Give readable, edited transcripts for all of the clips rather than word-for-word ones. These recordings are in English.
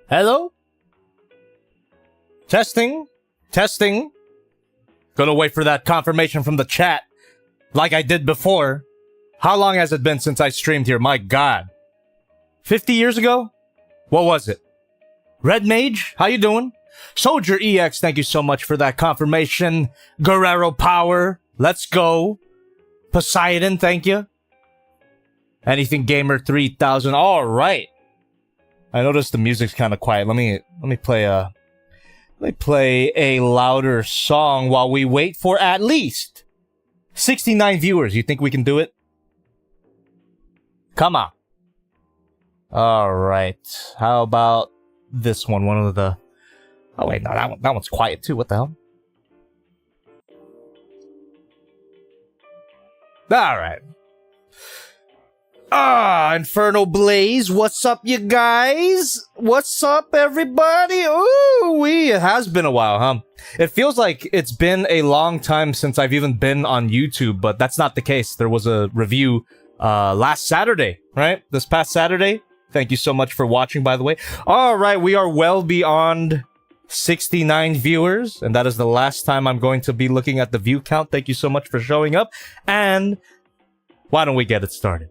Hello? Testing? Testing? Gonna wait for that confirmation from the chat. Like I did before. How long has it been since I streamed here? My god. 50 years ago? What was it? Red Mage? How you doing? Soldier EX, thank you so much for that confirmation. Guerrero Power, let's go. Poseidon, thank you. Anything Gamer 3000, alright. I noticed the music's kind of quiet. Let me play a louder song while we wait for at least 69 viewers. You think we can do it? Come on. Alright. How about this one? One of the... Oh wait, no, that one's quiet too. What the hell? Alright. Infernal Blaze, what's up, you guys? What's up, everybody? Ooh, it has been a while, huh? It feels like it's been a long time since I've even been on YouTube, but that's not the case. There was a review last Saturday, right? This past Saturday. Thank you so much for watching, by the way. Alright, we are well beyond 69 viewers, and that is the last time I'm going to be looking at the view count. Thank you so much for showing up, and why don't we get it started?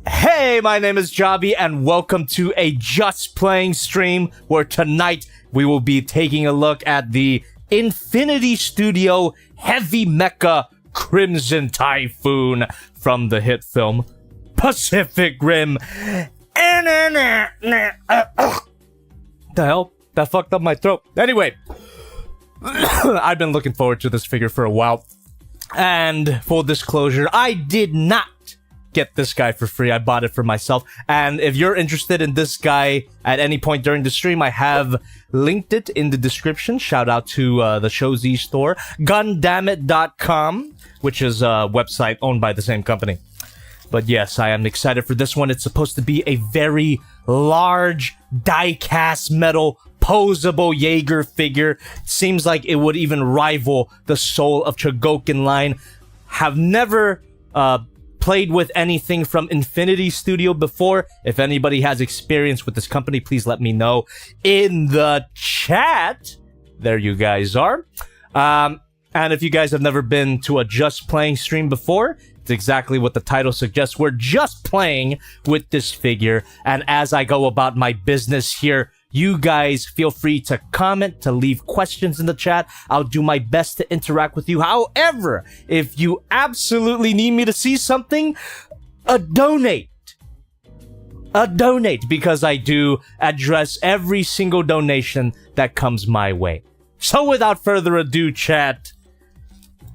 Hey, my name is Jobby, and welcome to a Just Playing stream, where tonight we will be taking a look at the Infinity Studio Heavy Mecha Crimson Typhoon from the hit film Pacific Rim. The hell? That fucked up my throat. Anyway, I've been looking forward to this figure for a while. And full disclosure, I did not get this guy for free. I bought it for myself. And if you're interested in this guy at any point during the stream, I have linked it in the description. Shout out to the Show Z store, Gundamit.com, which is a website owned by the same company. But yes, I am excited for this one. It's supposed to be a very large die-cast metal posable Jaeger figure. Seems like it would even rival the Soul of Chogokin line. Have never played with anything from Infinity Studio before. If anybody has experience with this company, please let me know in the chat. There you guys are. And if you guys have never been to a Just Playing stream before, it's exactly what the title suggests. We're just playing with this figure. And as I go about my business here, you guys feel free to comment, to leave questions in the chat. I'll do my best to interact with you. However, if you absolutely need me to see something, donate. Donate, because I do address every single donation that comes my way. So without further ado, chat,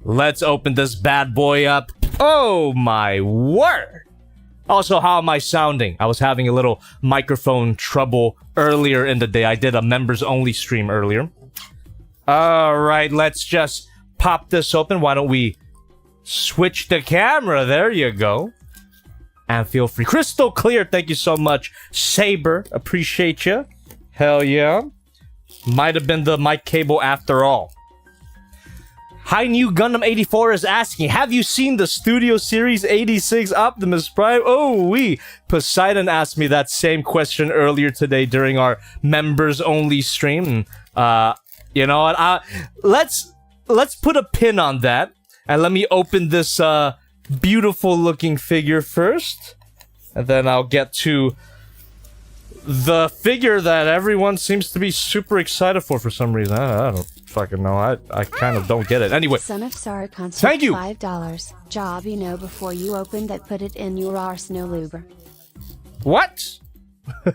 let's open this bad boy up. Oh my word! Also, how am I sounding? I was having a little microphone trouble earlier in the day. I did a members-only stream earlier. Alright, let's just pop this open. Why don't we switch the camera? There you go. And feel free. Crystal clear, thank you so much. Saber, appreciate you. Hell yeah. Might have been the mic cable after all. Hi, New Gundam 84 is asking, have you seen the Studio Series 86 Optimus Prime? Oh, Poseidon asked me that same question earlier today during our members-only stream. You know what? Let's put a pin on that, and let me open this beautiful-looking figure first, and then I'll get to the figure that everyone seems to be super excited for some reason. I don't fucking know. I kind of don't get it. Anyway. Son of Sarah concert, thank you. $5. Job, you know, before you open that, put it in your arse, no luber. What?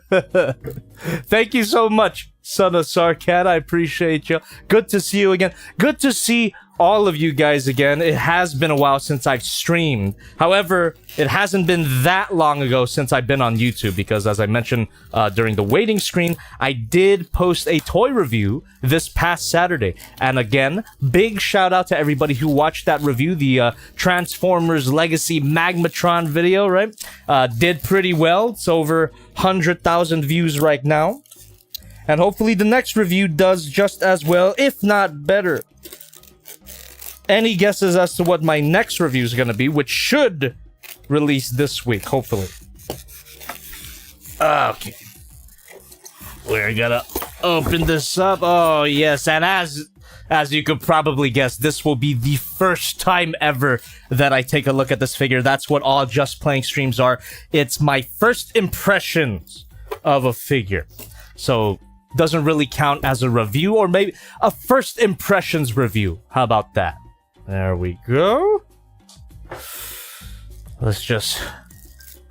Thank you so much, Son of Sarkat. I appreciate you. Good to see you again. Good to see all of you guys again. It has been a while since I've streamed. However, it hasn't been that long ago since I've been on YouTube, because as I mentioned during the waiting screen, I did post a toy review this past Saturday. And again, big shout out to everybody who watched that review, the Transformers Legacy Magmatron video, right? Did pretty well. It's over 100,000 views right now. And hopefully the next review does just as well, if not better. Any guesses as to what my next review is going to be, which should release this week, hopefully? Okay. We're gonna open this up. Oh, yes. And as you could probably guess, this will be the first time ever that I take a look at this figure. That's what all Just Playing streams are. It's my first impressions of a figure. So, doesn't really count as a review, or maybe a first impressions review. How about that? There we go. Let's just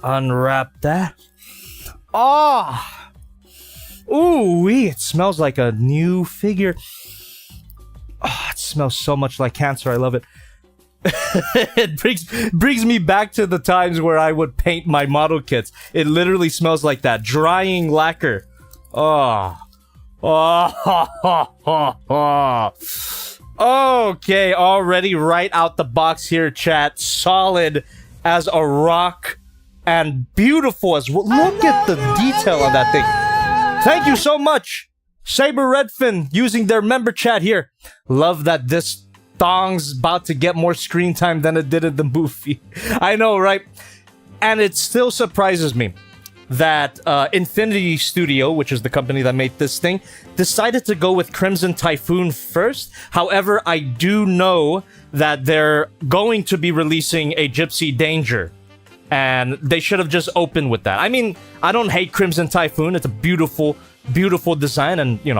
unwrap that. Oh! Ooh, it smells like a new figure. Oh, it smells so much like cancer. I love it. It brings me back to the times where I would paint my model kits. It literally smells like that. Drying lacquer. Oh. Oh. Okay, already right out the box here, chat. Solid as a rock and beautiful as well. Look at the detail on that thing. Thank you so much, Saber Redfin, using their member chat here. Love that this thong's about to get more screen time than it did in the movie. I know, right? And it still surprises me that Infinity Studio, which is the company that made this thing, decided to go with Crimson Typhoon first. However, I do know that they're going to be releasing a Gypsy Danger. And they should have just opened with that. I mean, I don't hate Crimson Typhoon. It's a beautiful, beautiful design. And, you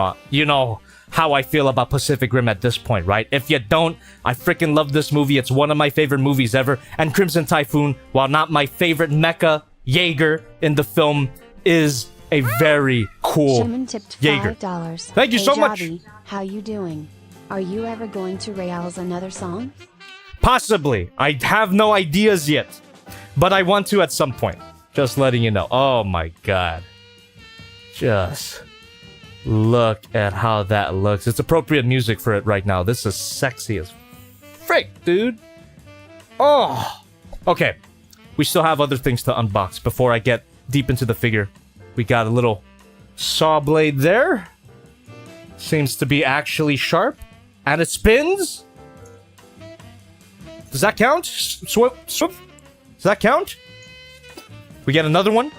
know how I feel about Pacific Rim at this point, right? If you don't, I freaking love this movie. It's one of my favorite movies ever. And Crimson Typhoon, while not my favorite mecha Jaeger in the film, is a very cool Shaman tipped Jaeger. $5. Thank you so much. Javi, how you doing? Are you ever going to Rael's another song? Possibly. I have no ideas yet. But I want to at some point. Just letting you know. Oh my god. Just look at how that looks. It's appropriate music for it right now. This is sexy as frick, dude. Oh. Okay. We still have other things to unbox before I get deep into the figure. We got a little Sawblade there. Seems to be actually sharp. And it spins. Does that count? Swoop. Does that count? We get another one?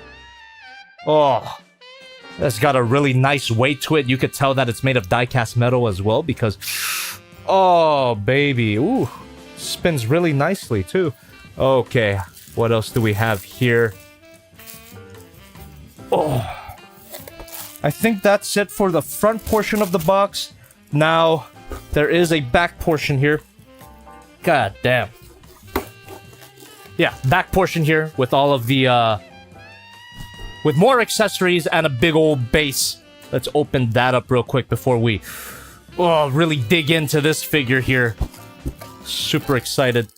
Oh. That's got a really nice weight to it. You could tell that it's made of die-cast metal as well because... Oh, baby. Ooh. Spins really nicely, too. Okay. What else do we have here? Oh. I think that's it for the front portion of the box. Now, there is a back portion here. God damn. Yeah, back portion here with all of the, with more accessories and a big old base. Let's open that up real quick before we, really dig into this figure here. Super excited.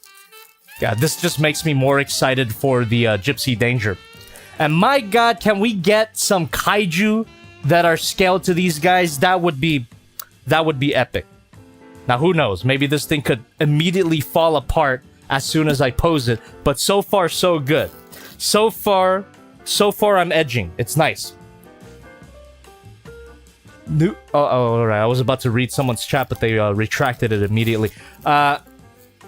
Yeah, this just makes me more excited for the Gypsy Danger. And my god, can we get some kaiju that are scaled to these guys? That would be epic. Now, who knows? Maybe this thing could immediately fall apart as soon as I pose it, but so far, so good. So far, I'm edging. It's nice. Alright, I was about to read someone's chat, but they retracted it immediately.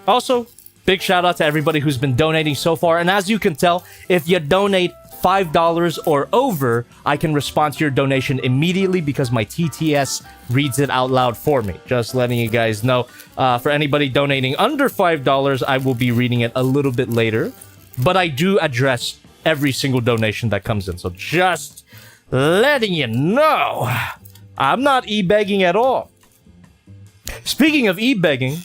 Also, big shout out to everybody who's been donating so far, and as you can tell, if you donate $5 or over, I can respond to your donation immediately because my TTS reads it out loud for me. Just letting you guys know. For anybody donating under $5, I will be reading it a little bit later. But I do address every single donation that comes in. So just letting you know. I'm not e-begging at all. Speaking of e-begging,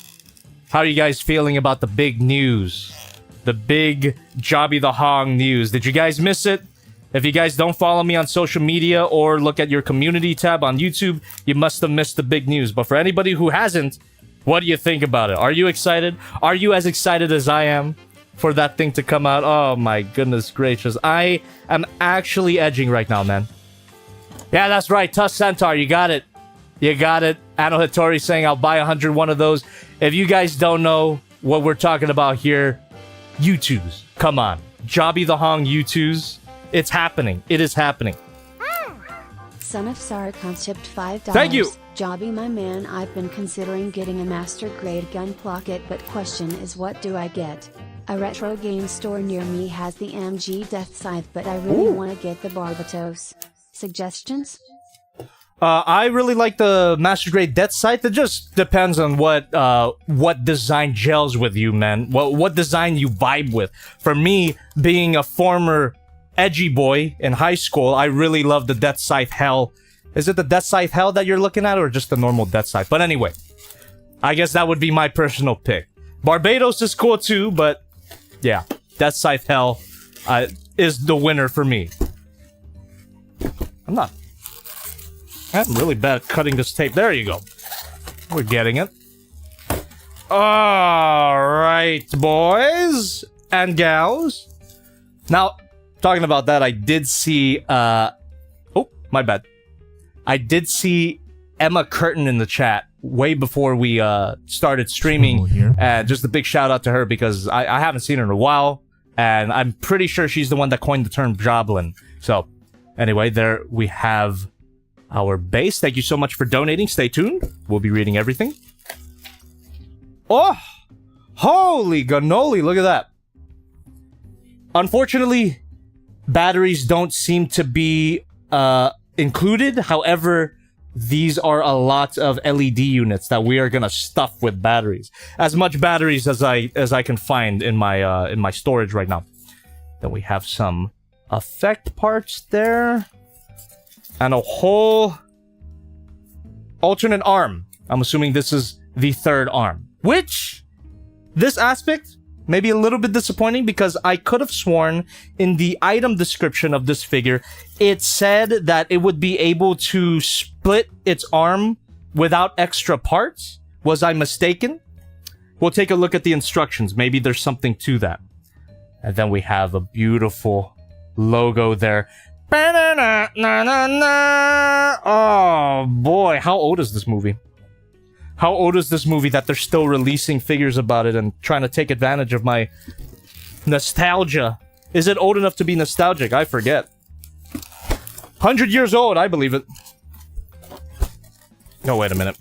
how are you guys feeling about the big news? The big Jobby the Hong news. Did you guys miss it? If you guys don't follow me on social media or look at your community tab on YouTube, you must have missed the big news. But for anybody who hasn't, what do you think about it? Are you excited? Are you as excited as I am for that thing to come out? Oh my goodness gracious. I am actually edging right now, man. Yeah, that's right. Tusk Centaur, you got it. You got it. Ano Hattori saying I'll buy 101 of those. If you guys don't know what we're talking about here, U2s. Come on. Jobby the Hong U2s. It's happening. It is happening. Son of Sarikon tipped $5. Thank you. Jobby, my man, I've been considering getting a master grade gun pocket, but question is what do I get? A retro game store near me has the MG Death Scythe, but I really want to get the Barbatos. Suggestions? I really like the Master Grade Death Scythe. It just depends on what design gels with you, man. What design you vibe with. For me, being a former edgy boy in high school, I really love the Death Scythe Hell. Is it the Death Scythe Hell that you're looking at, or just the normal Death Scythe? But anyway, I guess that would be my personal pick. Barbados is cool too, but yeah, Death Scythe Hell is the winner for me. I'm really bad at cutting this tape. There you go. We're getting it. Alright, boys and gals. Now, talking about that, I did see, oh, my bad. I did see Emma Curtin in the chat way before we, started streaming. And just a big shout out to her because I haven't seen her in a while. And I'm pretty sure she's the one that coined the term joblin. So, anyway, there we have our base. Thank you so much for donating. Stay tuned. We'll be reading everything. Oh! Holy cannoli, look at that. Unfortunately, batteries don't seem to be included. However, these are a lot of LED units that we are gonna stuff with batteries. As much batteries as I can find in my storage right now. Then we have some effect parts there. And a whole alternate arm. I'm assuming this is the third arm. Which, this aspect, may be a little bit disappointing because I could have sworn in the item description of this figure, it said that it would be able to split its arm without extra parts. Was I mistaken? We'll take a look at the instructions. Maybe there's something to that. And then we have a beautiful logo there. Oh boy, how old is this movie? How old is this movie that they're still releasing figures about it and trying to take advantage of my nostalgia? Is it old enough to be nostalgic? I forget. 100 years old, I believe it. No, wait a minute.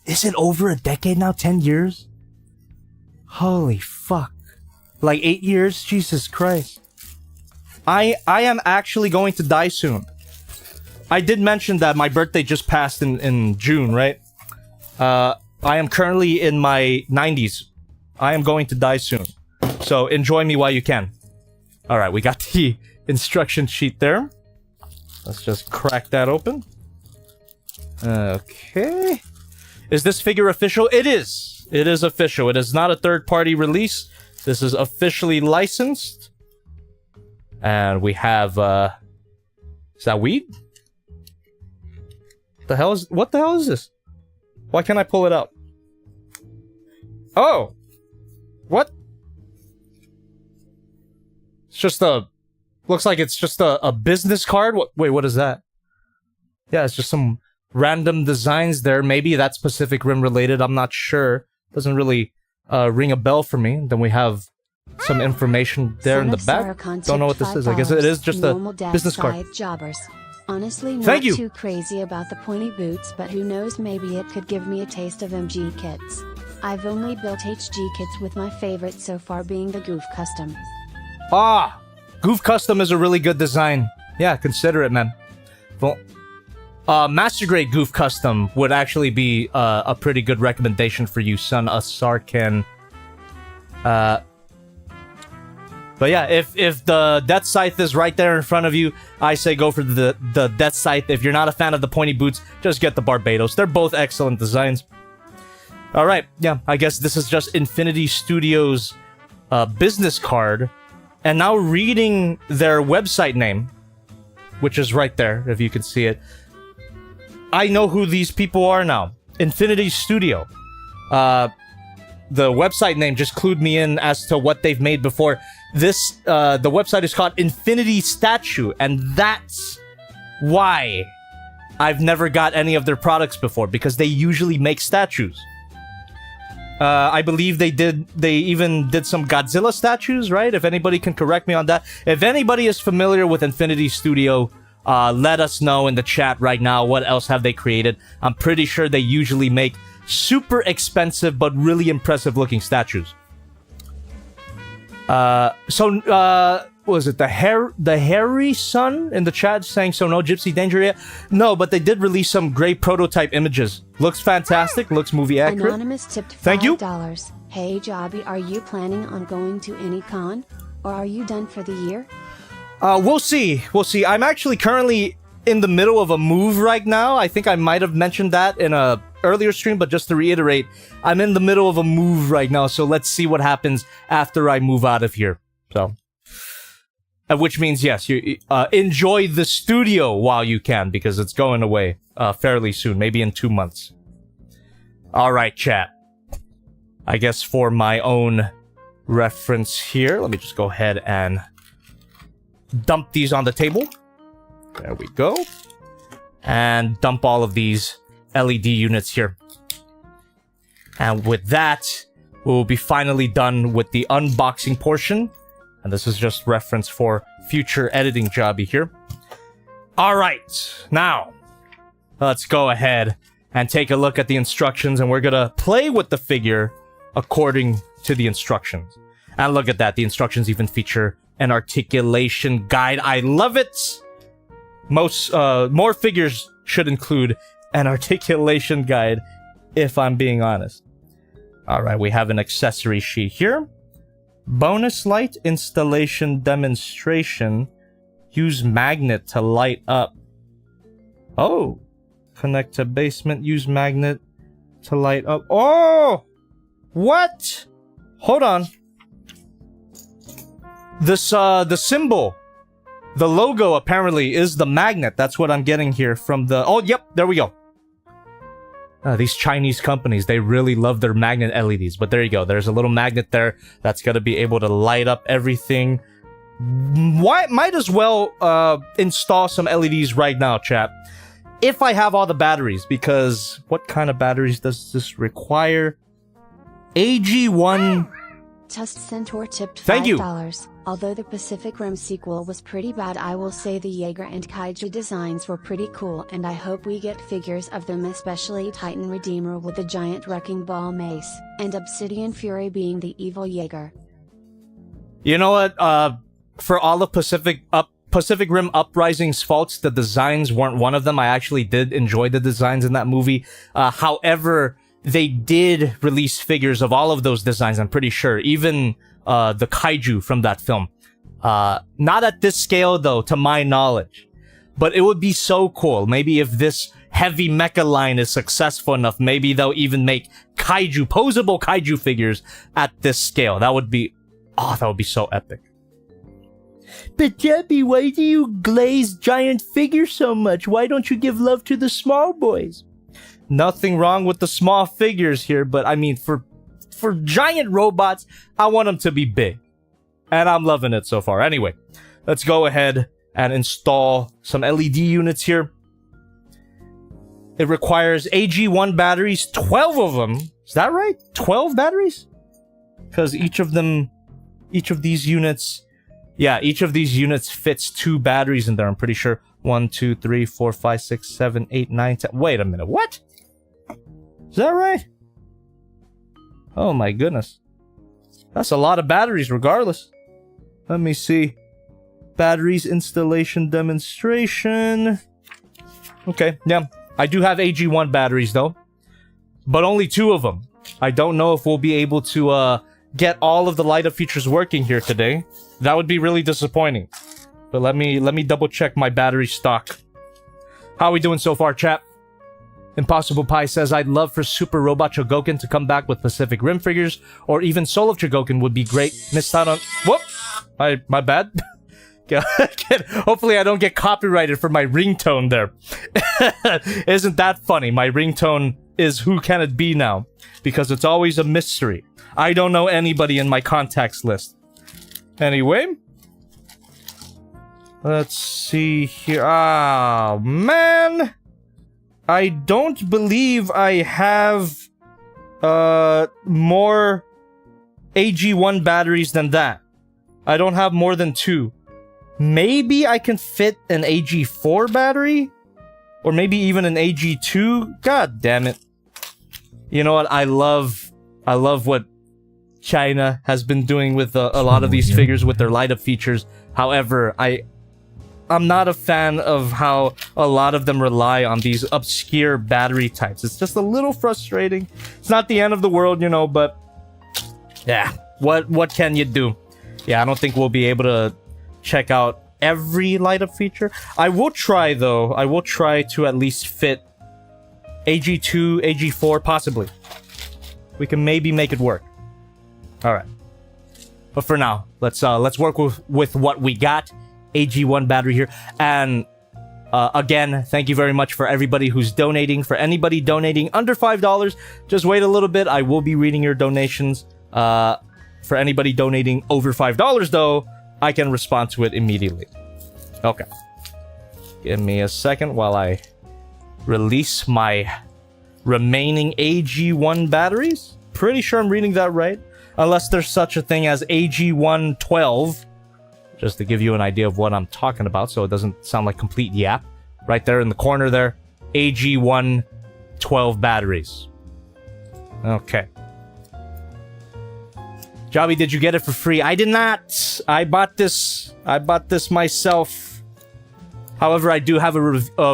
Is it over a decade now? 10 years? Holy fuck. Like 8 years? Jesus Christ. I am actually going to die soon. I did mention that my birthday just passed in June, right? I am currently in my 90s. I am going to die soon. So enjoy me while you can. Alright, we got the instruction sheet there. Let's just crack that open. Okay. Is this figure official? It is. It is official. It is not a third-party release. This is officially licensed. And we have, is that weed? What the hell is this? Why can't I pull it out? Oh! What? It's just looks like it's just a business card? Wait, what is that? Yeah, it's just some random designs there. Maybe that's Pacific Rim related, I'm not sure. Doesn't really, ring a bell for me. Then we have some information there in the back. Don't know what this is. I guess it is just a business card. Jobbers. Honestly, not Thank you. Too crazy about the pointy boots, but who knows, maybe it could give me a taste of MG kits. I've only built HG kits with my favorite so far being the Goof Custom. Ah! Goof Custom is a really good design. Yeah, consider it, man. Well, Master Grade Goof Custom would actually be a pretty good recommendation for you, son. Sarkin. But yeah, if the Death Scythe is right there in front of you, I say go for the Death Scythe. If you're not a fan of the pointy boots, just get the Barbados. They're both excellent designs. Alright, yeah, I guess this is just Infinity Studios' business card. And now reading their website name, which is right there, if you can see it. I know who these people are now. Infinity Studio. The website name just clued me in as to what they've made before. This, the website is called Infinity Statue, and that's why I've never got any of their products before, because they usually make statues. I believe they even did some Godzilla statues, right? If anybody can correct me on that. If anybody is familiar with Infinity Studio, let us know in the chat right now. What else have they created? I'm pretty sure they usually make super expensive but really impressive looking statues. Was it the hairy son in the chat saying so no Gypsy Danger yet? No, but they did release some great prototype images. Looks fantastic, looks movie accurate. Anonymous tipped $5. Thank you. Hey Jobby, are you planning on going to any con? Or are you done for the year? We'll see. I'm actually currently in the middle of a move right now. I think I might have mentioned that in a earlier stream, but just to reiterate, I'm in the middle of a move right now, so let's see what happens after I move out of here. So, which means, yes, you enjoy the studio while you can, because it's going away fairly soon, maybe in 2 months. Alright, chat. I guess for my own reference here, let me just go ahead and dump these on the table. There we go. And dump all of these LED units here. And with that, we'll be finally done with the unboxing portion. And this is just reference for future editing Jobby here. Alright, now, let's go ahead and take a look at the instructions, and we're gonna play with the figure according to the instructions. And look at that, the instructions even feature an articulation guide. I love it! More figures should include an articulation guide, if I'm being honest. Alright, we have an accessory sheet here. Bonus light installation demonstration. Use magnet to light up. Oh! Connect to basement, use magnet to light up. Oh! What? Hold on. This, the symbol, the logo apparently is the magnet. That's what I'm getting here from the... Oh, yep, there we go. These Chinese companies, they really love their magnet LEDs. But there you go. There's a little magnet there that's going to be able to light up everything. Might as well install some LEDs right now, chat. If I have all the batteries, because what kind of batteries does this require? AG1... Tust Centaur tipped $5. Thank you. Although the Pacific Rim sequel was pretty bad, I will say the Jaeger and Kaiju designs were pretty cool, and I hope we get figures of them, especially Titan Redeemer with the giant wrecking ball mace, and Obsidian Fury being the evil Jaeger. You know what? For all of Pacific Rim Uprising's faults, the designs weren't one of them. I actually did enjoy the designs in that movie. However, they did release figures of all of those designs, I'm pretty sure. Even the kaiju from that film. Not at this scale, though, to my knowledge. But it would be so cool. Maybe if this Heavy Mecha line is successful enough, maybe they'll even make kaiju, posable kaiju figures at this scale. That would be... Oh, that would be so epic. But Debbie, why do you glaze giant figures so much? Why don't you give love to the small boys? Nothing wrong with the small figures here, but I mean, for giant robots, I want them to be big. And I'm loving it so far. Anyway, let's go ahead and install some LED units here. It requires AG1 batteries, 12 of them. Is that right? 12 batteries? Because each of these units... Yeah, each of these units fits 2 batteries in there, I'm pretty sure. 1, 2, 3, 4, 5, 6, 7, 8, 9, 10... Wait a minute, what? Is that right? Oh my goodness. That's a lot of batteries regardless. Let me see. Batteries installation demonstration. Okay, yeah. I do have AG1 batteries though. But only 2 of them. I don't know if we'll be able to get all of the light up features working here today. That would be really disappointing. But let me double check my battery stock. How are we doing so far, chat? Impossible Pie says, I'd love for Super Robot Chogokin to come back with Pacific Rim figures, or even Soul of Chogokin would be great. Missed out on... Whoop! My bad. Hopefully I don't get copyrighted for my ringtone there. Isn't that funny? My ringtone is Who Can It Be Now? Because it's always a mystery. I don't know anybody in my contacts list. Anyway. Let's see here. Ah, man! I don't believe I have more AG1 batteries than that. I don't have more than 2. Maybe I can fit an AG4 battery? Or maybe even an AG2? God damn it. You know what? I love what China has been doing with a lot of these figures with their light up features. However, I'm not a fan of how a lot of them rely on these obscure battery types. It's just a little frustrating. It's not the end of the world, you know, but yeah, what can you do? Yeah, I don't think we'll be able to check out every light up feature. I will try though. I will try to at least fit AG2, AG4, possibly. We can maybe make it work. All right. But for now, let's work with what we got. AG1 battery here. And again, thank you very much for everybody who's donating. For anybody donating under $5, just wait a little bit. I will be reading your donations. For anybody donating over $5 though, I can respond to it immediately. Okay. Give me a second while I release my remaining AG1 batteries. Pretty sure I'm reading that right. Unless there's such a thing as AG112. Just to give you an idea of what I'm talking about so it doesn't sound like complete yap. Right there in the corner there. AG112 batteries. Okay. Jobby, did you get it for free? I did not. I bought this myself. However, I do have a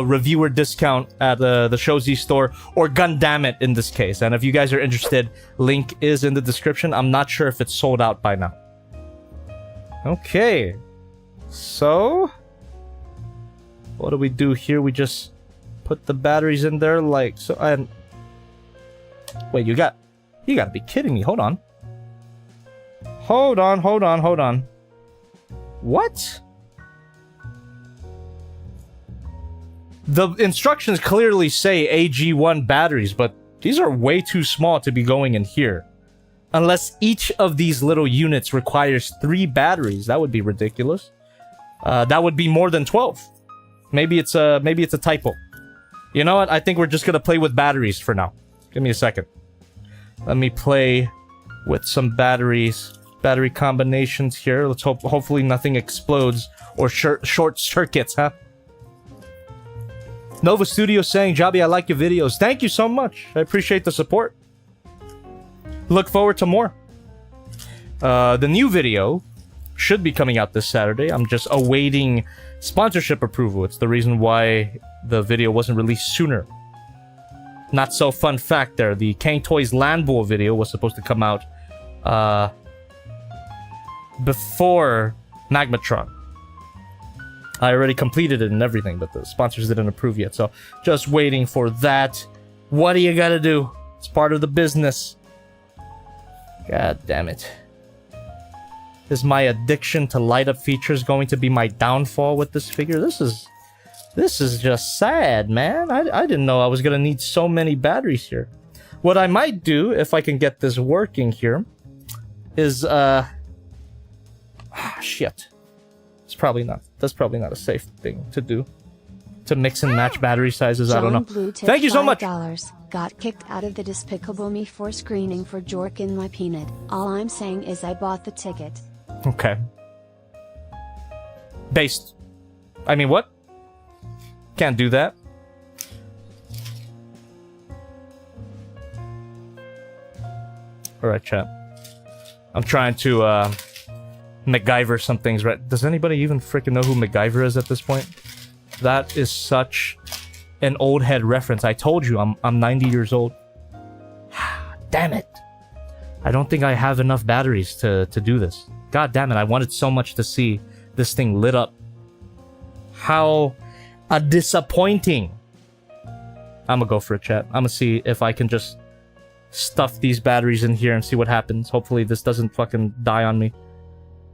reviewer discount at the Shozy store, or Gundamit in this case. And if you guys are interested, link is in the description. I'm not sure if it's sold out by now. Okay. So, what do we do here? We just put the batteries in there like so. And wait, you gotta be kidding me. Hold on. Hold on. What? The instructions clearly say AG1 batteries, but these are way too small to be going in here. Unless each of these little units requires 3 batteries, that would be ridiculous. That would be more than 12. Maybe it's a typo. You know what? I think we're just gonna play with batteries for now. Give me a second. Let me play with some battery combinations here. Let's hopefully nothing explodes or short circuits, huh? Nova Studio saying, Jobby, I like your videos. Thank you so much. I appreciate the support. Look forward to more. The new video should be coming out this Saturday. I'm just awaiting sponsorship approval. It's the reason why the video wasn't released sooner. Not so fun fact there. The Kang Toys Land Bowl video was supposed to come out before Magmatron. I already completed it and everything, but the sponsors didn't approve yet, so just waiting for that. What do you gotta do? It's part of the business. God damn it. Is my addiction to light up features going to be my downfall with this figure? This is just sad, man. I didn't know I was gonna need so many batteries here. What I might do, if I can get this working here, is shit. That's probably not a safe thing to do. To mix and match battery sizes, I don't know. Thank you so much! Got kicked out of the Despicable Me 4 screening for Jork in my peanut. All I'm saying is I bought the ticket. Okay. Based. I mean, what? Can't do that. Alright, chat. I'm trying to, MacGyver some things, right? Does anybody even freaking know who MacGyver is at this point? That is such an old head reference. I told you, I'm 90 years old. Damn it. I don't think I have enough batteries to do this. God damn it, I wanted so much to see this thing lit up. How disappointing. I'm gonna go for a chat. I'm gonna see if I can just stuff these batteries in here and see what happens. Hopefully this doesn't fucking die on me.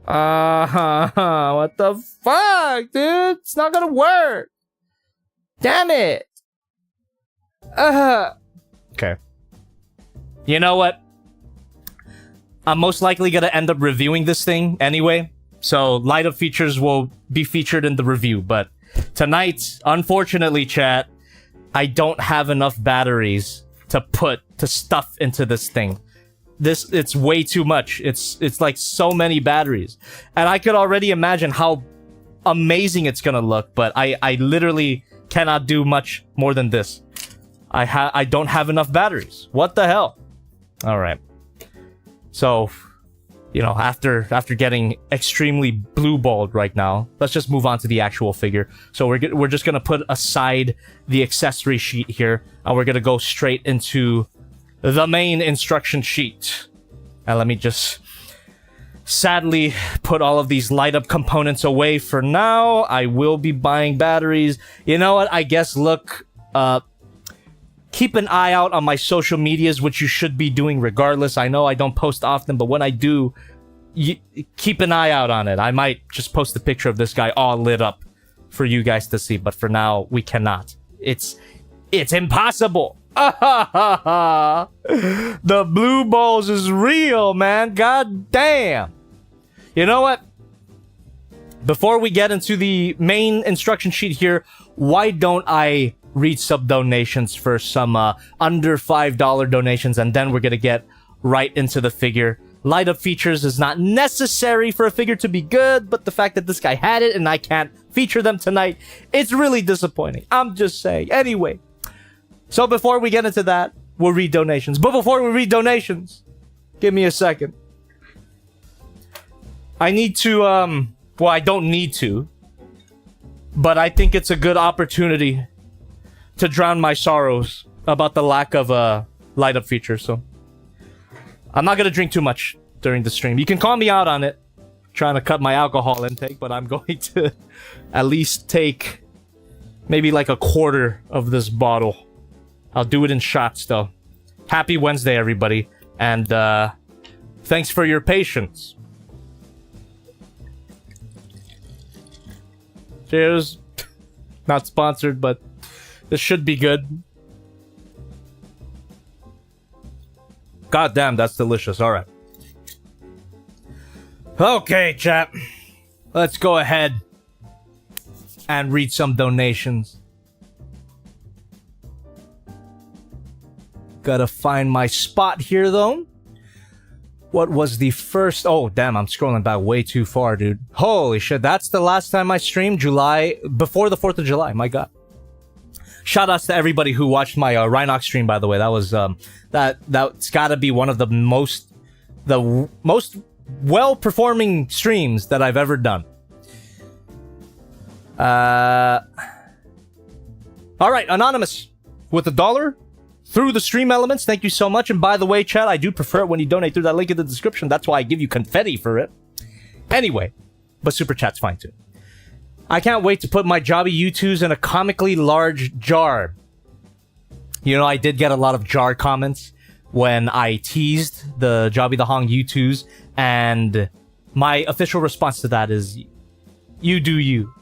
What the fuck, dude? It's not gonna work. Damn it. Okay. You know what? I'm most likely gonna end up reviewing this thing anyway. So light up features will be featured in the review. But tonight, unfortunately, chat, I don't have enough batteries to stuff into this thing. It's way too much. It's like so many batteries. And I could already imagine how amazing it's gonna look, but I literally cannot do much more than this. I don't have enough batteries. What the hell? All right. So, you know, after getting extremely blue-balled right now, let's just move on to the actual figure. So we're just gonna put aside the accessory sheet here, and we're gonna go straight into the main instruction sheet. And let me just sadly put all of these light-up components away for now. I will be buying batteries. You know what? I guess keep an eye out on my social medias, which you should be doing regardless. I know I don't post often, but when I do, keep an eye out on it. I might just post a picture of this guy all lit up for you guys to see, but for now, we cannot. It's impossible. The blue balls is real, man. God damn. You know what? Before we get into the main instruction sheet here, why don't I read sub donations for some under $5 donations, and then we're gonna get right into the figure. Light up features is not necessary for a figure to be good, but the fact that this guy had it and I can't feature them tonight, it's really disappointing. I'm just saying. Anyway, so before we get into that, we'll read donations. But before we read donations, give me a second. I need to, well, I don't need to, but I think it's a good opportunity to drown my sorrows about the lack of light up features. So I'm not gonna drink too much during the stream. You can call me out on it, trying to cut my alcohol intake, but I'm going to at least take maybe like a quarter of this bottle. I'll do it in shots though. Happy Wednesday, everybody, and thanks for your patience. Cheers. Not sponsored, but this should be good. God damn, that's delicious. All right. Okay, chat. Let's go ahead and read some donations. Gotta find my spot here, though. What was the first... Oh, damn, I'm scrolling back way too far, dude. Holy shit, that's the last time I streamed, July... Before the 4th of July, my god. Shoutouts to everybody who watched my Rhinox stream, by the way. That was, that's gotta be one of the most well-performing streams that I've ever done. Alright, Anonymous, with $1 through the stream elements. Thank you so much. And by the way, chat, I do prefer it when you donate through that link in the description. That's why I give you confetti for it. Anyway, but super chat's fine too. I can't wait to put my Jobby U2s in a comically large jar. You know, I did get a lot of jar comments when I teased the Jobby the Hong U2s, and my official response to that is, you do you.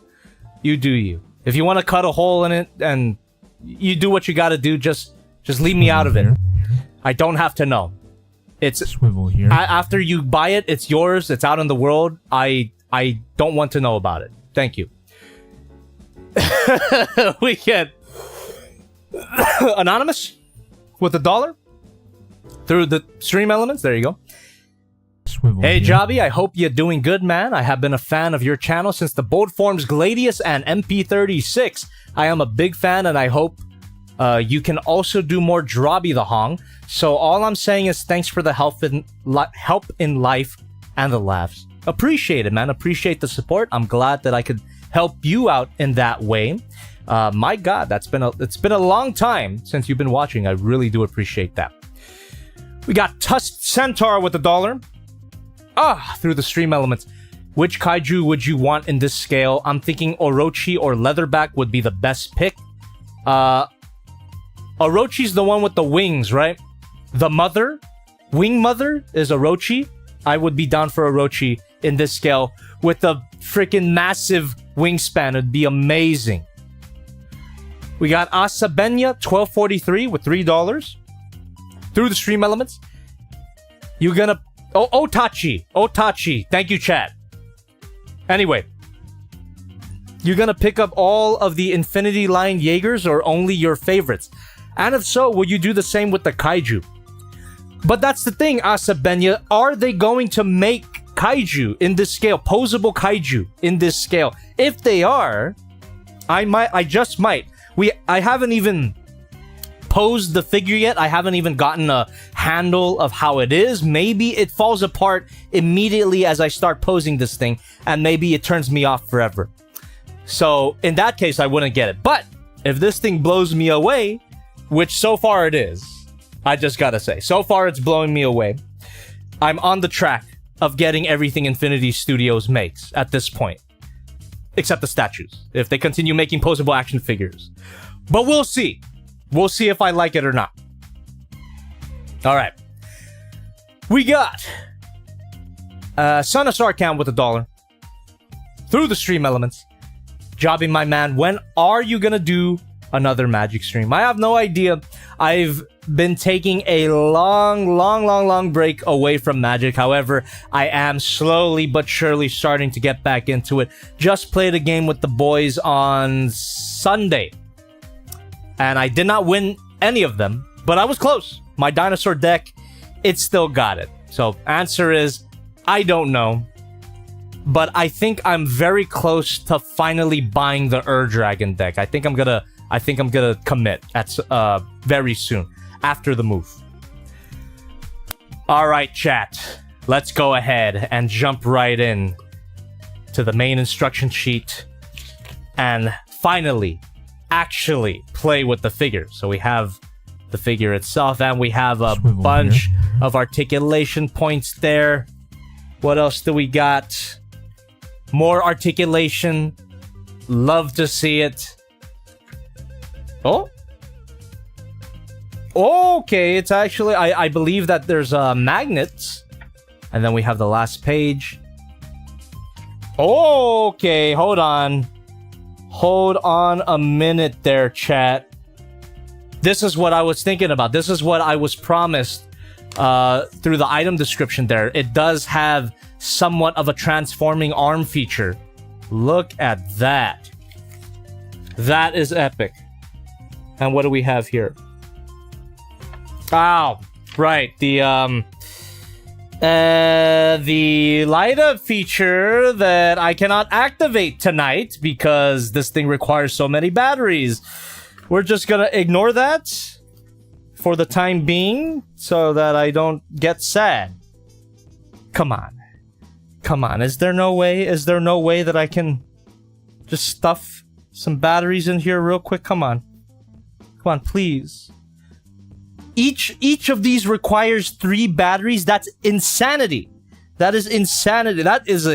You do you. If you want to cut a hole in it and you do what you gotta do, just leave me out of it. I don't have to know. It's swivel here. After you buy it, it's yours. It's out in the world. I don't want to know about it. Thank you. We get Anonymous with $1 through the stream elements. There you go. Swivel hey, here. Jobby, I hope you're doing good, man. I have been a fan of your channel since the Bold Forms Gladius and MP36. I am a big fan, and I hope you can also do more Jobby the Hong. So all I'm saying is thanks for the help in life and the laughs. Appreciate it, man. Appreciate the support. I'm glad that I could help you out in that way. My God, it's been a long time since you've been watching. I really do appreciate that. We got Tusked Centaur with $1. Through the stream elements. Which kaiju would you want in this scale? I'm thinking Orochi or Leatherback would be the best pick. Orochi's the one with the wings, right? The mother, Wing Mother, is Orochi. I would be down for Orochi in this scale with a freaking massive wingspan. It'd be amazing. We got Asabenya 1243 with $3 through the stream elements. You're gonna Otachi. Thank you, chat. Anyway, you're gonna pick up all of the Infinity Line Jaegers or only your favorites? And if so, will you do the same with the kaiju? But that's the thing, Asabenya. Are they going to make kaiju in this scale? Posable kaiju in this scale? If they are, I just might. I haven't even posed the figure yet. I haven't even gotten a handle of how it is. Maybe it falls apart immediately as I start posing this thing, and maybe it turns me off forever. So in that case, I wouldn't get it. But if this thing blows me away, which so far it is, I just gotta say, so far it's blowing me away. I'm on the track of getting everything Infinity Studios makes at this point. Except the statues, if they continue making posable action figures. But we'll see. We'll see if I like it or not. Alright. We got Son of Sarkhan with $1. Through the stream elements. Jobbing my man, when are you gonna do another Magic stream? I have no idea. I've been taking a long break away from Magic. However, I am slowly but surely starting to get back into it. Just played a game with the boys on Sunday. And I did not win any of them, but I was close. My dinosaur deck, it still got it. So, answer is, I don't know. But I think I'm very close to finally buying the Dragon deck. I think I'm gonna commit at very soon after the move. All right, chat. Let's go ahead and jump right in to the main instruction sheet and finally actually play with the figure. So we have the figure itself and we have a bunch of articulation points there. What else do we got? More articulation. Love to see it. Oh. Okay, it's actually... I believe that there's magnets. And then we have the last page. Okay, hold on. Hold on a minute there, chat. This is what I was thinking about. This is what I was promised through the item description there. It does have somewhat of a transforming arm feature. Look at that. That is epic. And what do we have here? Oh, right. The light up feature that I cannot activate tonight because this thing requires so many batteries. We're just gonna ignore that for the time being so that I don't get sad. Come on. Come on. Is there no way that I can just stuff some batteries in here real quick? Come on. Come on, please. Each of these requires 3 batteries. That's insanity. That is insanity. That is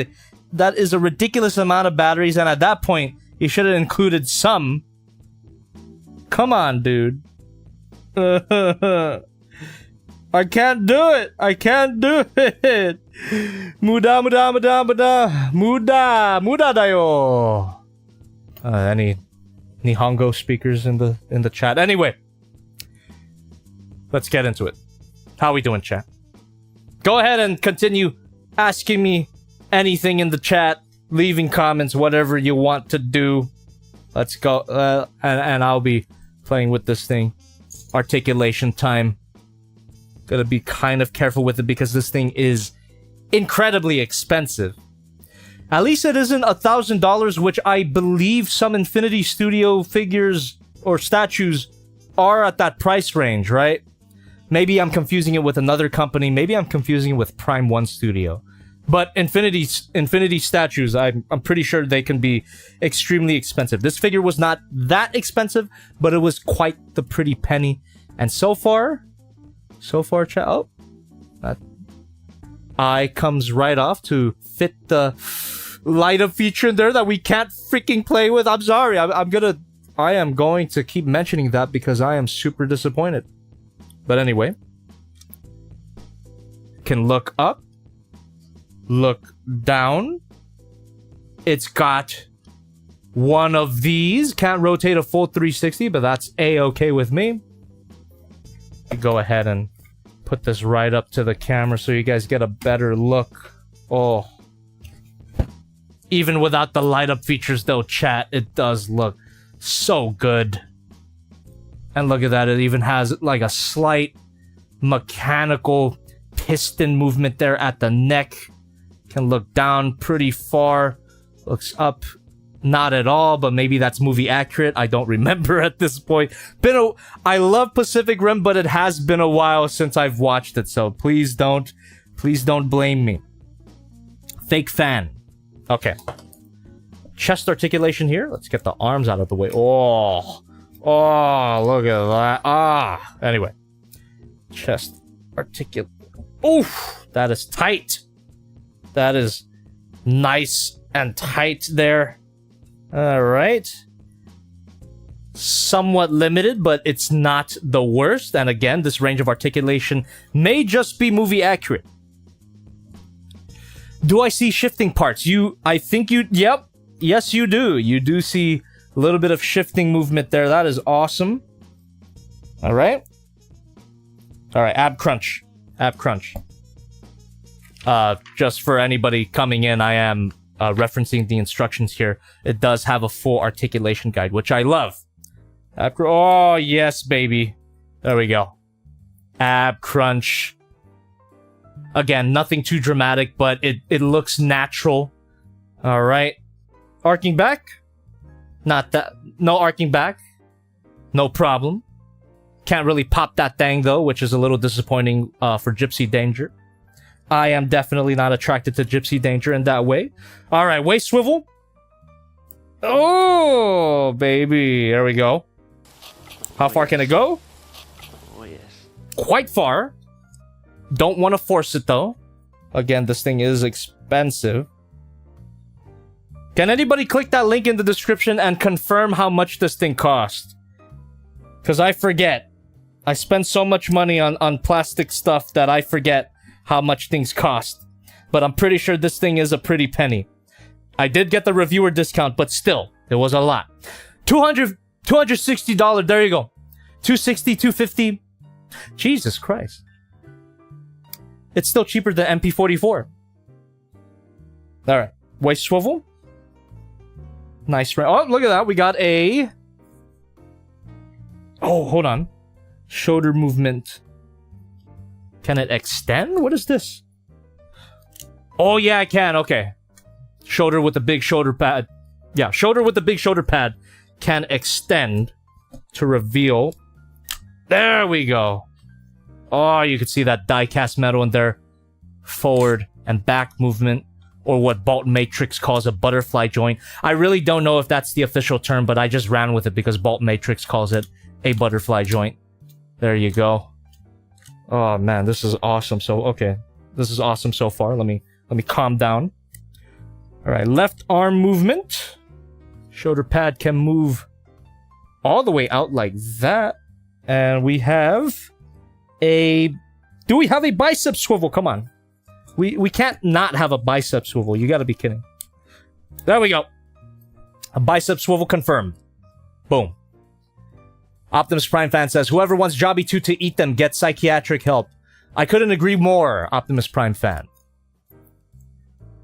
a ridiculous amount of batteries, and at that point, you should have included some. Come on, dude. I can't do it. I can't do it. Muda dayo. Any Nihongo speakers in the chat? Anyway. Let's get into it. How we doing, chat? Go ahead and continue asking me anything in the chat, leaving comments, whatever you want to do. Let's go, and I'll be playing with this thing. Articulation time. Gotta be kind of careful with it because this thing is incredibly expensive. At least it isn't $1,000, which I believe some Infinity Studio figures or statues are at that price range, right? Maybe I'm confusing it with another company. Maybe I'm confusing it with Prime 1 Studio. But Infinity statues, I'm pretty sure they can be extremely expensive. This figure was not that expensive, but it was quite the pretty penny. And so far, chat. Oh, that eye comes right off to fit the light up feature in there that we can't freaking play with. I'm sorry. I am going to keep mentioning that because I am super disappointed. But anyway, can look up, look down. It's got one of these. Can't rotate a full 360, but that's a-okay with me. Go ahead and put this right up to the camera so you guys get a better look. Oh. Even without the light up features though, chat, it does look so good. And look at that, it even has like a slight mechanical piston movement there at the neck. Can look down pretty far. Looks up not at all, but maybe that's movie accurate. I don't remember at this point. I love Pacific Rim, but it has been a while since I've watched it, so please don't blame me. Fake fan. Okay. Chest articulation here. Let's get the arms out of the way. Oh, look at that. Ah. Anyway. Chest articulate. Oof. That is tight. That is nice and tight there. Alright. Somewhat limited, but it's not the worst. And again, this range of articulation may just be movie accurate. Do I see shifting parts? Yep. Yes, you do. You do see a little bit of shifting movement there. That is awesome. Alright. Alright, ab crunch. Ab crunch. Just for anybody coming in, I am referencing the instructions here. It does have a full articulation guide, which I love. Oh, yes, baby. There we go. Ab crunch. Again, nothing too dramatic, but it looks natural. Alright. Arcing back? Not that. No arcing back. No problem. Can't really pop that thing, though, which is a little disappointing for Gypsy Danger. I am definitely not attracted to Gypsy Danger in that way. Alright, waist swivel. Oh, baby. There we go. How far can it go? Oh, yes. Quite far. Don't want to force it, though. Again, this thing is expensive. Can anybody click that link in the description and confirm how much this thing cost? Because I forget. I spend so much money on plastic stuff that I forget how much things cost. But I'm pretty sure this thing is a pretty penny. I did get the reviewer discount, but still, it was a lot. $260, there you go. $260, $250. Jesus Christ. It's still cheaper than MP44. Alright, waist swivel. Nice. Oh, look at that. We got a... Oh, hold on. Shoulder movement. Can it extend? What is this? Oh, yeah, I can. Okay. Shoulder with the big shoulder pad. Yeah, shoulder with the big shoulder pad can extend to reveal. There we go. Oh, you can see that die-cast metal in there. Forward and back movement. Or what Bolt Matrix calls a butterfly joint. I really don't know if that's the official term, but I just ran with it because Bolt Matrix calls it a butterfly joint. There you go. Oh man, this is awesome. So okay, this is awesome so far. Let me calm down. All right, left arm movement. Shoulder pad can move all the way out like that, and we have a. Do we have a bicep swivel? Come on, we can't not have a bicep swivel. You got to be kidding. There we go. A bicep swivel confirmed. Boom. Optimus Prime fan says, whoever wants Jobby 2 to eat them, get psychiatric help. I couldn't agree more, Optimus Prime fan.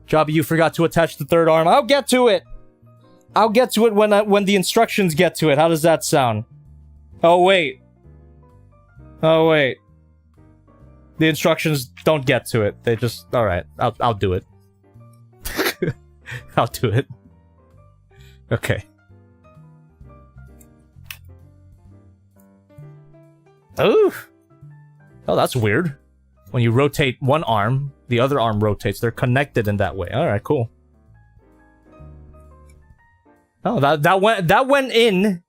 Jobby, you forgot to attach the third arm. I'll get to it. I'll get to it when the instructions get to it. How does that sound? Oh, wait. Oh, wait. The instructions don't get to it. They just... Alright, I'll do it. I'll do it. Okay. Oh, that's weird. When you rotate one arm, the other arm rotates. They're connected in that way. All right, cool. Oh, that went in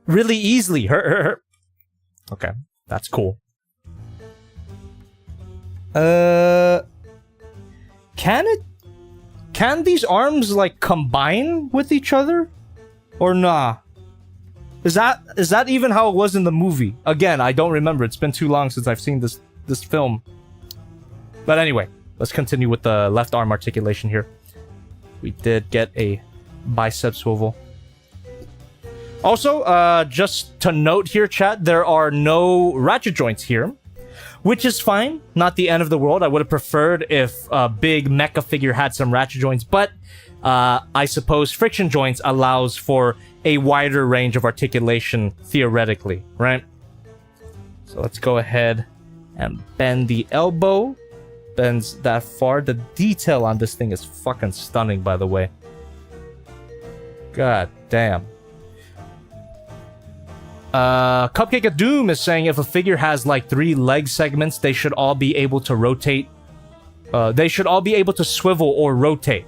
really easily. Okay, that's cool. Can these arms like combine with each other, or nah? Is that even how it was in the movie? Again, I don't remember. It's been too long since I've seen this film. But anyway, let's continue with the left arm articulation here. We did get a bicep swivel. Also, just to note here, chat, there are no ratchet joints here, which is fine. Not the end of the world. I would have preferred if a big mecha figure had some ratchet joints, but I suppose friction joints allows for a wider range of articulation, theoretically, right? So let's go ahead and bend the elbow. Bends that far. The detail on this thing is fucking stunning, by the way. God damn. Cupcake of Doom is saying if a figure has like 3 leg segments, they should all be able to rotate. They should all be able to swivel or rotate.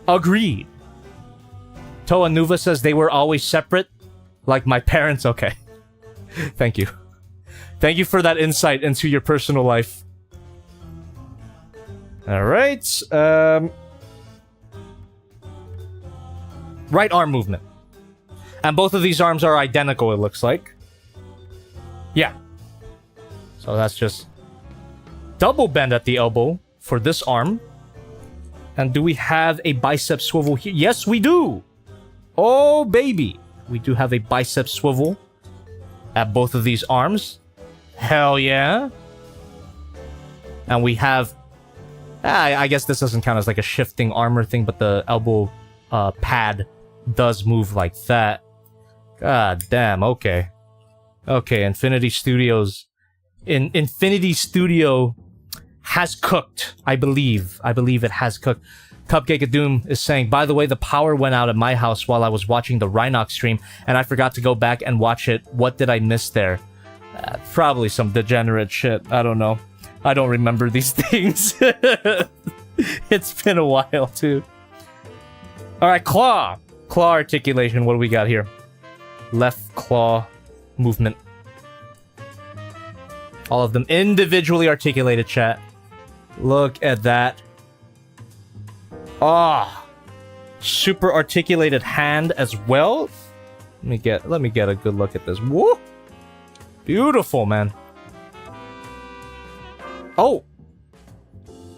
Agreed. Toa Nuva says they were always separate. Like my parents. Okay. Thank you. Thank you for that insight into your personal life. Alright. Right arm movement. And both of these arms are identical, it looks like. Yeah. So that's just double bend at the elbow for this arm. And do we have a bicep swivel here? Yes, we do! Oh, baby! We do have a bicep swivel at both of these arms. Hell yeah! And we have... I guess this doesn't count as like a shifting armor thing, but the elbow pad does move like that. God damn, okay. Okay, Infinity Studios... Infinity Studio has cooked, I believe. I believe it has cooked. Cupcake of Doom is saying, by the way, the power went out at my house while I was watching the Rhinox stream, and I forgot to go back and watch it. What did I miss there? Probably some degenerate shit. I don't know. I don't remember these things. It's been a while, too. Alright, claw. Claw articulation. What do we got here? Left claw movement. All of them individually articulated, chat. Look at that. Ah, super articulated hand as well. Let me get a good look at this. Woo! Beautiful, man. Oh,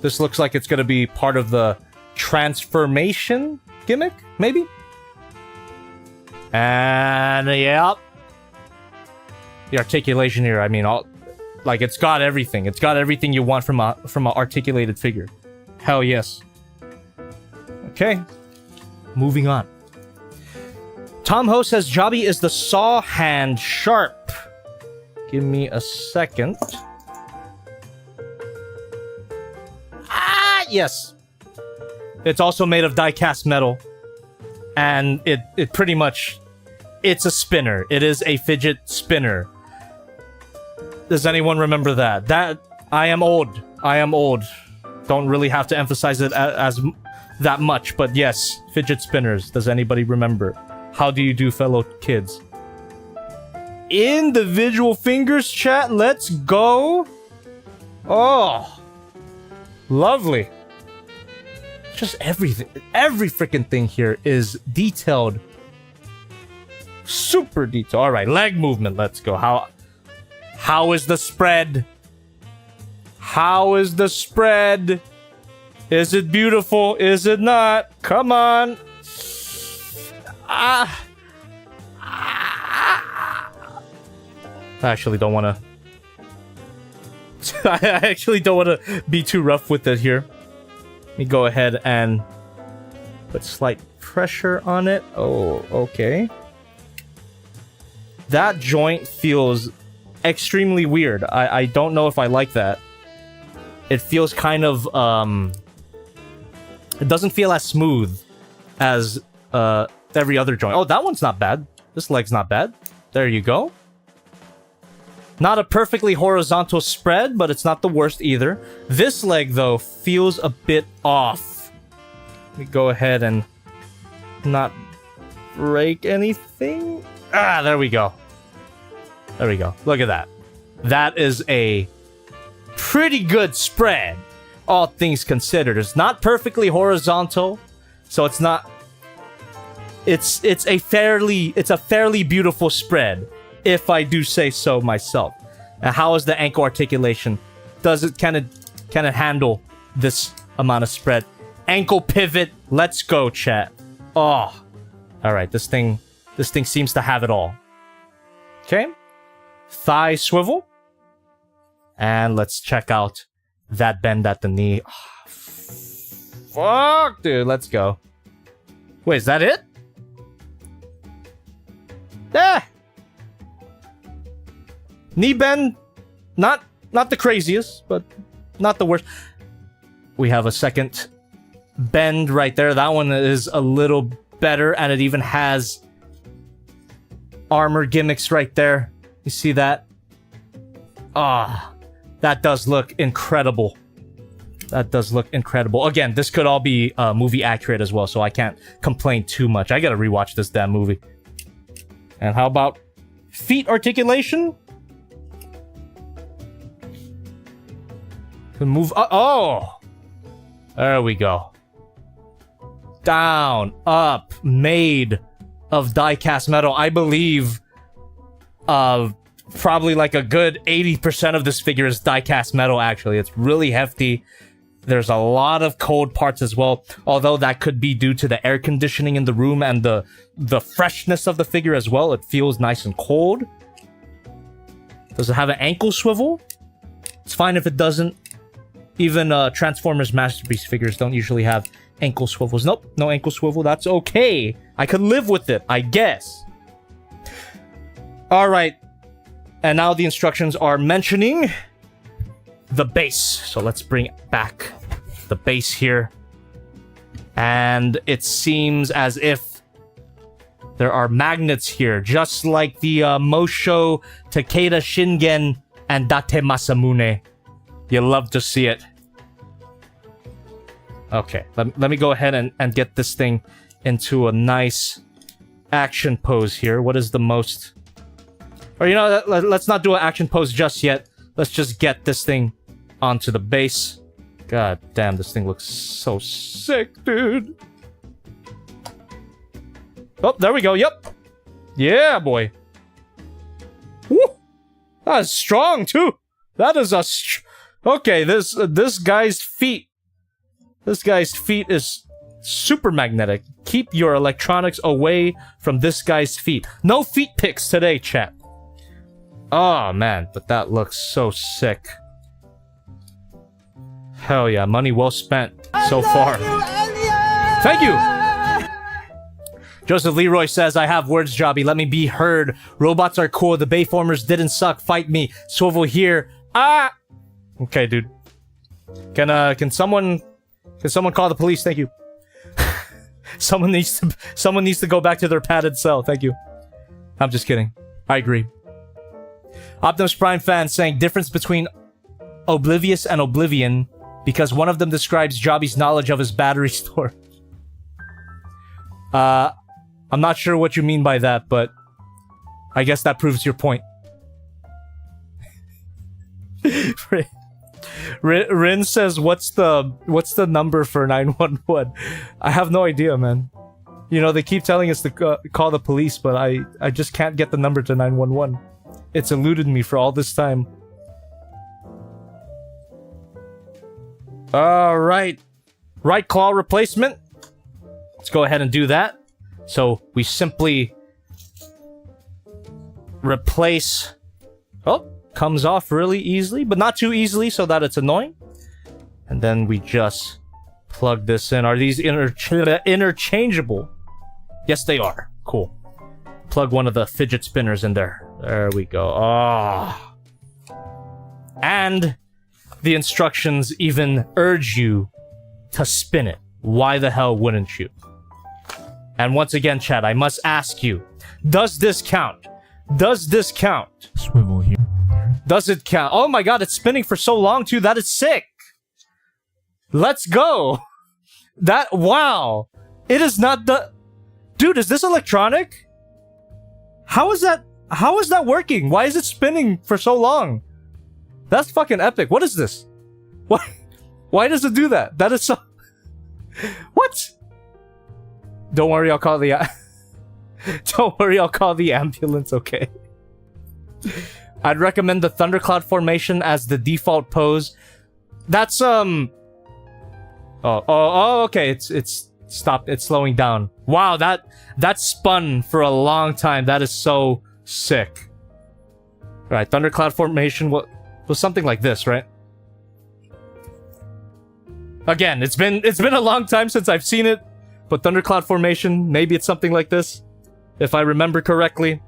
this looks like it's gonna be part of the transformation gimmick, maybe. And yep, the articulation here. I mean, like it's got everything. It's got everything you want from a articulated figure. Hell yes. Okay, moving on. Tom Ho says Jobby is the saw hand sharp. Give me a second. Ah, yes. It's also made of die-cast metal. And it pretty much... It's a spinner. It is a fidget spinner. Does anyone remember that? I am old. I am old. Don't really have to emphasize it as that much, but yes, fidget spinners. Does anybody remember? How do you do, fellow kids? Individual fingers, chat. Let's go. Oh, lovely. Just everything. Every freaking thing here is detailed. Super detailed. All right, leg movement. Let's go. How is the spread? How is the spread? Is it beautiful? Is it not? Come on. I actually don't want to... I actually don't want to be too rough with it here. Let me go ahead and put slight pressure on it. Oh, okay. That joint feels extremely weird. I don't know if I like that. It feels kind of, it doesn't feel as smooth as, every other joint. Oh, that one's not bad. This leg's not bad. There you go. Not a perfectly horizontal spread, but it's not the worst either. This leg, though, feels a bit off. Let me go ahead and not break anything. Ah, there we go. There we go. Look at that. That is a pretty good spread, all things considered. It's not perfectly horizontal, so it's not... It's a fairly beautiful spread, if I do say so myself. And how is the ankle articulation? Does it can it handle this amount of spread? Ankle pivot. Let's go, chat. Oh, all right. This thing seems to have it all. Okay, thigh swivel, and let's check out that bend at the knee. Oh, fuck, dude. Let's go. Wait, is that it? Ah! Knee bend, not the craziest, but not the worst. We have a second bend right there. That one is a little better, and it even has armor gimmicks right there. You see that? Ah, that does look incredible. That does look incredible. Again, this could all be movie accurate as well, so I can't complain too much. I gotta rewatch this damn movie. And how about feet articulation? Can move. Oh! There we go. Down, up, made of die-cast metal. I believe probably like a good 80% of this figure is die-cast metal, actually. It's really hefty. There's a lot of cold parts as well, although that could be due to the air conditioning in the room and the freshness of the figure as well. It feels nice and cold. Does it have an ankle swivel? It's fine if it doesn't. Even Transformers Masterpiece figures don't usually have ankle swivels. Nope, no ankle swivel. That's okay. I could live with it, I guess. Alright. And now the instructions are mentioning the base. So let's bring back the base here. And it seems as if there are magnets here, just like the Mosho, Takeda Shingen, and Date Masamune. You love to see it. Okay, let me go ahead and get this thing into a nice action pose here. What is the most... Or, you know, let's not do an action pose just yet. Let's just get this thing onto the base. God damn, this thing looks so sick, dude. Oh, there we go. Yep. Yeah, boy. Woo! That is strong, too. That is a... Okay, this guy's feet. This guy's feet is super magnetic. Keep your electronics away from this guy's feet. No feet pics today, chat. Oh, man, but that looks so sick. Hell yeah, money well spent so far. Thank you! Joseph Leroy says, I have words, Jobby. Let me be heard. Robots are cool. The Bayformers didn't suck. Fight me. Swivel here. Ah! Okay, dude. Can someone call the police? Thank you. Someone needs to go back to their padded cell. Thank you. I'm just kidding. I agree. Optimus Prime fan saying difference between Oblivious and Oblivion because one of them describes Jobby's knowledge of his battery store. I'm not sure what you mean by that, but I guess that proves your point. Rin says, what's the number for 911? I have no idea, man. You know, they keep telling us to call the police, but I just can't get the number to 911. It's eluded me for all this time. Alright. Right claw replacement. Let's go ahead and do that. So, we simply replace... Oh, comes off really easily, but not too easily so that it's annoying. And then we just plug this in. Are these interchangeable? Yes, they are. Cool. Plug one of the fidget spinners in there. There we go. Ah. And the instructions even urge you to spin it. Why the hell wouldn't you? And once again, chat, I must ask you, does this count? Does this count? Swivel here. Does it count? Oh my god, it's spinning for so long too. That is sick. Let's go. Wow. It is not the... Dude, is this electronic? How is that working? Why is it spinning for so long? That's fucking epic. What is this? Why does it do that? That is so... What? Don't worry, I'll call the... Don't worry, I'll call the ambulance, okay? I'd recommend the Thundercloud formation as the default pose. That's, Oh, okay, it's stopped. It's slowing down. Wow, that spun for a long time. That is so sick. Right, Thundercloud formation was something like this, right? Again, it's been a long time since I've seen it, but Thundercloud formation, maybe it's something like this, if I remember correctly.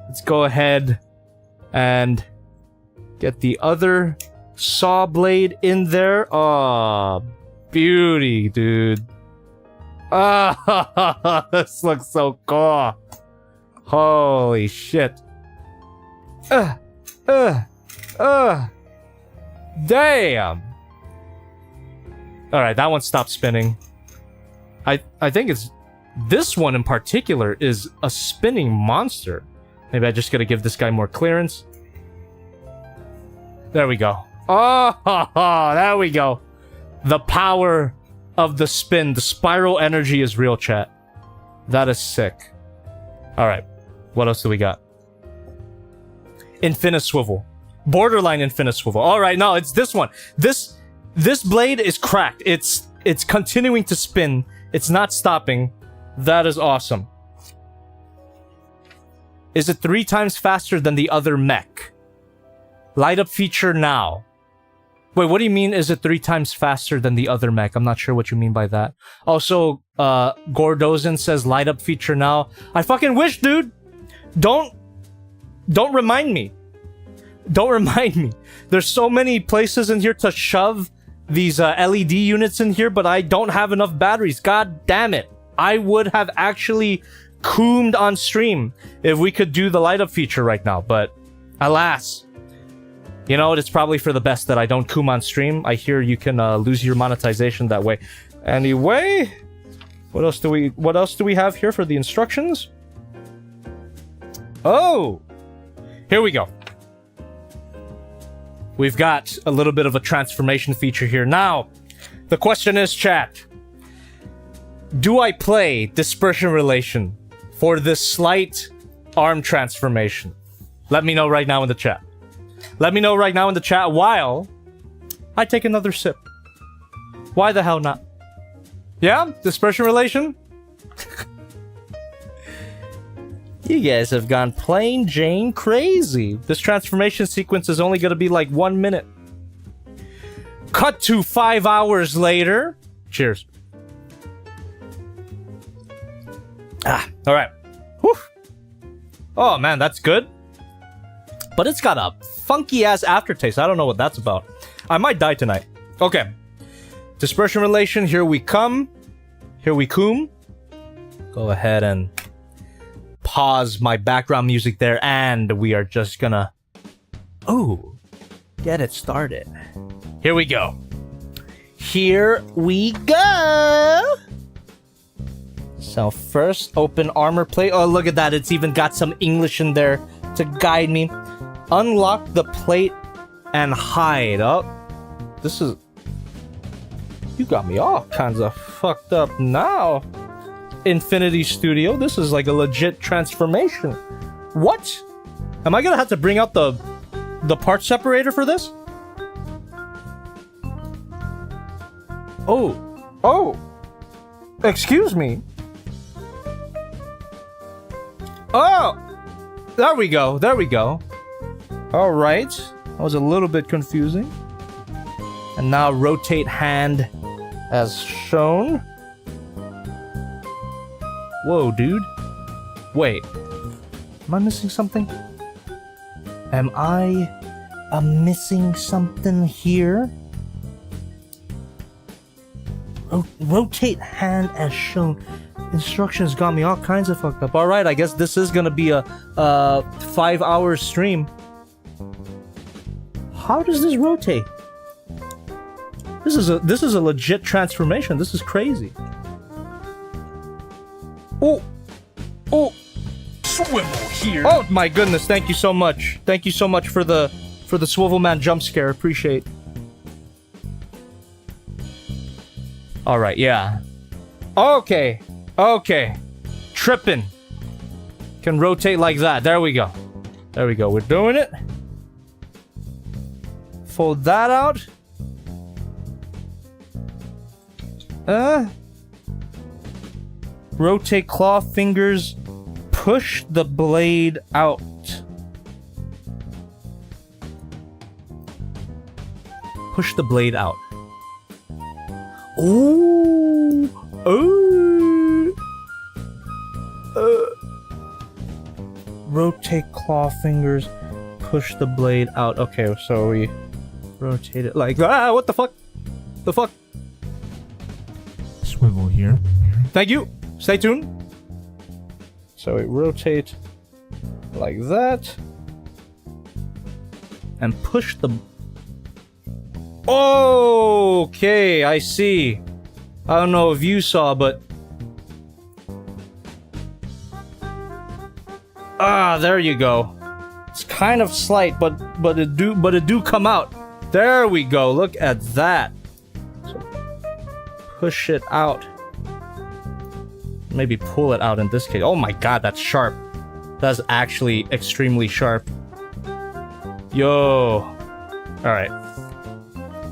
Let's go ahead and get the other saw blade in there. Oh, beauty, dude. Oh, this looks so cool. Holy shit. Damn. Alright, that one stopped spinning. I think it's... This one in particular is a spinning monster. Maybe I just gotta give this guy more clearance. There we go. Oh, there we go. The power of the spin. The spiral energy is real, chat. That is sick. Alright, what else do we got? Infinite Swivel. Borderline Infinite Swivel. Alright, no, it's this one. This blade is cracked. It's continuing to spin. It's not stopping. That is awesome. Is it 3 times faster than the other mech? Light up feature now. Wait, what do you mean is it 3 times faster than the other mech? I'm not sure what you mean by that. Also, Gordozin says light up feature now. I fucking wish, dude! Don't remind me. Don't remind me. There's so many places in here to shove these LED units in here, but I don't have enough batteries. God damn it. I would have actually coomed on stream if we could do the light up feature right now, but alas. You know, it's probably for the best that I don't coom on stream. I hear you can lose your monetization that way. Anyway, what else do we have here for the instructions? Oh, here we go. We've got a little bit of a transformation feature here. Now, the question is, chat, do I play Dispersion Relation for this slight arm transformation? Let me know right now in the chat. Let me know right now in the chat while I take another sip. Why the hell not? Yeah? Dispersion Relation? You guys have gone plain Jane crazy. This transformation sequence is only gonna be like 1 minute. Cut to 5 hours later. Cheers. Alright. Whew. Oh man, that's good. But it's got a funky ass aftertaste. I don't know what that's about. I might die tonight. Okay. Dispersion Relation, here we come. Here we coom. Go ahead and pause my background music there, and we are just gonna... Ooh. Get it started. Here we go. Here we go! So first, open armor plate. Oh, look at that. It's even got some English in there to guide me. Unlock the plate and hide. Oh, this is... You got me all kinds of fucked up now. Infinity Studio. This is like a legit transformation. What? Am I gonna have to bring out the part separator for this? Oh. Excuse me. Oh! There we go. Alright. That was a little bit confusing. And now rotate hand as shown. Whoa, dude. Wait. Am I missing something? Am I missing something here? Rotate hand as shown. Instructions got me all kinds of fucked up. Alright, I guess this is gonna be a 5-hour stream. How does this rotate? This is a legit transformation. This is crazy. Oh, swivel here. Oh my goodness! Thank you so much. Thank you so much for the swivel man jump scare. Appreciate. All right, yeah. Okay. Tripping. Can rotate like that. There we go. We're doing it. Fold that out. Rotate claw fingers. Push the blade out. Push the blade out. Ooh. Rotate claw fingers. Push the blade out. Okay, so we rotate it like... what the fuck? Swivel here. Thank you. Stay tuned. So we rotate like that. And push the... Okay, I see. I don't know if you saw, but... Ah, there you go. It's kind of slight, but it do come out. There we go. Look at that. So push it out. Maybe pull it out in this case. Oh my god, that's sharp. That's actually extremely sharp. Yo. Alright.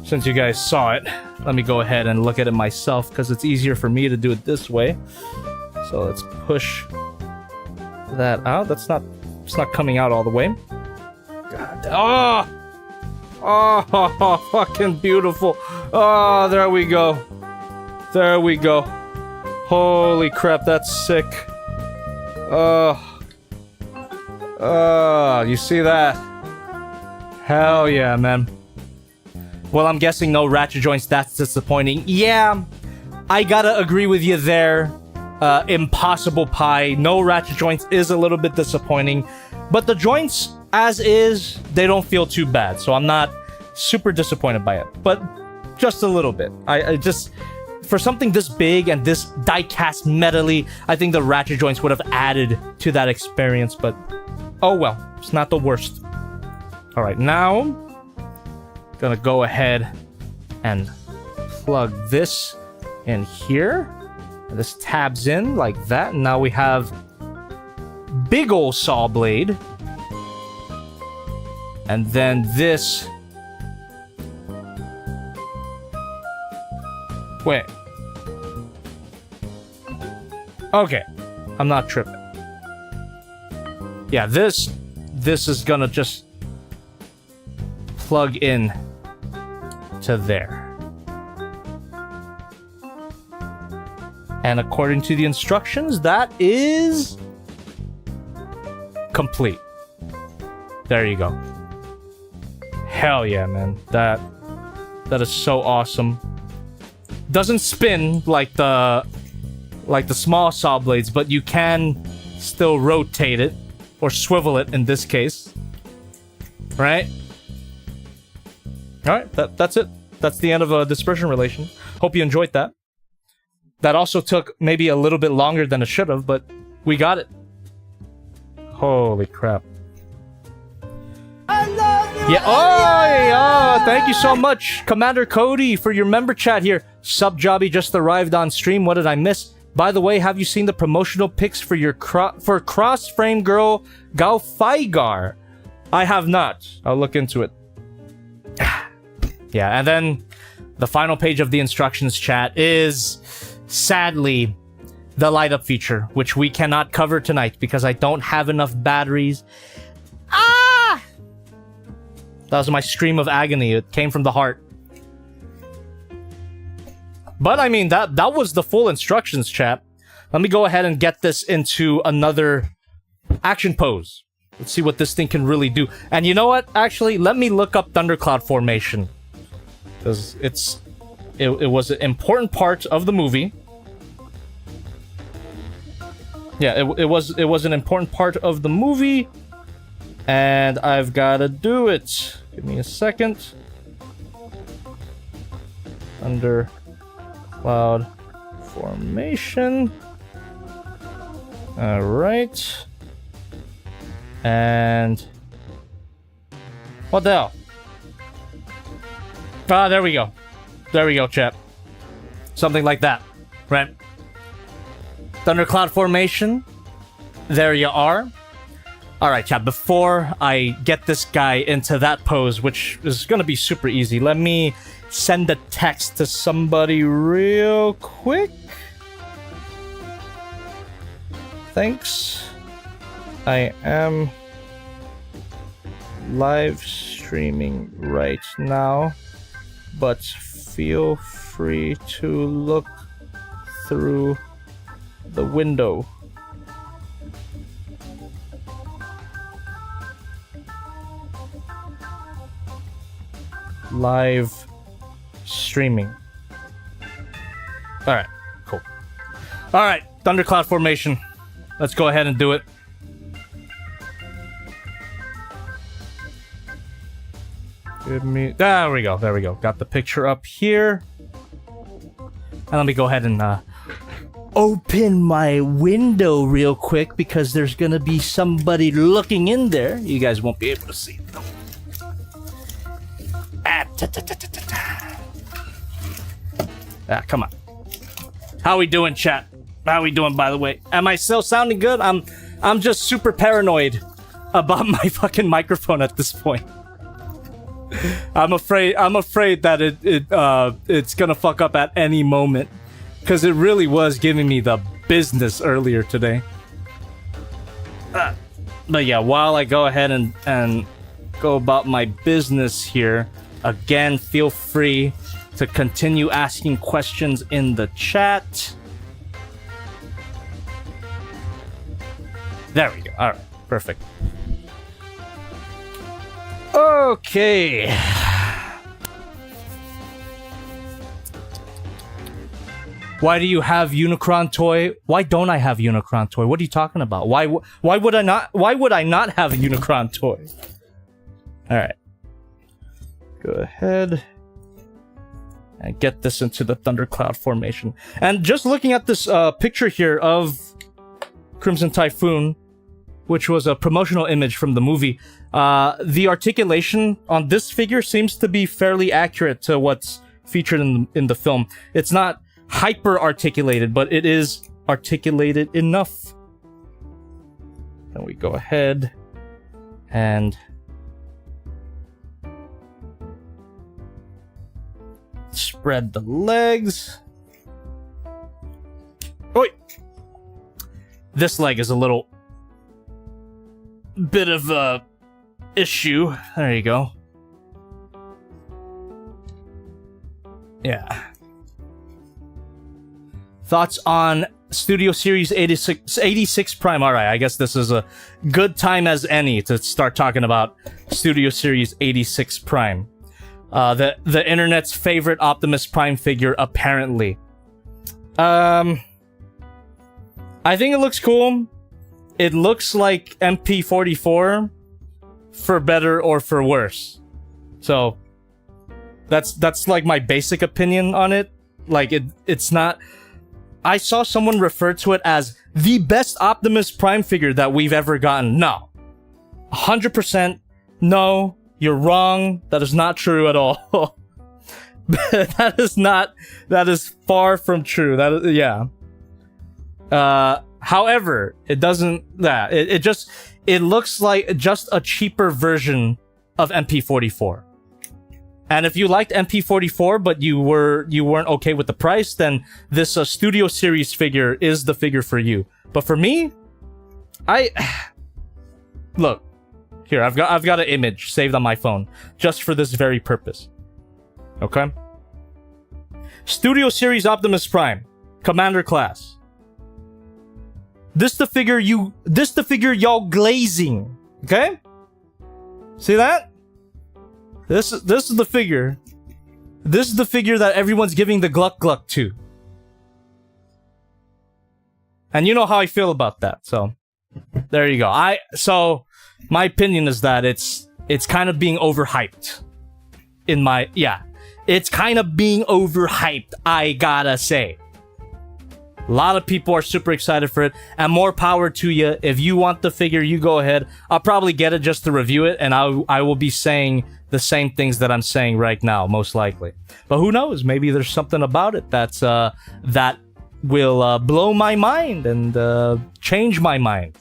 Since you guys saw it, let me go ahead and look at it myself, because it's easier for me to do it this way. So let's push that out. It's not coming out all the way. God. Oh, fucking beautiful. Oh, there we go. There we go. Holy crap, that's sick. You see that? Hell yeah, man. Well, I'm guessing no ratchet joints, that's disappointing. Yeah, I gotta agree with you there. Impossible Pie, no ratchet joints is a little bit disappointing. But the joints, as is, they don't feel too bad. So I'm not super disappointed by it. But just a little bit. I just... For something this big and this die-cast metally, I think the ratchet joints would have added to that experience, but... Oh well, it's not the worst. Alright, now... Gonna go ahead and plug this in here. And this tabs in like that. And now we have big ol' Sawblade. And then this... Wait. Okay. I'm not tripping. Yeah, this is gonna just plug in to there. And according to the instructions, that is complete. There you go. Hell yeah, man. That is so awesome. Doesn't spin like the small Sawblades, but you can still rotate it or swivel it in this case. Right? Alright, that's it. That's the end of a dispersion relation. Hope you enjoyed that. That also took maybe a little bit longer than it should have, but we got it. Holy crap. I love you. Yeah. Oh, thank you so much, Commander Cody, for your member chat here. Sub Jobby just arrived on stream. What did I miss? By the way, have you seen the promotional pics for your Cross Frame Girl Gaufaigar? I have not. I'll look into it. Yeah, and then the final page of the instructions chat is, sadly, the light up feature, which we cannot cover tonight because I don't have enough batteries. Ah! That was my scream of agony. It came from the heart. But I mean, that was the full instructions, chat. Let me go ahead and get this into another action pose. Let's see what this thing can really do. And you know what? Actually, let me look up Thundercloud formation. Because it was an important part of the movie. Yeah, it was an important part of the movie. And I've gotta do it. Give me a second. Thundercloud formation. Alright. And... what the hell? Ah, there we go. There we go, chat. Something like that, right? Thundercloud formation. There you are. Alright, chat, before I get this guy into that pose, which is gonna be super easy, let me send a text to somebody real quick. Thanks. I am live streaming right now, but feel free to look through the window. Live streaming. Alright, cool. Alright, Thundercloud formation. Let's go ahead and do it. Give me... There we go, there we go. Got the picture up here. And let me go ahead and open my window real quick because there's gonna be somebody looking in there. You guys won't be able to see them. Come on. How we doing, chat? How we doing, by the way? Am I still sounding good? I'm just super paranoid about my fucking microphone at this point. I'm afraid that it's gonna fuck up at any moment. Because it really was giving me the business earlier today. But yeah, while I go ahead and go about my business here, again, feel free to continue asking questions in the chat. There we go. Alright, perfect. Okay. Why do you have Unicron toy? Why don't I have Unicron toy? What are you talking about? Why would I not have a Unicron toy? All right. Go ahead and get this into the Thundercloud formation. And just looking at this picture here of Crimson Typhoon, which was a promotional image from the movie, the articulation on this figure seems to be fairly accurate to what's featured in the film. It's not hyper articulated, but it is articulated enough. Then we go ahead and spread the legs. Oi! This leg is a little bit of a issue. There you go. Yeah. Thoughts on Studio Series 86 Prime? Alright, I guess this is a good time as any to start talking about Studio Series 86 Prime. The internet's favorite Optimus Prime figure, apparently. I think it looks cool. It looks like MP44 for better or for worse. So that's like my basic opinion on it. Like it's not. I saw someone refer to it as the best Optimus Prime figure that we've ever gotten. No. 100% no. You're wrong. That is not true at all. That is far from true. That is, yeah. However, it doesn't, it looks like just a cheaper version of MP44. And if you liked MP44, but you weren't okay with the price, then this Studio Series figure is the figure for you. But for me, look, here, I've got an image saved on my phone just for this very purpose. Okay? Studio Series Optimus Prime, Commander Class. This the figure y'all glazing. Okay? See that? This is the figure. This is the figure that everyone's giving the gluck gluck to. And you know how I feel about that, so there you go. So my opinion is that it's kind of being overhyped. It's kind of being overhyped, I gotta say. A lot of people are super excited for it, and more power to you. If you want the figure, you go ahead. I'll probably get it just to review it, and I will be saying the same things that I'm saying right now, most likely. But who knows? Maybe there's something about it that will blow my mind and change my mind.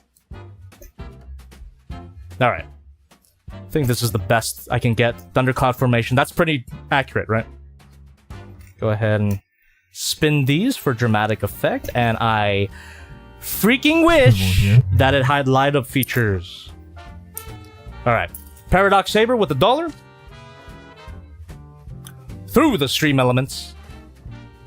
All right. I think this is the best I can get. Thundercloud formation. That's pretty accurate, right? Go ahead and spin these for dramatic effect, and I freaking wish that it had light up features. All right. Paradox Saber with $1. Through the stream elements.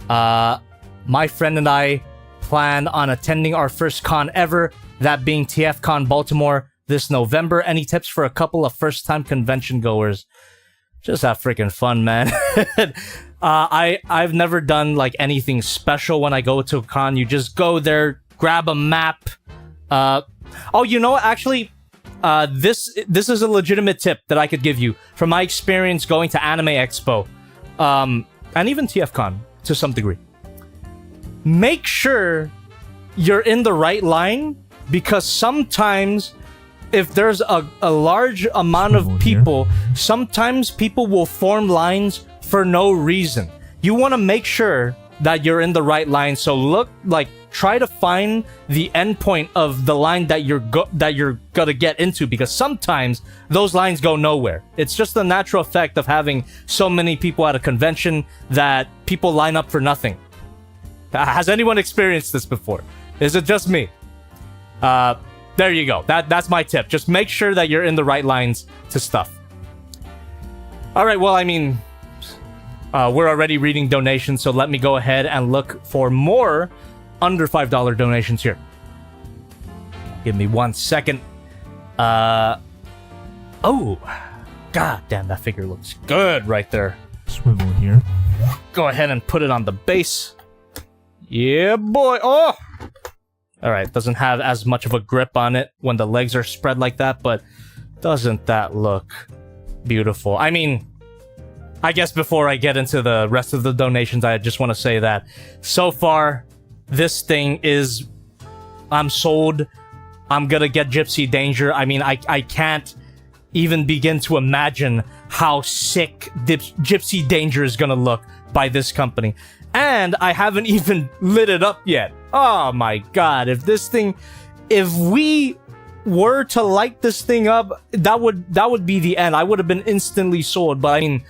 My friend and I plan on attending our first con ever, that being TFCon Baltimore this November. Any tips for a couple of first-time convention goers? Just have freaking fun, man. I've never done like anything special when I go to a con. You just go there, grab a map. Oh, you know what? Actually, this is a legitimate tip that I could give you from my experience going to Anime Expo, and even TFCon to some degree. Make sure you're in the right line, because sometimes if there's a large amount of people, sometimes people will form lines for no reason. You want to make sure that you're in the right line. So try to find the endpoint of the line that you're gonna get into, because sometimes those lines go nowhere. It's just the natural effect of having so many people at a convention that people line up for nothing. Has anyone experienced this before? Is it just me? There you go. That's my tip. Just make sure that you're in the right lines to stuff. All right, well, I mean, we're already reading donations, so let me go ahead and look for more under $5 donations here. Give me 1 second. Oh, god damn, that figure looks good right there. Swivel here. Go ahead and put it on the base. Yeah, boy. Oh! Alright, doesn't have as much of a grip on it when the legs are spread like that, but doesn't that look beautiful? I mean, I guess before I get into the rest of the donations, I just want to say that so far, this thing is... I'm sold. I'm gonna get Gypsy Danger. I mean, I can't even begin to imagine how sick Gypsy Danger is gonna look by this company. And I haven't even lit it up yet. Oh my god, if we were to light this thing up, that would be the end. I would have been instantly sold, but I mean,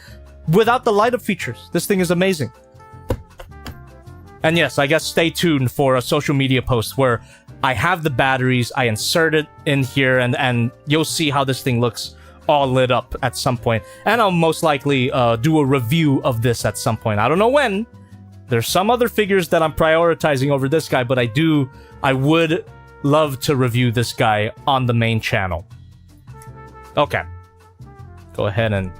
without the light up features, this thing is amazing. And yes, I guess stay tuned for a social media post where I have the batteries, I insert it in here, and you'll see how this thing looks all lit up at some point. And I'll most likely do a review of this at some point. I don't know when. There's some other figures that I'm prioritizing over this guy, but I would love to review this guy on the main channel. Okay. Go ahead and,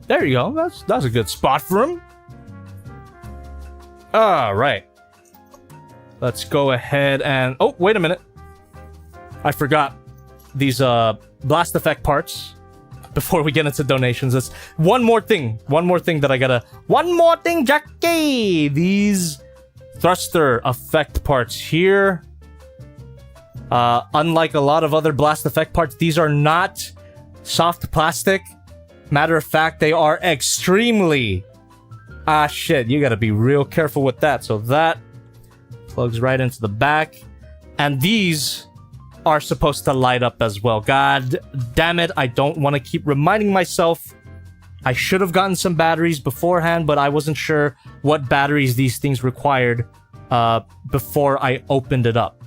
there you go. That's a good spot for him. Alright. Let's go ahead and, oh, wait a minute. I forgot these, blast effect parts. Before we get into donations, that's one more thing that I gotta... One more thing, Jackie! These thruster effect parts here. Unlike a lot of other blast effect parts, these are not soft plastic. Matter of fact, they are extremely... Ah, shit, you gotta be real careful with that. So that plugs right into the back. And these are supposed to light up as well. God damn it, I don't want to keep reminding myself. I should have gotten some batteries beforehand, but I wasn't sure what batteries these things required before I opened it up.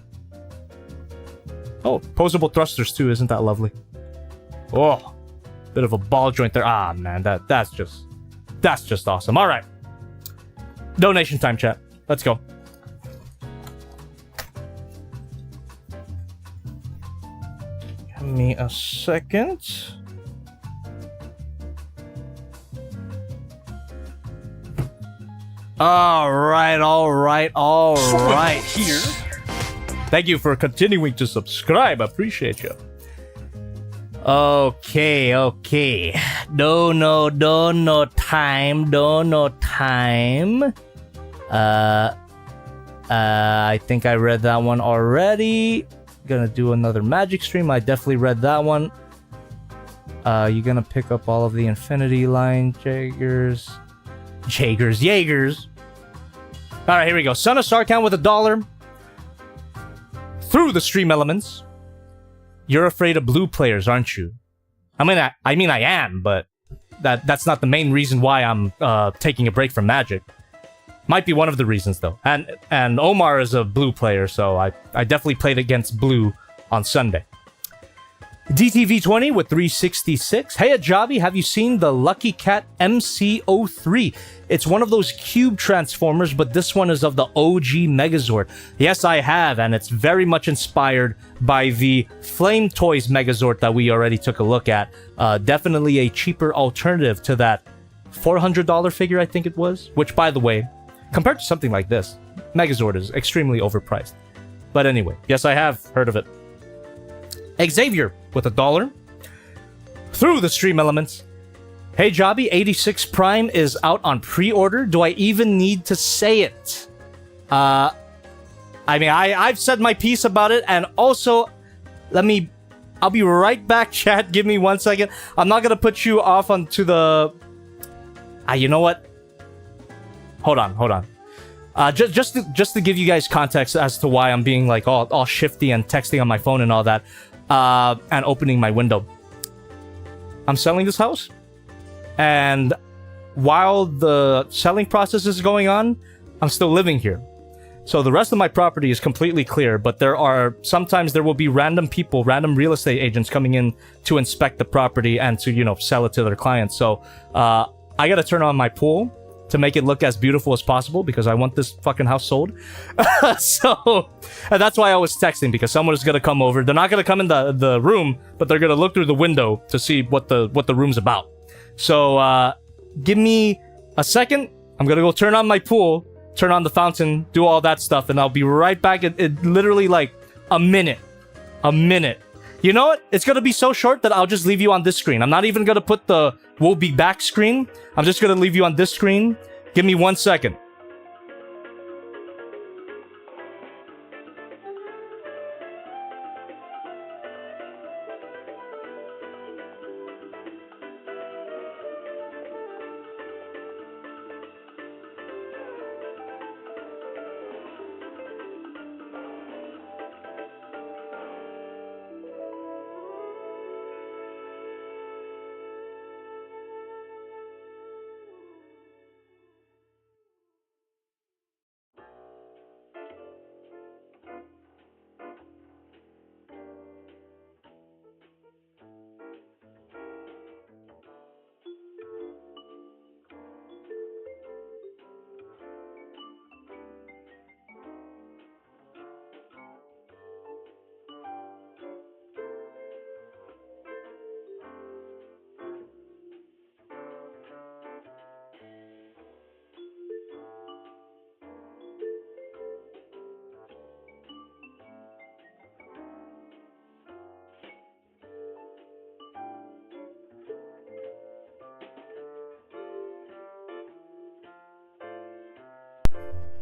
Oh, posable thrusters too, isn't that lovely? Oh, bit of a ball joint there. Ah, man, that's just awesome. All right, donation time, chat. Let's go. Give me a second. All right. Here. Thank you for continuing to subscribe. I appreciate you. Okay. No time. I think I read that one already. Gonna do another magic stream. I definitely read that one. You're gonna pick up all of the Infinity Line Jaegers. All right, here we go. Son of Sarkhan with $1 through the stream elements. You're afraid of blue players, aren't you? I mean I am, but that's not the main reason why I'm taking a break from Magic. Might be one of the reasons though. And Omar is a blue player, so I definitely played against blue on Sunday. DTV20 with 366. Hey Ajabi, have you seen the Lucky Cat MC03? It's one of those cube transformers, but this one is of the OG Megazord. Yes, I have, and it's very much inspired by the Flame Toys Megazord that we already took a look at. Definitely a cheaper alternative to that $400 figure, I think it was. Which, by the way, compared to something like this, Megazord is extremely overpriced. But anyway, yes, I have heard of it. Xavier with $1. Through the stream elements. Hey Jobby, 86 Prime is out on pre-order. Do I even need to say it? I mean, I've said my piece about it, and also, I'll be right back, chat. Give me 1 second. I'm not gonna put you off onto the... you know what? Hold on. Just to give you guys context as to why I'm being like all shifty and texting on my phone and all that, and opening my window. I'm selling this house, and while the selling process is going on, I'm still living here. So the rest of my property is completely clear, but sometimes there will be random people, random real estate agents coming in to inspect the property and to, you know, sell it to their clients. So, I gotta turn on my pool to make it look as beautiful as possible because I want this fucking house sold. So, and that's why I was texting, because someone is gonna come over. They're not gonna come in the room, but they're gonna look through the window to see what the room's about. So, give me a second. I'm gonna go turn on my pool, turn on the fountain, do all that stuff, and I'll be right back in literally like a minute. A minute. You know what? It's gonna be so short that I'll just leave you on this screen. I'm not even gonna put the "we'll be back" screen. I'm just gonna leave you on this screen. Give me 1 second.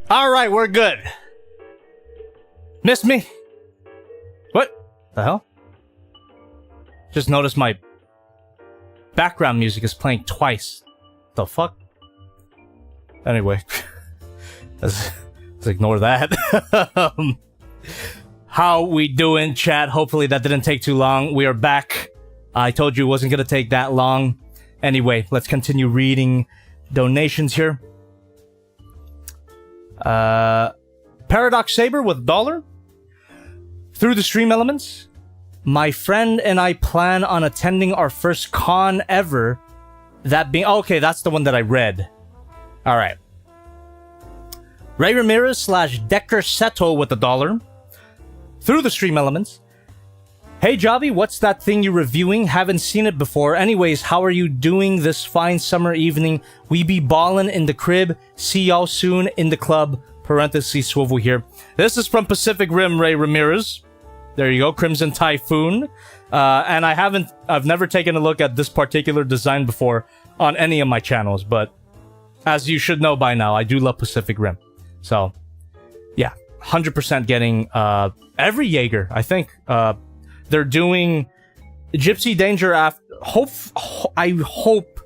Alright, we're good. Missed me? What the hell? Just noticed my background music is playing twice. The fuck? Anyway. Let's ignore that. How we doing, chat? Hopefully that didn't take too long. We are back. I told you it wasn't gonna take that long. Anyway, let's continue reading donations here. Paradox Saber with $1. Through the stream elements. My friend and I plan on attending our first con ever. That being... okay, that's the one that I read. Alright. Ray Ramirez / Decker Seto with $1. Through the stream elements. Hey Javi, what's that thing you're reviewing? Haven't seen it before. Anyways, how are you doing this fine summer evening? We be ballin' in the crib. See y'all soon in the club. Parentheses swivel here. This is from Pacific Rim, Ray Ramirez. There you go, Crimson Typhoon. And I've never taken a look at this particular design before on any of my channels, but as you should know by now, I do love Pacific Rim. So, yeah, 100% getting every Jaeger, I think. They're doing Gypsy Danger after... I hope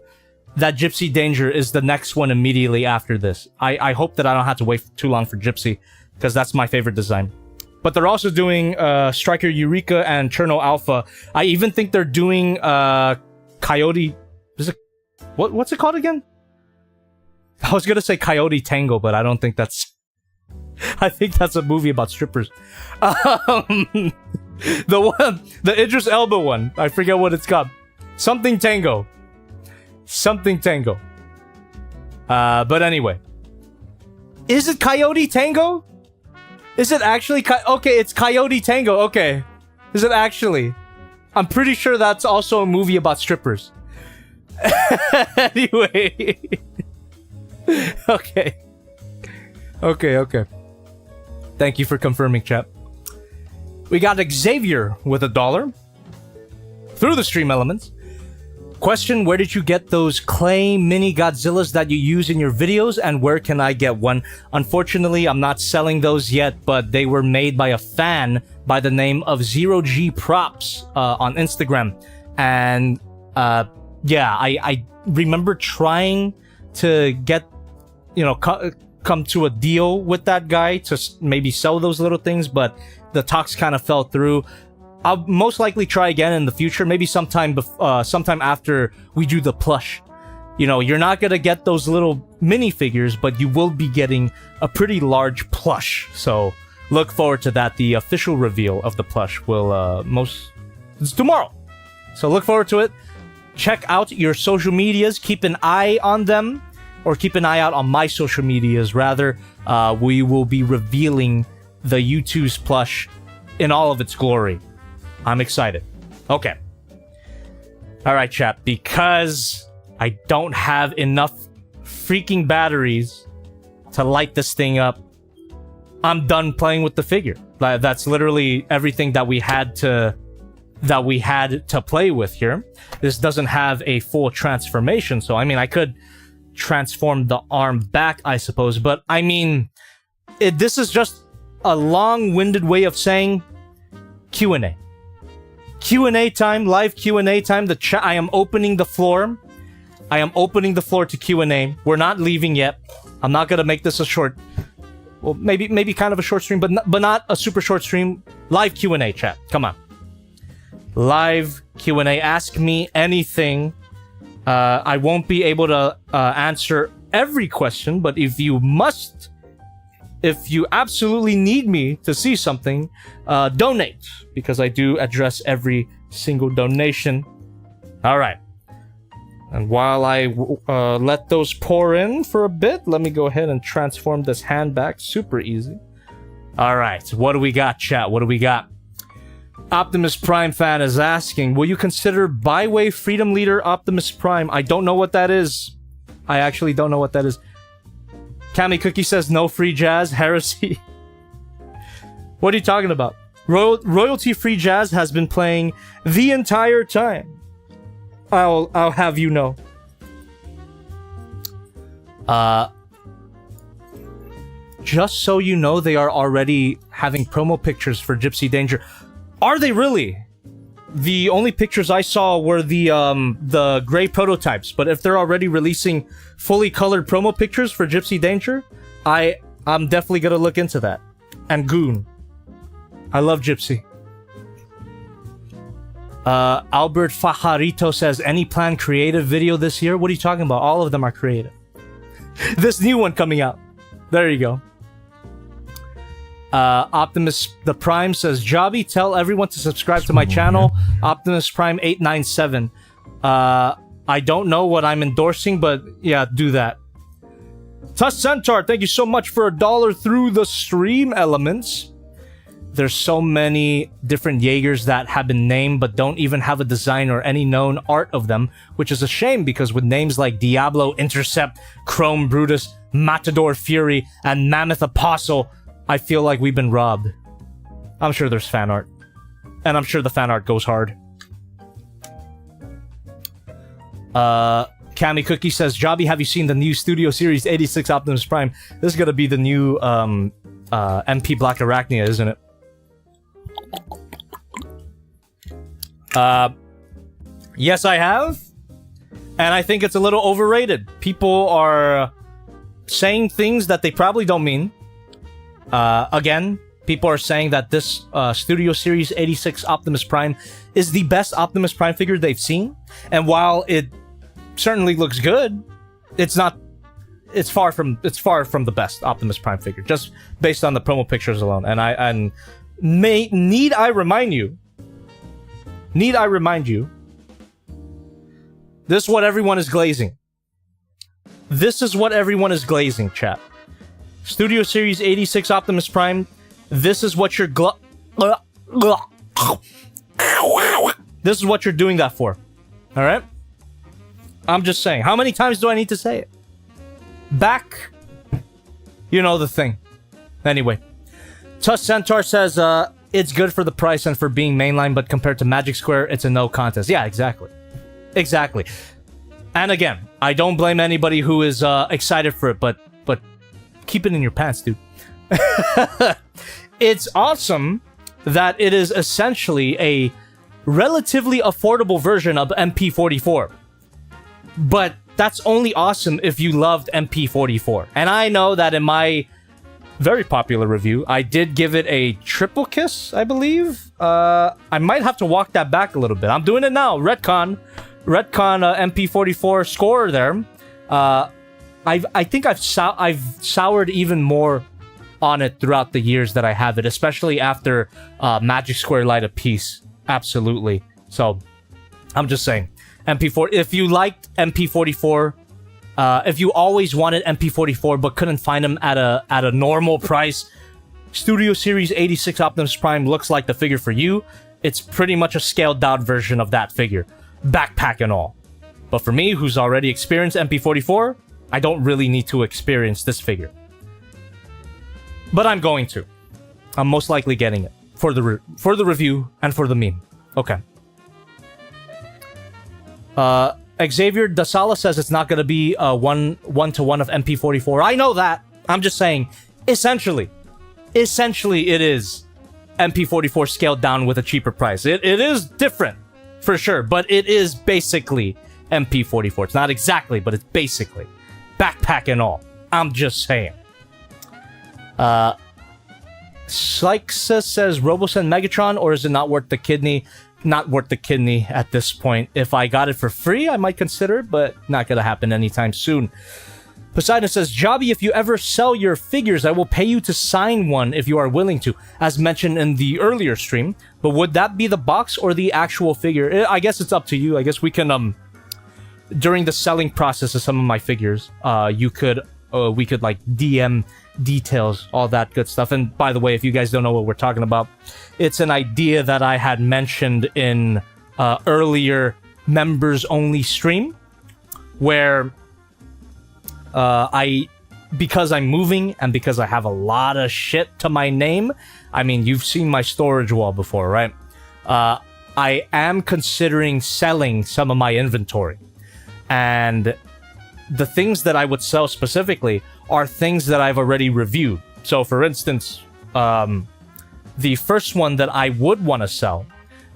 that Gypsy Danger is the next one immediately after this. I hope that I don't have to wait too long for Gypsy, because that's my favorite design. But they're also doing Striker Eureka and Cherno Alpha. I even think they're doing Coyote... Is it... What's it called again? I was gonna say Coyote Tango, but I don't think that's... I think that's a movie about strippers. The Idris Elba one. I forget what it's called. Something Tango. Something Tango. But anyway. Is it Coyote Tango? Is it actually okay, it's Coyote Tango. Okay. Is it actually? I'm pretty sure that's also a movie about strippers. Anyway. Okay. Okay. Thank you for confirming, chat. We got Xavier with $1 through the stream elements. Question, where did you get those clay mini Godzillas that you use in your videos, and where can I get one? Unfortunately, I'm not selling those yet, but they were made by a fan by the name of Zero G Props on Instagram. And yeah, I remember trying to get, you know, come to a deal with that guy to maybe sell those little things, but the talks kind of fell through. I'll most likely try again in the future, maybe sometime after we do the plush. You know, you're not gonna get those little minifigures, but you will be getting a pretty large plush. So look forward to that. The official reveal of the plush will it's tomorrow. So look forward to it. Check out your social medias. Keep an eye on them, or keep an eye out on my social medias rather. We will be revealing the U2's plush in all of its glory. I'm excited. Okay. Alright, chat. Because I don't have enough freaking batteries to light this thing up, I'm done playing with the figure. That's literally everything that we had to play with here. This doesn't have a full transformation, so I mean, I could transform the arm back, I suppose, but I mean, this is just a long-winded way of saying Q&A. Q&A time, live Q&A time. I am opening the floor. I am opening the floor to Q&A. We're not leaving yet. I'm not gonna make this a short, well, maybe kind of a short stream, but not a super short stream. Live Q&A, chat. Come on. Live Q&A. Ask me anything. I won't be able to answer every question, but if you absolutely need me to see something, donate, because I do address every single donation. All right. And while I let those pour in for a bit, let me go ahead and transform this hand back. Super easy. All right. What do we got, chat? What do we got? Optimus Prime fan is asking, will you consider Byway Freedom Leader Optimus Prime? I don't know what that is. I actually don't know what that is. Cammy Cookie says no free jazz. Heresy. What are you talking about? Royalty free jazz has been playing the entire time. I'll have you know. Just so you know, they are already having promo pictures for Gypsy Danger. Are they really? The only pictures I saw were the gray prototypes, but if they're already releasing fully colored promo pictures for Gypsy Danger, I'm definitely gonna look into that. And Goon. I love Gypsy. Albert Fajarito says, any planned creative video this year? What are you talking about? All of them are creative. This new one coming out. There you go. Optimus the Prime says, Jobby, tell everyone to subscribe to my channel, Optimus Prime 897. I don't know what I'm endorsing, but yeah, do that. Tuss Centaur, thank you so much for $1 through the stream elements. There's so many different Jaegers that have been named but don't even have a design or any known art of them, which is a shame because with names like Diablo, Intercept, Chrome Brutus, Matador Fury, and Mammoth Apostle, I feel like we've been robbed. I'm sure there's fan art. And I'm sure the fan art goes hard. Cammy Cookie says, Jobby, have you seen the new Studio Series 86 Optimus Prime? This is gonna be the new MP Black Arachnia, isn't it? Yes, I have. And I think it's a little overrated. People are saying things that they probably don't mean. Again, people are saying that this Studio Series 86 Optimus Prime is the best Optimus Prime figure they've seen. And while it certainly looks good, it's not. It's far from the best Optimus Prime figure, just based on the promo pictures alone. And need I remind you? This is what everyone is glazing. This is what everyone is glazing, chat. Studio Series 86 Optimus Prime, this is what you're this is what you're doing that for. Alright? I'm just saying. How many times do I need to say it? Back. You know the thing. Anyway. Tuss Centaur says, it's good for the price and for being mainline, but compared to Magic Square, it's a no contest. Yeah, exactly. Exactly. And again, I don't blame anybody who is excited for it, but keep it in your pants, dude. It's awesome that it is essentially a relatively affordable version of MP44. But that's only awesome if you loved MP44. And I know that in my very popular review, I did give it a triple kiss, I believe. I might have to walk that back a little bit. I'm doing it now. Retcon MP44 score there. I think I've soured even more on it throughout the years that I have it, especially after Magic Square Light of Peace. Absolutely. So I'm just saying, MP4. If you liked MP44, if you always wanted MP44 but couldn't find them at a normal price, Studio Series 86 Optimus Prime looks like the figure for you. It's pretty much a scaled down version of that figure, backpack and all. But for me, who's already experienced MP44, I don't really need to experience this figure. But I'm going to. I'm most likely getting it for the review and for the meme. Okay. Xavier Dasala says it's not going to be a one-to-one of MP44. I know that. I'm just saying, essentially it is MP44 scaled down with a cheaper price. It is different, for sure, but it is basically MP44. It's not exactly, but it's basically. Backpack and all. I'm just saying. Sykes says, Robosend Megatron, or is it not worth the kidney? Not worth the kidney at this point. If I got it for free, I might consider it, but not gonna happen anytime soon. Poseidon says, Jobby, if you ever sell your figures, I will pay you to sign one if you are willing to, as mentioned in the earlier stream. But would that be the box or the actual figure? I guess it's up to you. I guess we can, during the selling process of some of my figures, we could like DM details, all that good stuff. And by the way, if you guys don't know what we're talking about, it's an idea that I had mentioned in earlier members only stream, where because I'm moving and because I have a lot of shit to my name, I mean, you've seen my storage wall before, right? I am considering selling some of my inventory, and the things that I would sell specifically are things that I've already reviewed. So, for instance, the first one that I would want to sell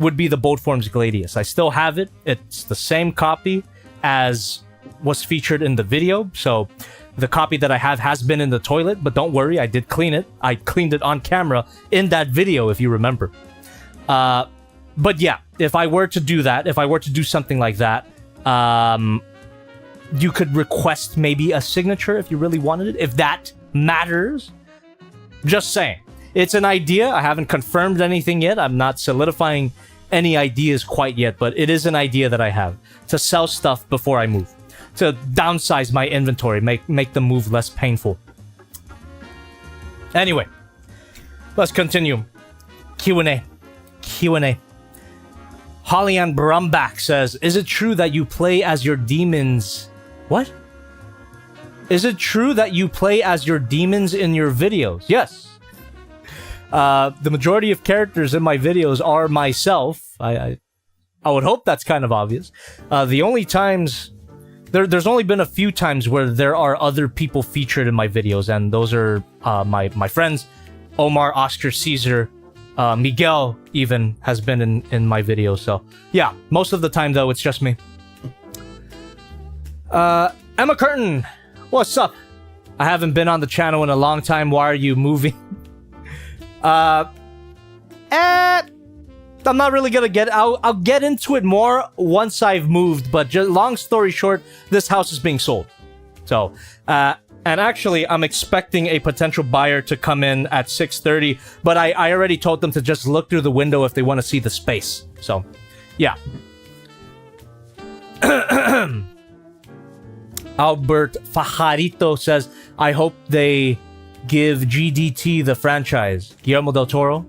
would be the Bolt Forms Gladius. I still have it. It's the same copy as was featured in the video. So, the copy that I have has been in the toilet, but don't worry, I did clean it. I cleaned it on camera in that video, if you remember. But yeah, if I were to do that, if I were to do something like that, you could request maybe a signature if you really wanted it, if that matters. Just saying. It's an idea. I haven't confirmed anything yet. I'm not solidifying any ideas quite yet, but it is an idea that I have to sell stuff before I move, to downsize my inventory, make the move less painful. Anyway, let's continue. Q&A. Hollyann Brumbach says, is it true that you play as your demons... What? Is it true that you play as your demons in your videos? Yes. The majority of characters in my videos are myself. I would hope that's kind of obvious. The only times... There's only been a few times where there are other people featured in my videos, and those are my friends. Omar, Oscar, Caesar, Miguel even has been in my videos. So, yeah, most of the time, though, it's just me. Emma Curtin, what's up? I haven't been on the channel in a long time. Why are you moving? I'm not really gonna I'll get into it more once I've moved, but just long story short, this house is being sold. So, and actually, I'm expecting a potential buyer to come in at 6:30, but I already told them to just look through the window if they want to see the space. So, yeah. Albert Fajarito says, I hope they give GDT the franchise. Guillermo del Toro?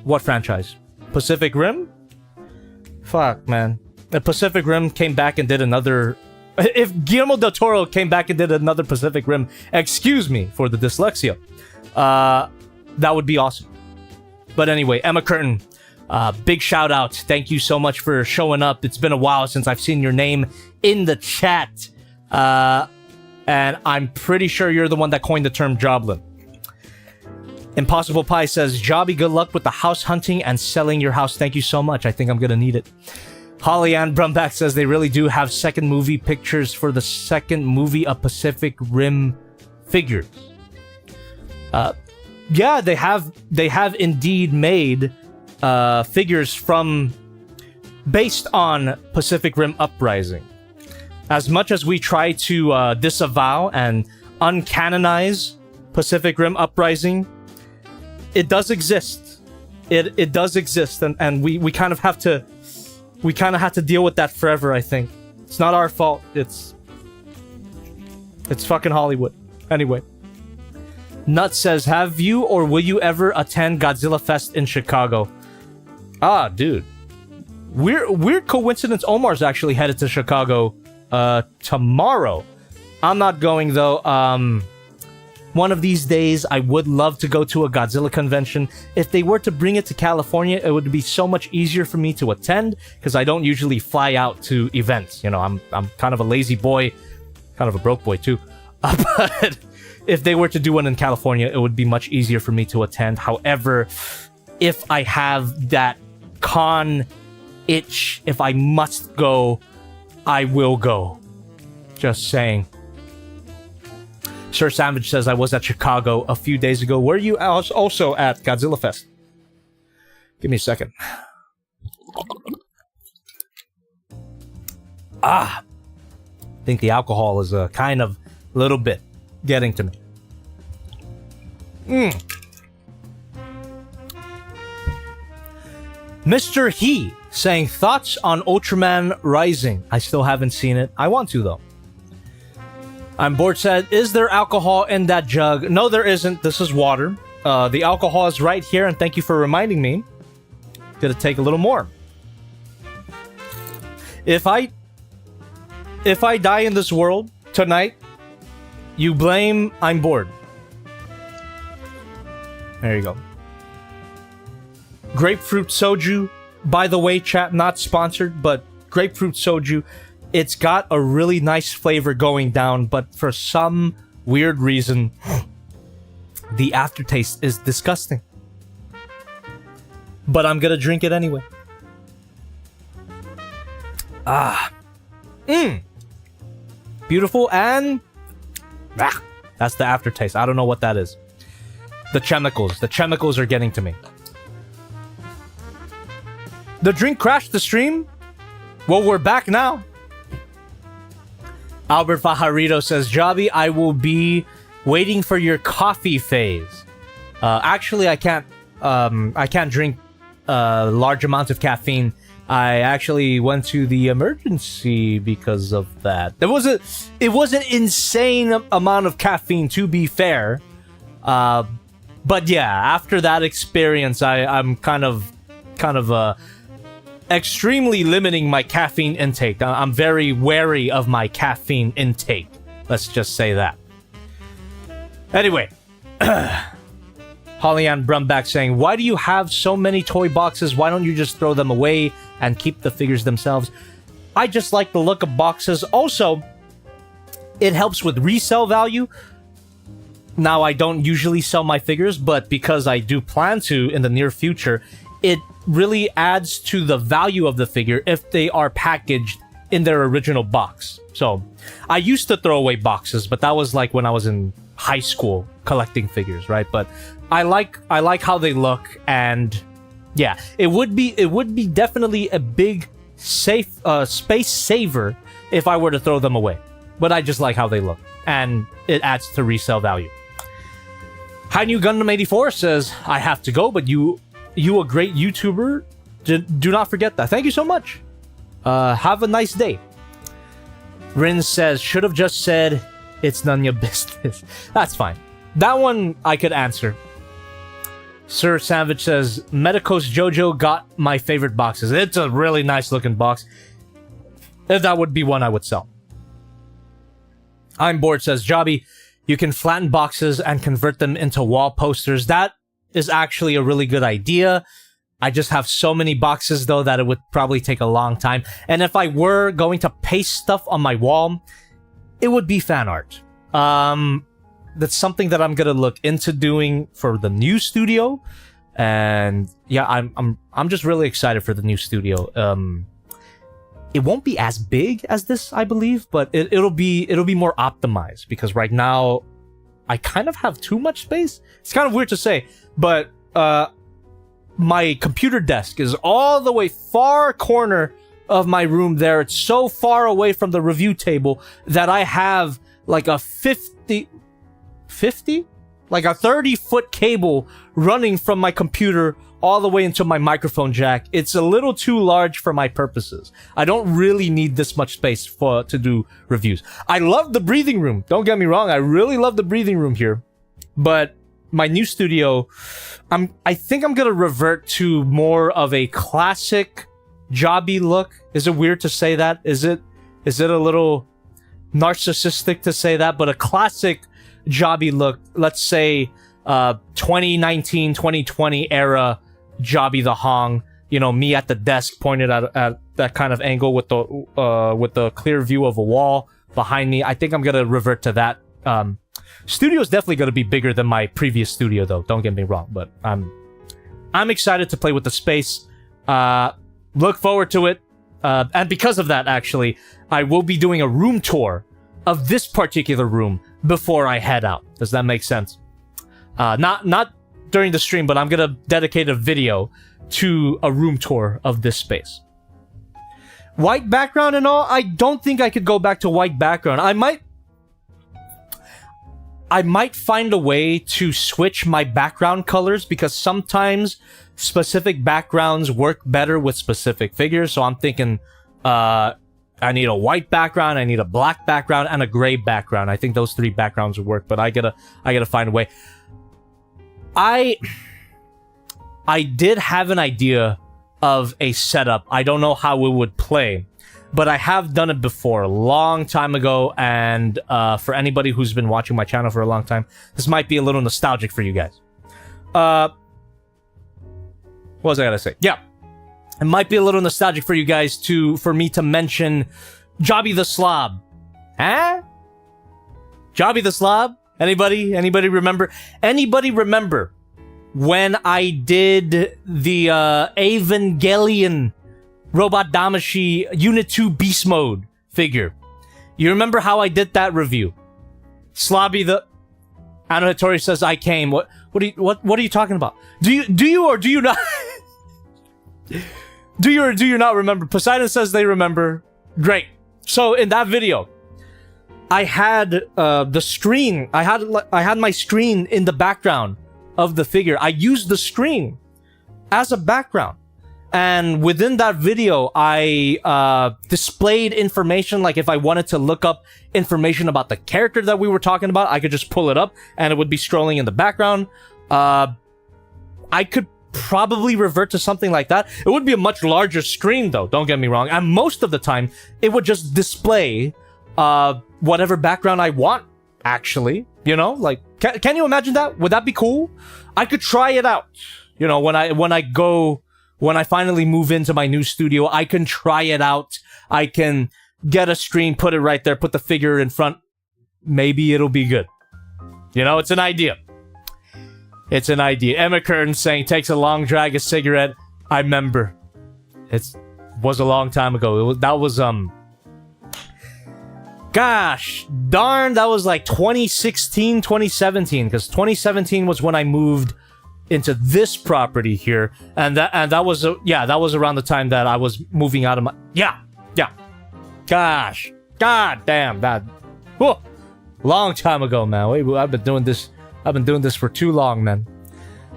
What franchise? Pacific Rim? Fuck, man. The Pacific Rim came back and did another If Guillermo del Toro came back and did another Pacific Rim, excuse me for the dyslexia, that would be awesome. But anyway, Emma Curtin, big shout out. Thank you so much for showing up. It's been a while since I've seen your name in the chat. And I'm pretty sure you're the one that coined the term joblin. Impossible Pie says, Jobby, good luck with the house hunting and selling your house. Thank you so much. I think I'm gonna need it. Holly Ann Brumback says they really do have second movie pictures for the second movie of Pacific Rim figures. Yeah, they have indeed made figures based on Pacific Rim Uprising. As much as we try to disavow and uncanonize Pacific Rim Uprising, it does exist. It does exist, and we kind of have to deal with that forever. I think it's not our fault. It's fucking Hollywood. Anyway, Nut says, have you or will you ever attend Godzilla Fest in Chicago? Ah, dude, weird coincidence. Omar's actually headed to Chicago tomorrow. I'm not going though. One of these days, I would love to go to a Godzilla convention. If they were to bring it to California, it would be so much easier for me to attend because I don't usually fly out to events. You know, I'm kind of a lazy boy, kind of a broke boy too. But if they were to do one in California, it would be much easier for me to attend. However, if I have that con itch, if I must go, I will go. Just saying. Sir Savage says, I was at Chicago a few days ago. Were you also at Godzilla Fest? Give me a second. I think the alcohol is kind of a little bit getting to me. Mr. He saying, thoughts on Ultraman Rising? I still haven't seen it. I want to, though. I'm bored said, is there alcohol in that jug? No, there isn't. This is water. The alcohol is right here, and thank you for reminding me. Gonna take a little more. If I die in this world tonight, you blame I'm bored. There you go. Grapefruit soju. By the way, chat, not sponsored, but grapefruit soju. It's got a really nice flavor going down, but for some weird reason, the aftertaste is disgusting. But I'm gonna drink it anyway. Beautiful, and that's the aftertaste. I don't know what that is. The chemicals are getting to me. The drink crashed the stream? Well, we're back now. Albert Fajarito says, Jobby, I will be waiting for your coffee phase. Actually, I can't drink large amounts of caffeine. I actually went to the emergency because of that. It was an insane amount of caffeine, to be fair. But yeah, after that experience, I'm kind of extremely limiting my caffeine intake. I'm very wary of my caffeine intake. Let's just say that. Anyway, Hollyann Brumback saying, why do you have so many toy boxes? Why don't you just throw them away and keep the figures themselves? I just like the look of boxes. Also, it helps with resale value. Now, I don't usually sell my figures, but because I do plan to in the near future, it really adds to the value of the figure if they are packaged in their original box. So, I used to throw away boxes, but that was like when I was in high school collecting figures, right? But I like how they look, and yeah, it would be definitely a big safe space saver if I were to throw them away. But I just like how they look, and it adds to resale value. High New Gundam 84 says, I have to go, but you a great YouTuber. Do not forget that. Thank you so much. Have a nice day. Rin says, should have just said, it's none your business. That's fine. That one I could answer. Sir Savage says, Medicos Jojo got my favorite boxes. It's a really nice looking box. That would be one I would sell. I'm bored says, Jobby, you can flatten boxes and convert them into wall posters. That is actually a really good idea. I just have so many boxes, though, that it would probably take a long time. And if I were going to paste stuff on my wall, it would be fan art. That's something that I'm gonna look into doing for the new studio. And yeah, I'm just really excited for the new studio. It won't be as big as this, I believe, but it'll be more optimized, because right now I kind of have too much space. It's kind of weird to say, but my computer desk is all the way far corner of my room there. It's so far away from the review table that I have like a 30-foot cable running from my computer all the way into my microphone jack. It's a little too large for my purposes. I don't really need this much space to do reviews. I love the breathing room. Don't get me wrong. I really love the breathing room here. But my new studio, I think I'm gonna revert to more of a classic Jobby look. Is it weird to say that? Is it a little narcissistic to say that? But a classic Jobby look, let's say 2019, 2020 era Jobby the Hong, you know, me at the desk pointed at that kind of angle with the clear view of a wall behind me. I think I'm gonna revert to that. Studio is definitely gonna be bigger than my previous studio, though. Don't get me wrong, but I'm excited to play with the space. Look forward to it. And because of that, actually, I will be doing a room tour of this particular room before I head out. Does that make sense? Not during the stream, but I'm gonna dedicate a video to a room tour of this space. White background and all, I don't think I could go back to white background. I might find a way to switch my background colors, because sometimes specific backgrounds work better with specific figures. So I'm thinking, I need a white background, I need a black background, and a gray background. I think those three backgrounds would work, but I gotta find a way. I did have an idea of a setup. I don't know how it would play, but I have done it before a long time ago. And for anybody who's been watching my channel for a long time, this might be a little nostalgic for you guys. What was I gonna say? Yeah. It might be a little nostalgic for you guys for me to mention Jobby the Slob. Huh? Jobby the Slob? Anybody remember? Anybody remember when I did the Evangelion Robot Damashi Unit 2 Beast Mode figure? You remember how I did that review? Slobby the Ano Hattori says I came. What are you talking about? Do you or do you not? Do you or do you not remember? Poseidon says they remember. Great. So in that video, I had the screen. I had my screen in the background of the figure. I used the screen as a background, and within that video, I displayed information. Like if I wanted to look up information about the character that we were talking about, I could just pull it up, and it would be scrolling in the background. I could probably revert to something like that. It would be a much larger screen, though. Don't get me wrong. And most of the time, it would just display whatever background I want, actually. You know, like, can you imagine that? Would that be cool? I could try it out. You know, when I finally move into my new studio, I can try it out. I can get a screen, put it right there, put the figure in front. Maybe it'll be good. You know, it's an idea. It's an idea. Emma Curtin saying, takes a long drag a cigarette. I remember. It was a long time ago. Gosh darn, that was like 2016, 2017, because 2017 was when I moved into this property here, and that was around the time that I was moving out of my gosh, god damn, that long time ago, man. I've been doing this for too long, man.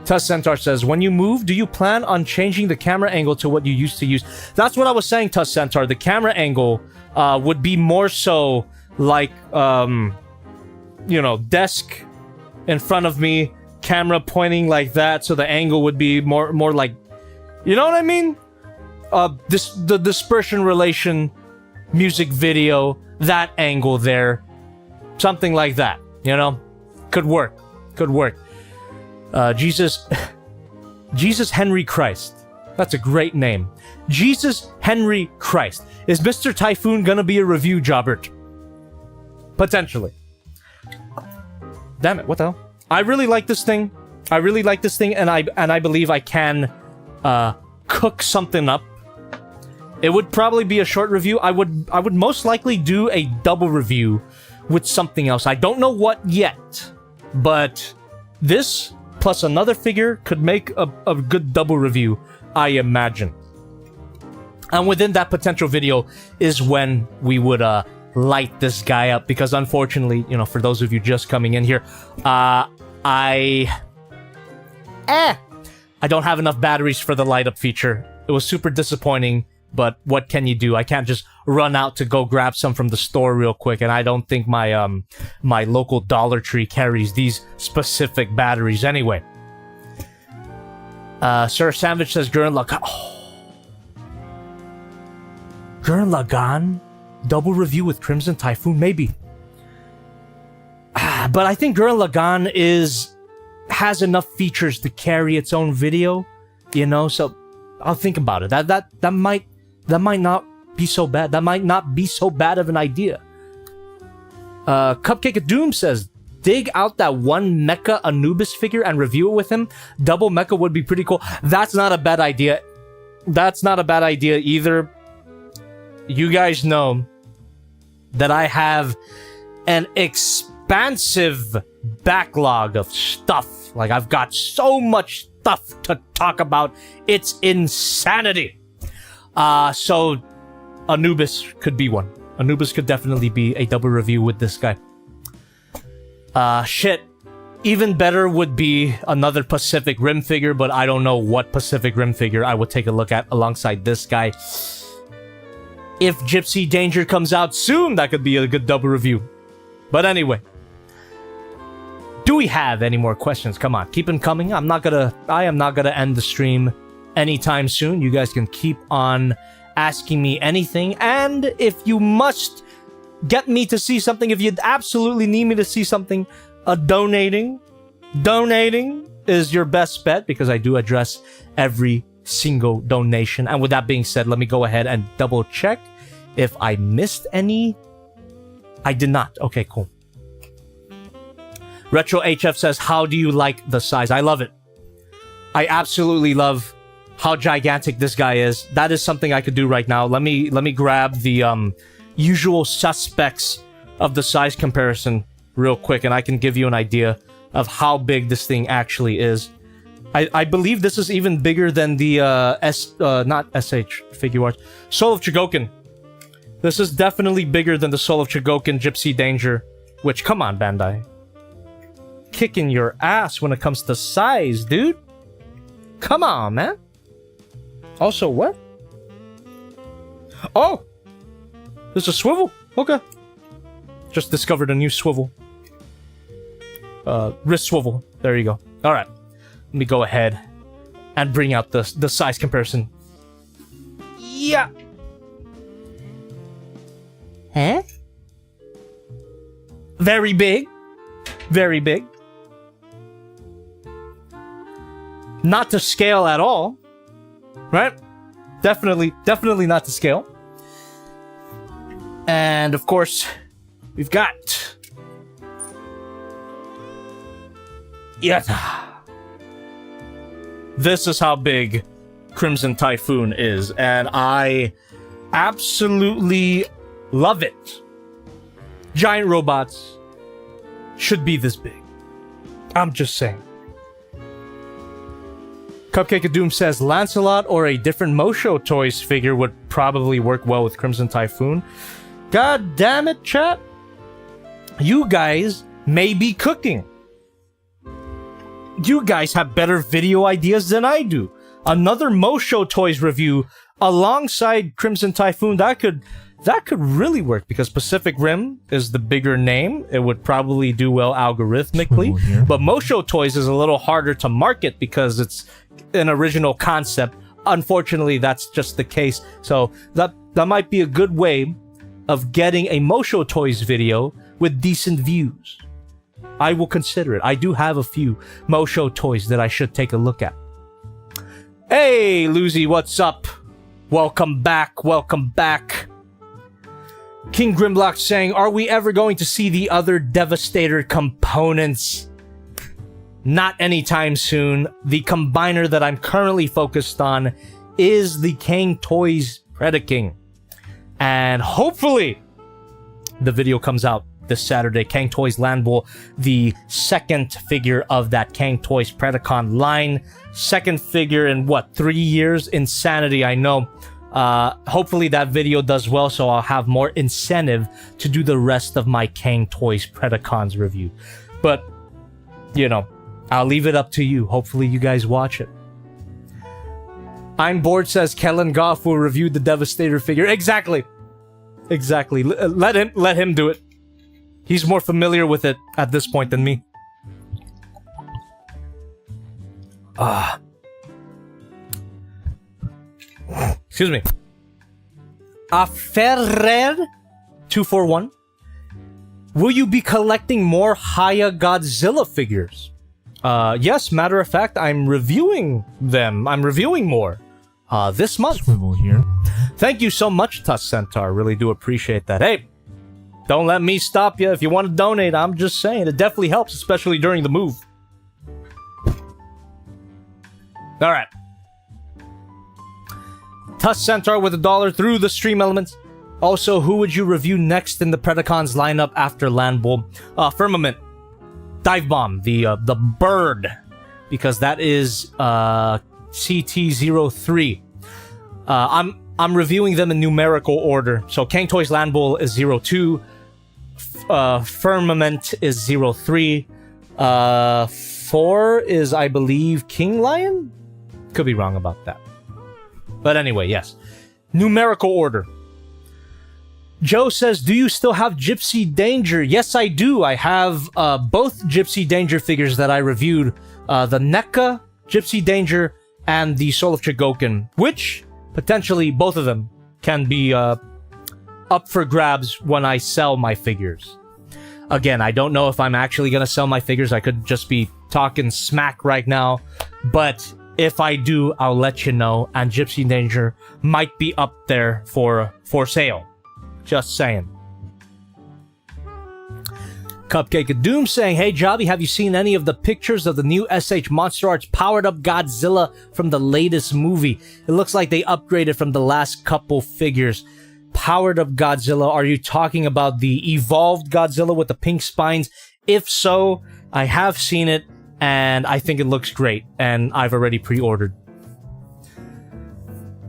Tuss Centaur says, when you move, do you plan on changing the camera angle to what you used to use? That's what I was saying, Tuss Centaur. The camera angle would be more so like, you know, desk in front of me, camera pointing like that, so the angle would be more like, you know what I mean? The dispersion relation music video, that angle there. Something like that, you know? Could work. Could work. Jesus Henry Christ. That's a great name. Jesus Henry Christ. Is Mr. Typhoon gonna be a review jobbert? Potentially. Damn it, what the hell? I really like this thing. I really like this thing, and I believe I can cook something up. It would probably be a short review. I would most likely do a double review with something else. I don't know what yet, but this plus another figure could make a good double review, I imagine. And within that potential video is when we would light this guy up, because unfortunately, you know, for those of you just coming in here, I don't have enough batteries for the light up feature. It was super disappointing, but what can you do? I can't just run out to go grab some from the store real quick, and I don't think my my local Dollar Tree carries these specific batteries anyway. Sir Sandwich says Gurren Lagann. Oh. Gurren Lagann? Double review with Crimson Typhoon? Maybe. But I think Gurren Lagann has enough features to carry its own video, you know, so I'll think about it. That might not be so bad. That might not be so bad of an idea. Cupcake of Doom says, dig out that one Mecha Anubis figure and review it with him. Double Mecha would be pretty cool. That's not a bad idea. That's not a bad idea either. You guys know that I have an expansive backlog of stuff. Like, I've got so much stuff to talk about. It's insanity. So Anubis could be one. Anubis could definitely be a double review with this guy. Shit. Even better would be another Pacific Rim figure, but I don't know what Pacific Rim figure I would take a look at alongside this guy. If Gypsy Danger comes out soon, that could be a good double review. But anyway. Do we have any more questions? Come on, keep them coming. I am not gonna end the stream anytime soon. You guys can keep on asking me anything. And if you must get me to see something, if you absolutely need me to see something, donating is your best bet, because I do address every single donation. And with that being said, let me go ahead and double check if I missed any. I did not. Okay, cool. Retro HF says, how do you like the size? I love it. I absolutely love how gigantic this guy is. That is something I could do right now. Let me grab the usual suspects of the size comparison real quick, and I can give you an idea of how big this thing actually is. I believe this is even bigger than the not SH Figure Arts, Soul of Chogokin. This is definitely bigger than the Soul of Chogokin Gypsy Danger, which, come on, Bandai. Kicking your ass when it comes to size, dude. Come on, man. Also, what? Oh! There's a swivel. Okay. Just discovered a new swivel. Wrist swivel. There you go. Alright. Let me go ahead and bring out the size comparison. Yeah. Huh? Very big. Very big. Not to scale at all. Right? Definitely not to scale. And of course, we've got... Yeah. This is how big Crimson Typhoon is, and I absolutely love it. Giant robots should be this big. I'm just saying. Cupcake of Doom says, Lancelot or a different Mosho Toys figure would probably work well with Crimson Typhoon. God damn it, chat. You guys may be cooking. You guys have better video ideas than I do. Another Mosho Toys review alongside Crimson Typhoon, that could really work, because Pacific Rim is the bigger name. It would probably do well algorithmically. But Mosho Toys is a little harder to market because it's an original concept. Unfortunately, that's just the case. So that might be a good way of getting a Mosho Toys video with decent views, I will consider it. I do have a few Mosho toys that I should take a look at. Hey, Lucy, what's up? Welcome back, welcome back. King Grimlock saying, are we ever going to see the other Devastator components? Not anytime soon. The combiner that I'm currently focused on is the Kang Toys Predaking. And hopefully the video comes out this Saturday. Kang Toys Landball, the second figure of that Kang Toys Predacon line. Second figure in, what, 3 years? Insanity, I know. Hopefully that video does well, so I'll have more incentive to do the rest of my Kang Toys Predacons review. But, you know, I'll leave it up to you. Hopefully you guys watch it. I'm bored says Kellen Goff will review the Devastator figure. Exactly. Exactly. Let him do it. He's more familiar with it at this point than me. Excuse me. Ferrer241. Will you be collecting more Haya Godzilla figures? Yes, matter of fact, I'm reviewing them. I'm reviewing more. This month. Swivel here. Thank you so much, Tusk Centaur. Really do appreciate that. Hey, don't let me stop you. If you want to donate, I'm just saying. It definitely helps, especially during the move. Alright. Tusk Centaur with $1 through the stream elements. Also, who would you review next in the Predacons lineup after Landball? Firmament. Dive Bomb, the bird. Because that is CT03. I'm reviewing them in numerical order. So Kang Toys Landball is 02. Firmament is 03. 4 is, I believe, King Lion? Could be wrong about that. But anyway, yes. Numerical order. Joe says, do you still have Gypsy Danger? Yes, I do. I have both Gypsy Danger figures that I reviewed. The NECA Gypsy Danger and the Soul of Chogokin, which potentially both of them can be up for grabs when I sell my figures. Again, I don't know if I'm actually going to sell my figures. I could just be talking smack right now. But if I do, I'll let you know. And Gypsy Danger might be up there for sale. Just saying. Cupcake of Doom saying, hey Jobby, have you seen any of the pictures of the new SH Monster Arts powered up Godzilla from the latest movie? It looks like they upgraded from the last couple figures. Powered up Godzilla, are you talking about the evolved Godzilla with the pink spines? If so, I have seen it and I think it looks great and I've already pre-ordered.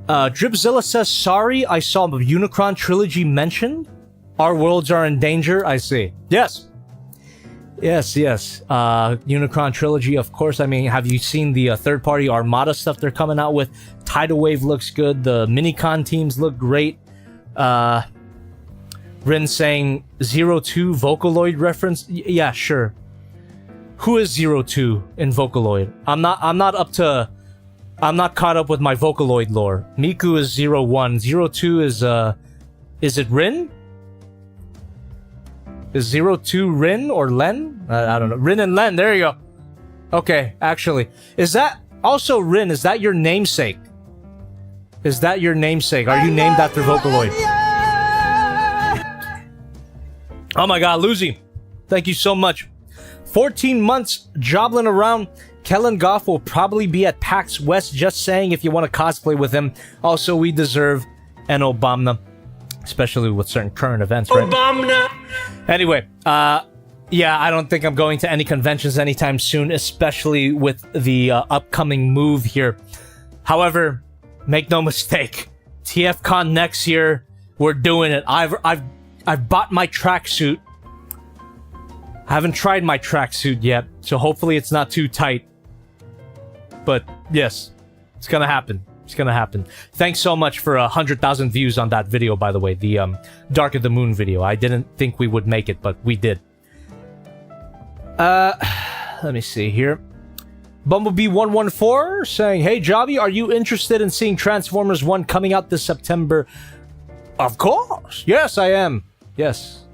Dripzilla says, sorry, I saw the Unicron trilogy mentioned. Our worlds are in danger, I see. Yes. Yes. Unicron trilogy, of course. I mean, have you seen the third-party Armada stuff they're coming out with? Tidal Wave looks good. The Minicon teams look great. Rin saying 02 Vocaloid reference. Yeah, sure. Who is 02 in Vocaloid? I'm not caught up with my Vocaloid lore. Miku is 01. 02 is it Rin? Is 02 Rin or Len? I don't know. Rin and Len, there you go. Okay, actually. Is that also Rin? Is that your namesake? Is that your namesake? Are you named after Vocaloid? Oh my god, Lucy. Thank you so much. 14 months jobbling around. Kellen Goff will probably be at PAX West, just saying, if you want to cosplay with him. Also, we deserve an Obama. Especially with certain current events, right? Obama! Anyway, yeah, I don't think I'm going to any conventions anytime soon, especially with the upcoming move here. However, make no mistake, TFCon next year, we're doing it. I've bought my tracksuit. I haven't tried my tracksuit yet, so hopefully it's not too tight. But yes, it's gonna happen. It's gonna happen. Thanks so much for 100,000 views on that video, by the way, the Dark of the Moon video. I didn't think we would make it, but we did. Let me see here. Bumblebee114 saying, hey Jobby, are you interested in seeing Transformers 1 coming out this September? Of course! Yes, I am. Yes.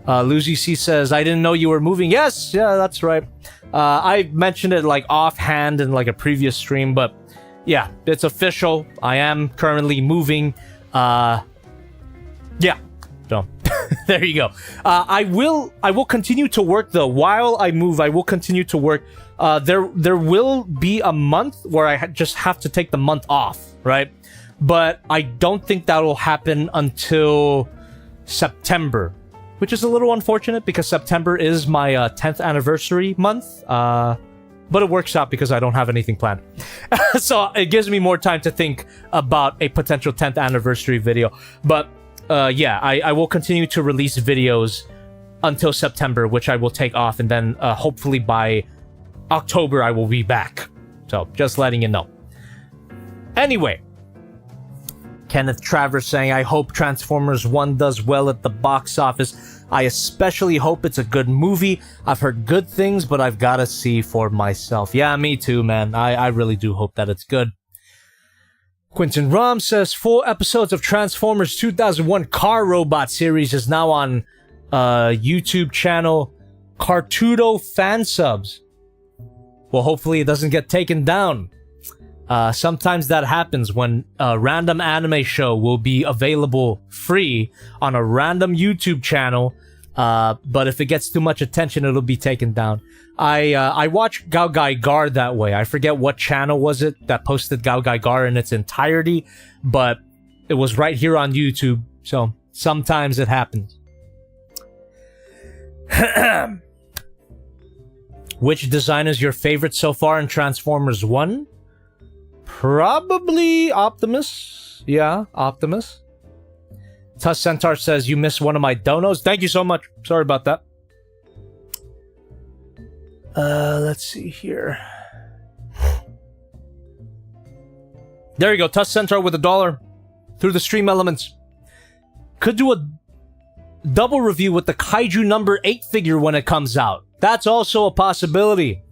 Lucy C says, I didn't know you were moving. Yes, yeah, that's right. I mentioned it like offhand in like a previous stream, but yeah, it's official. I am currently moving. Yeah. So there you go. I will continue to work though. While I move, I will continue to work. There will be a month where I just have to take the month off, right? But I don't think that will happen until September, which is a little unfortunate because September is my 10th anniversary month. But it works out because I don't have anything planned. So it gives me more time to think about a potential 10th anniversary video. But yeah, I will continue to release videos until September, which I will take off. And then hopefully by October, I will be back. So just letting you know. Anyway. Kenneth Travers saying, I hope Transformers 1 does well at the box office. I especially hope it's a good movie. I've heard good things, but I've got to see for myself. Yeah, me too, man. I really do hope that it's good. Quentin Rom says, 4 episodes of Transformers 2001 Car Robot series is now on YouTube channel Cartudo Fan Subs. Well, hopefully it doesn't get taken down. Sometimes that happens when a random anime show will be available free on a random YouTube channel, but if it gets too much attention, it'll be taken down. I watched Gao Gai Gar that way. I forget what channel was it that posted Gao Gai Gar in its entirety, but it was right here on YouTube, so sometimes it happens. Which design is your favorite so far in Transformers 1? Probably Optimus. Yeah, Optimus. Tuss Centaur says, you missed one of my donos. Thank you so much. Sorry about that. Let's see here. There you go. Tuss Centaur with $1 through the stream elements. Could do a double review with the Kaiju number 8 figure when it comes out. That's also a possibility.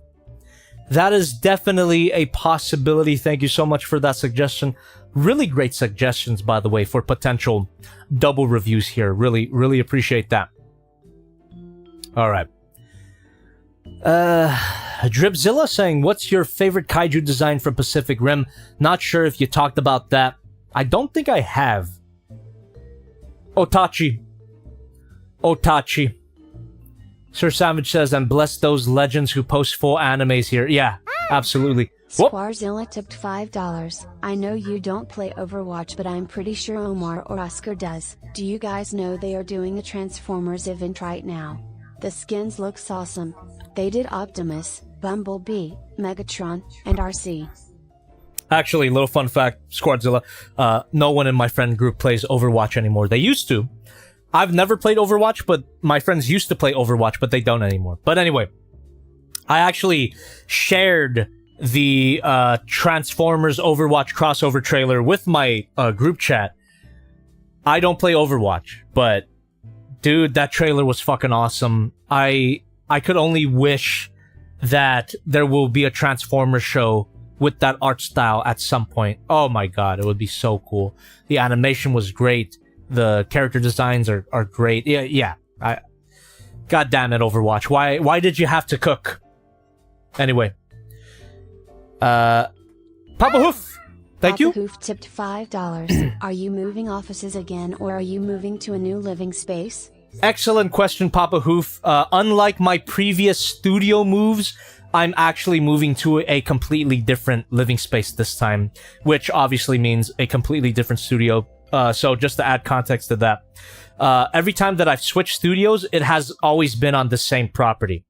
That is definitely a possibility. Thank you so much for that suggestion. Really great suggestions, by the way, for potential double reviews here. Really, really appreciate that. All right. Dripzilla saying, what's your favorite kaiju design from Pacific Rim? Not sure if you talked about that. I don't think I have. Otachi. Sir Savage says, and bless those legends who post full animes here. Yeah, absolutely. Squarzilla tipped $5. I know you don't play Overwatch, but I'm pretty sure Omar or Oscar does. Do you guys know they are doing a Transformers event right now? The skins looks awesome. They did Optimus, Bumblebee, Megatron, and RC. Actually, little fun fact, Squarzilla, no one in my friend group plays Overwatch anymore. They used to. I've never played Overwatch, but my friends used to play Overwatch, but they don't anymore. But anyway, I actually shared the Transformers Overwatch crossover trailer with my group chat. I don't play Overwatch, but dude, that trailer was fucking awesome. I could only wish that there will be a Transformers show with that art style at some point. Oh my god, it would be so cool. The animation was great. The character designs are great. Yeah. God damn it, Overwatch. Why did you have to cook? Anyway. Papa Hoof. Thank you. Papa Hoof tipped $5. Are you moving offices again, or are you moving to a new living space? Excellent question, Papa Hoof. Unlike my previous studio moves, I'm actually moving to a completely different living space this time, which obviously means a completely different studio. So just to add context to that, every time that I've switched studios, it has always been on the same property,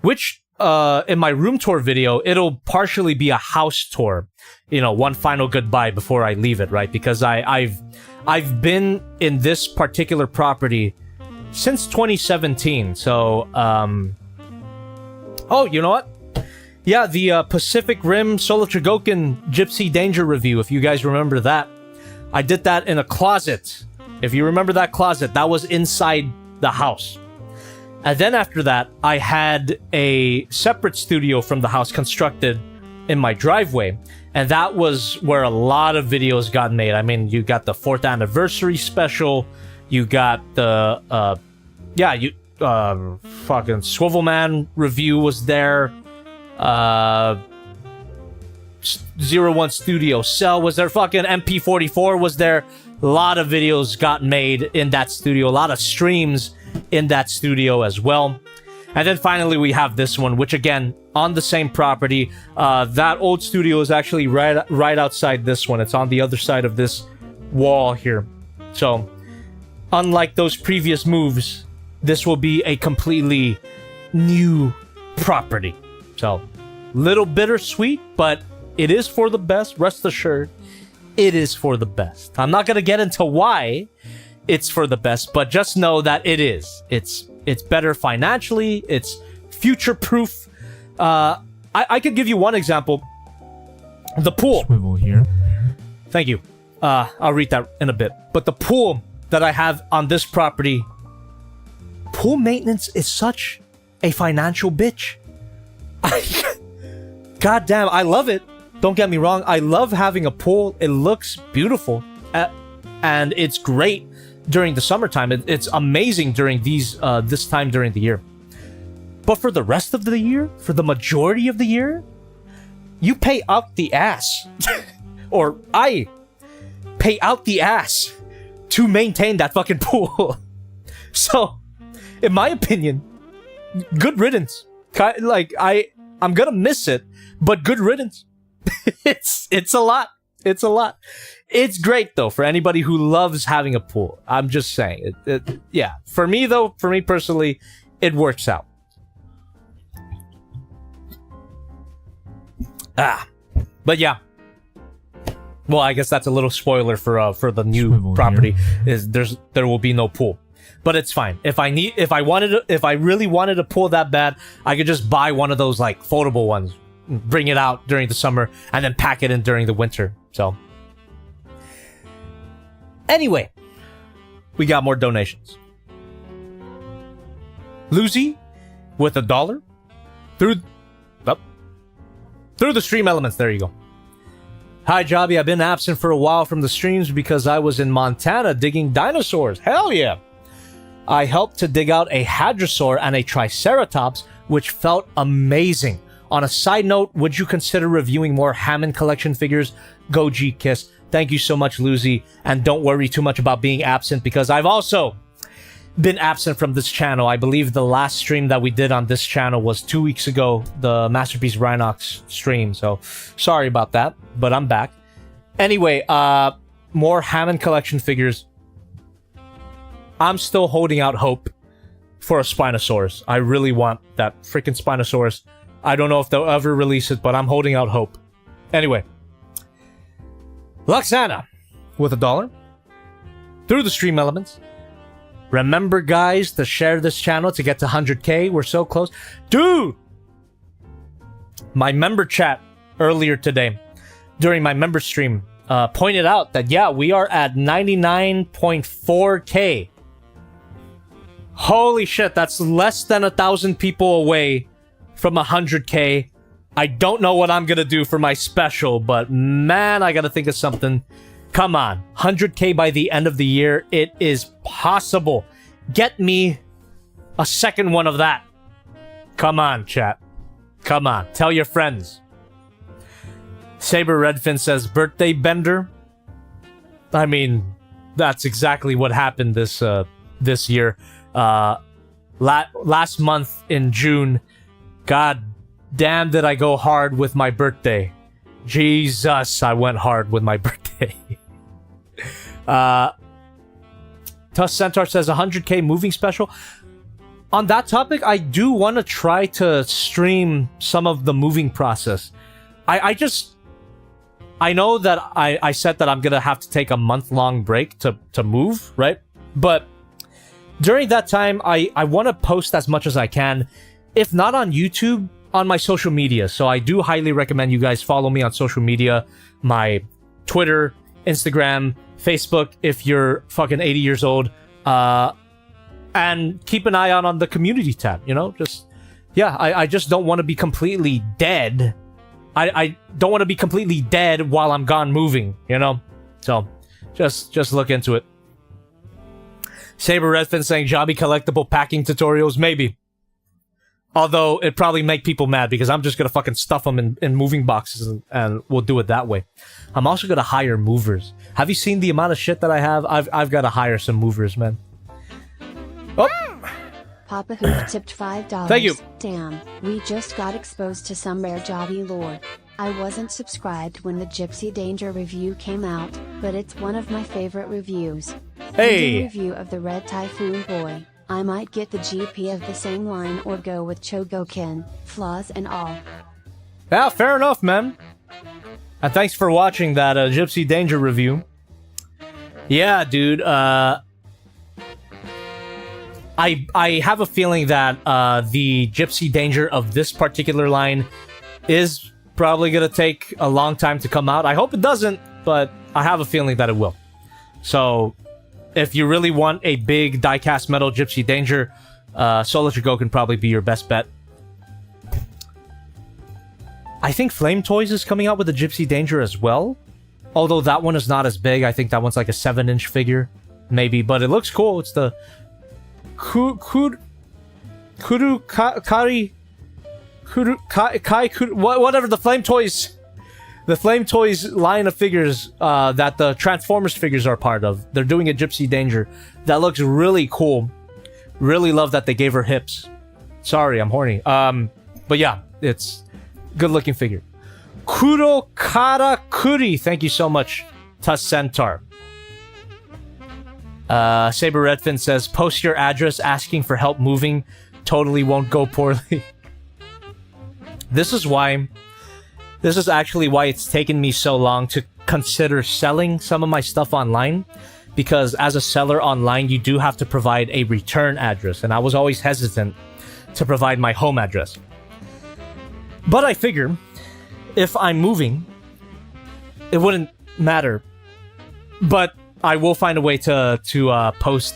which in my room tour video, it'll partially be a house tour, you know, one final goodbye before I leave it, right? Because I've been in this particular property since 2017. So, oh, you know what? Yeah, the Pacific Rim Solo Trigoken Gypsy Danger review, if you guys remember that. I did that in a closet. If you remember that closet, that was inside the house. And then after that, I had a separate studio from the house constructed in my driveway. And that was where a lot of videos got made. I mean, you got the 4th anniversary special. You got the yeah, you fucking Swivelman review was there. 01 Studio Cell was there. Fucking MP44 was there. A lot of videos got made in that studio. A lot of streams in that studio as well. And then finally we have this one, which again, on the same property. That old studio is actually right outside this one. It's on the other side of this wall here. So, unlike those previous moves, this will be a completely new property. So, little bittersweet, but it is for the best. Rest assured, it is for the best. I'm not going to get into why it's for the best, but just know that it is. It's better financially. It's future-proof. I could give you one example. The pool. Swivel here. Thank you. I'll read that in a bit. But the pool that I have on this property, pool maintenance is such a financial bitch. God damn, I love it. Don't get me wrong. I love having a pool. It looks beautiful. And it's great during the summertime. It's amazing during this time during the year. But for the rest of the year, for the majority of the year, you pay out the ass. Or I pay out the ass to maintain that fucking pool. So, in my opinion, good riddance. Like, I'm gonna miss it, but good riddance. It's a lot. It's a lot. It's great, though, for anybody who loves having a pool. I'm just saying. Yeah. For me, though, for me personally, it works out. But yeah. Well, I guess that's a little spoiler for the new Swivel property. here. There will be no pool. But it's fine. If I really wanted to pool that bad, I could just buy one of those like foldable ones, bring it out during the summer, and then pack it in during the winter. So anyway, we got more donations. Lucy with $1 through the stream elements. There you go. Hi, Jobby. I've been absent for a while from the streams because I was in Montana digging dinosaurs. Hell yeah. I helped to dig out a hadrosaur and a triceratops, which felt amazing. On a side note, would you consider reviewing more Hammond collection figures? Go G Kiss. Thank you so much, Lucy. And don't worry too much about being absent because I've also been absent from this channel. I believe the last stream that we did on this channel was 2 weeks ago, the Masterpiece Rhinox stream. So sorry about that, but I'm back. Anyway, more Hammond collection figures. I'm still holding out hope for a Spinosaurus. I really want that freaking Spinosaurus. I don't know if they'll ever release it, but I'm holding out hope. Anyway. Luxana with $1 through the stream elements. Remember, guys, to share this channel to get to 100K. We're so close. Dude! My member chat earlier today, during my member stream, pointed out that, yeah, we are at 99.4K. Holy shit, that's less than 1,000 people away from 100K. I don't know what I'm gonna do for my special, but man, I gotta think of something. Come on, 100K by the end of the year. It is possible. Get me a second one of that. Come on, chat. Come on, tell your friends. Saber Redfin says, birthday bender. I mean, that's exactly what happened this year. Last month in June, god damn did I go hard with my birthday. Jesus, I went hard with my birthday. Tuss Centaur says 100K moving special. On that topic, I do want to try to stream some of the moving process. I know that I said that I'm gonna have to take a month-long break to move, right? But during that time, I want to post as much as I can, if not on YouTube, on my social media. So I do highly recommend you guys follow me on social media, my Twitter, Instagram, Facebook, if you're fucking 80 years old, and keep an eye out on the community tab, you know? I just don't want to be completely dead. I don't want to be completely dead while I'm gone moving, you know? So, just look into it. Saber Redfin saying Jobby collectible packing tutorials. Maybe. Although it'd probably make people mad because I'm just gonna fucking stuff them in moving boxes and we'll do it that way. I'm also gonna hire movers. Have you seen the amount of shit that I have? I've gotta hire some movers, man. Oh! Papa Hoof tipped $5. Thank you. Damn, we just got exposed to some rare Jobby lore. I wasn't subscribed when the Gypsy Danger review came out, but it's one of my favorite reviews. Hey! Review of the Red Typhoon Boy. I might get the GP of the same line or go with Chogokin, flaws and all. Yeah, fair enough, man. And thanks for watching that Gypsy Danger review. Yeah, dude, I have a feeling that the Gypsy Danger of this particular line is probably gonna take a long time to come out. I hope it doesn't, but I have a feeling that it will. So, if you really want a big die-cast metal Gypsy Danger, Solar Chigo can probably be your best bet. I think Flame Toys is coming out with a Gypsy Danger as well. Although that one is not as big. I think that one's like a 7-inch figure. Maybe, but it looks cool. It's the... Whatever the Flame Toys... The Flame Toys line of figures that the Transformers figures are part of. They're doing a Gypsy Danger. That looks really cool. Really love that they gave her hips. Sorry, I'm horny. But yeah, it's good looking figure. Kuro Kara Kuri. Thank you so much, Tuss Centaur. Saber Redfin says, post your address asking for help moving. Totally won't go poorly. This is actually why it's taken me so long to consider selling some of my stuff online. Because as a seller online, you do have to provide a return address. And I was always hesitant to provide my home address. But I figure, if I'm moving, it wouldn't matter. But I will find a way to post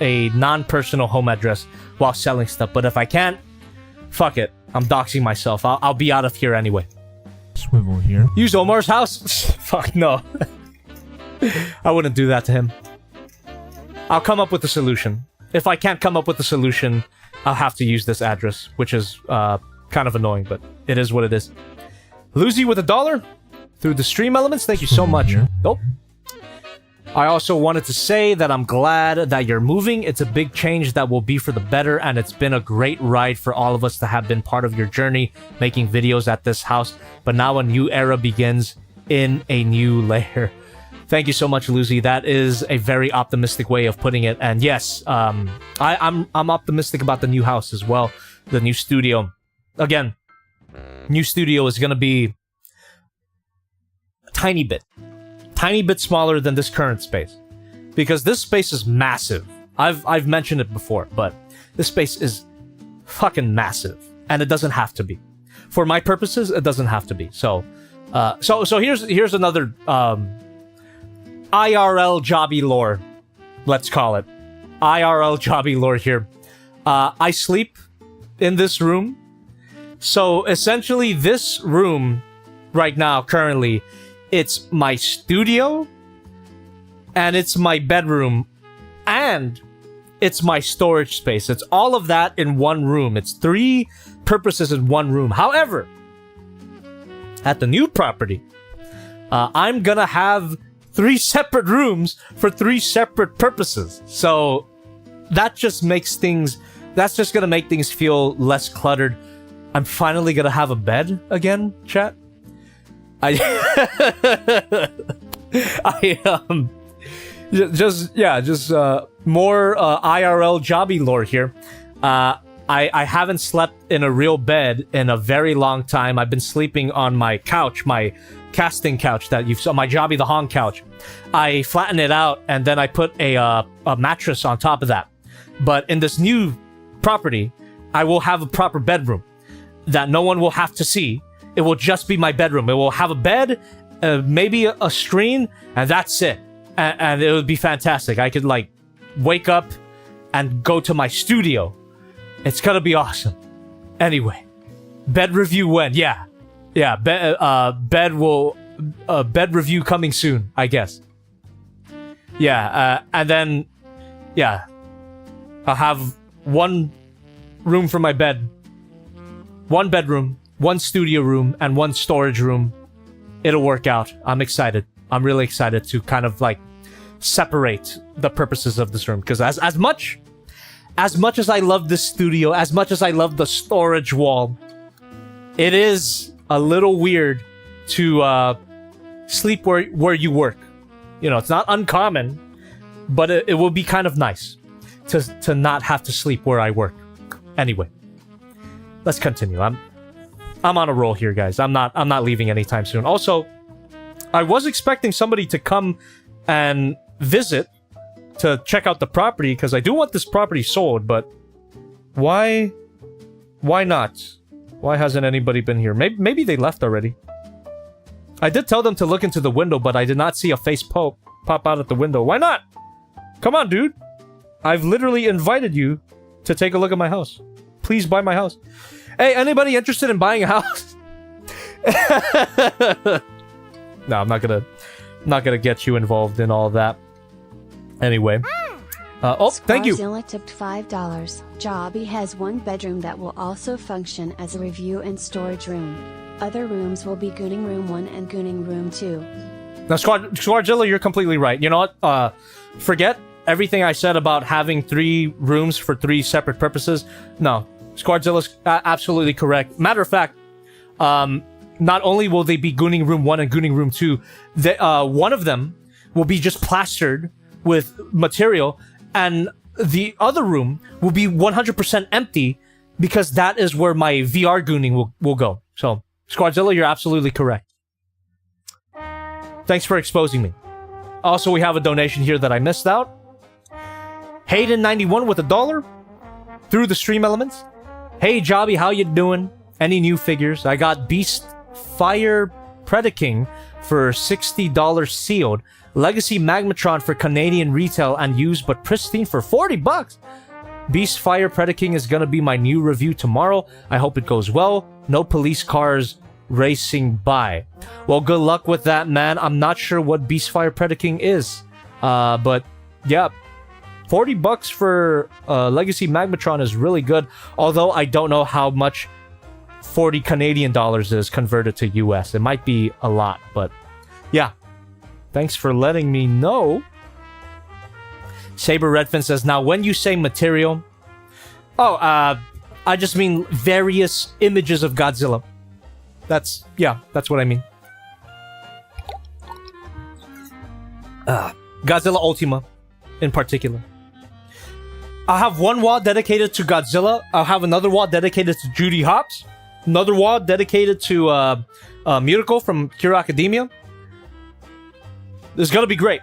a non-personal home address while selling stuff. But if I can't, fuck it. I'm doxing myself. I'll be out of here anyway. Swivel here. Use Omar's house? Fuck no. I wouldn't do that to him. I'll come up with a solution. If I can't come up with a solution, I'll have to use this address, which is kind of annoying, but it is what it is. Lucy with $1 through the stream elements. Thank you so much. Nope. I also wanted to say that I'm glad that you're moving. It's a big change that will be for the better, and it's been a great ride for all of us to have been part of your journey, making videos at this house. But now a new era begins in a new layer. Thank you so much, Lucy. That is a very optimistic way of putting it. And yes, I'm optimistic about the new house as well, the new studio. Again, new studio is gonna be a tiny bit smaller than this current space, because this space is massive. I've mentioned it before, but this space is fucking massive, and it doesn't have to be. For my purposes, it doesn't have to be. So here's another IRL Jobby lore, let's call it IRL Jobby lore here. I sleep in this room, so essentially this room right now currently, it's my studio, and it's my bedroom, and it's my storage space. It's all of that in one room. It's 3 purposes in one room. However, at the new property, I'm gonna have 3 separate rooms for 3 separate purposes. So that just makes things... That's just gonna make things feel less cluttered. I'm finally gonna have a bed again, chat. Just more IRL Jobby lore here. I haven't slept in a real bed in a very long time. I've been sleeping on my couch, my casting couch that you saw, my Jobby the Hong couch. I flattened it out and then I put a mattress on top of that. But in this new property, I will have a proper bedroom that no one will have to see. It will just be my bedroom. It will have a bed, maybe a screen, and that's it. And it would be fantastic. I could, like, wake up and go to my studio. It's gonna be awesome. Anyway, bed review when? Yeah. Bed review coming soon, I guess. Yeah, and then yeah, I'll have one room for my bed, one bedroom, one studio room, and one storage room. It'll work out. I'm excited. I'm really excited to kind of like separate the purposes of this room, because as much as I love this studio, as much as I love the storage wall, it is a little weird to sleep where you work. You know, it's not uncommon, but it will be kind of nice to not have to sleep where I work. Anyway, let's continue. I'm on a roll here, guys. I'm not leaving anytime soon. Also, I was expecting somebody to come and visit to check out the property, because I do want this property sold, but why not? Why hasn't anybody been here? Maybe they left already. I did tell them to look into the window, but I did not see a face pop out at the window. Why not? Come on, dude. I've literally invited you to take a look at my house. Please buy my house. Hey, anybody interested in buying a house? No, I'm not gonna get you involved in all that. Anyway. Oh, thank you. Scarzilla tipped $5. Jobby has one bedroom that will also function as a review and storage room. Other rooms will be Gooning Room 1 and Gooning Room 2. Now, Squardzilla, you're completely right. You know what? Forget everything I said about having 3 rooms for 3 separate purposes. No, Squardzilla's absolutely correct. Matter of fact, not only will they be Gooning Room 1 and Gooning Room 2, one of them will be just plastered with material, and the other room will be 100% empty, because that is where my VR gooning will go. So, Squardzilla, you're absolutely correct. Thanks for exposing me. Also, we have a donation here that I missed out. Hayden91 with $1 through the stream elements. Hey, Jobby, how you doing? Any new figures? I got Beast Fire Predaking for $60 sealed. Legacy Magmatron for Canadian retail and used but pristine for $40. Beast Fire Predaking is gonna be my new review tomorrow. I hope it goes well. No police cars racing by. Well, good luck with that, man. I'm not sure what Beast Fire Predaking is. But yeah, $40 for Legacy Magmatron is really good. Although I don't know how much 40 Canadian dollars is converted to US. It might be a lot, but yeah. Thanks for letting me know. Saber Redfin says, now when you say material... Oh, I just mean various images of Godzilla. That's what I mean. Godzilla Ultima, in particular. I'll have one wall dedicated to Godzilla. I'll have another wall dedicated to Judy Hopps. Another wall dedicated to Miracle from Hero Academia. It's gonna be great.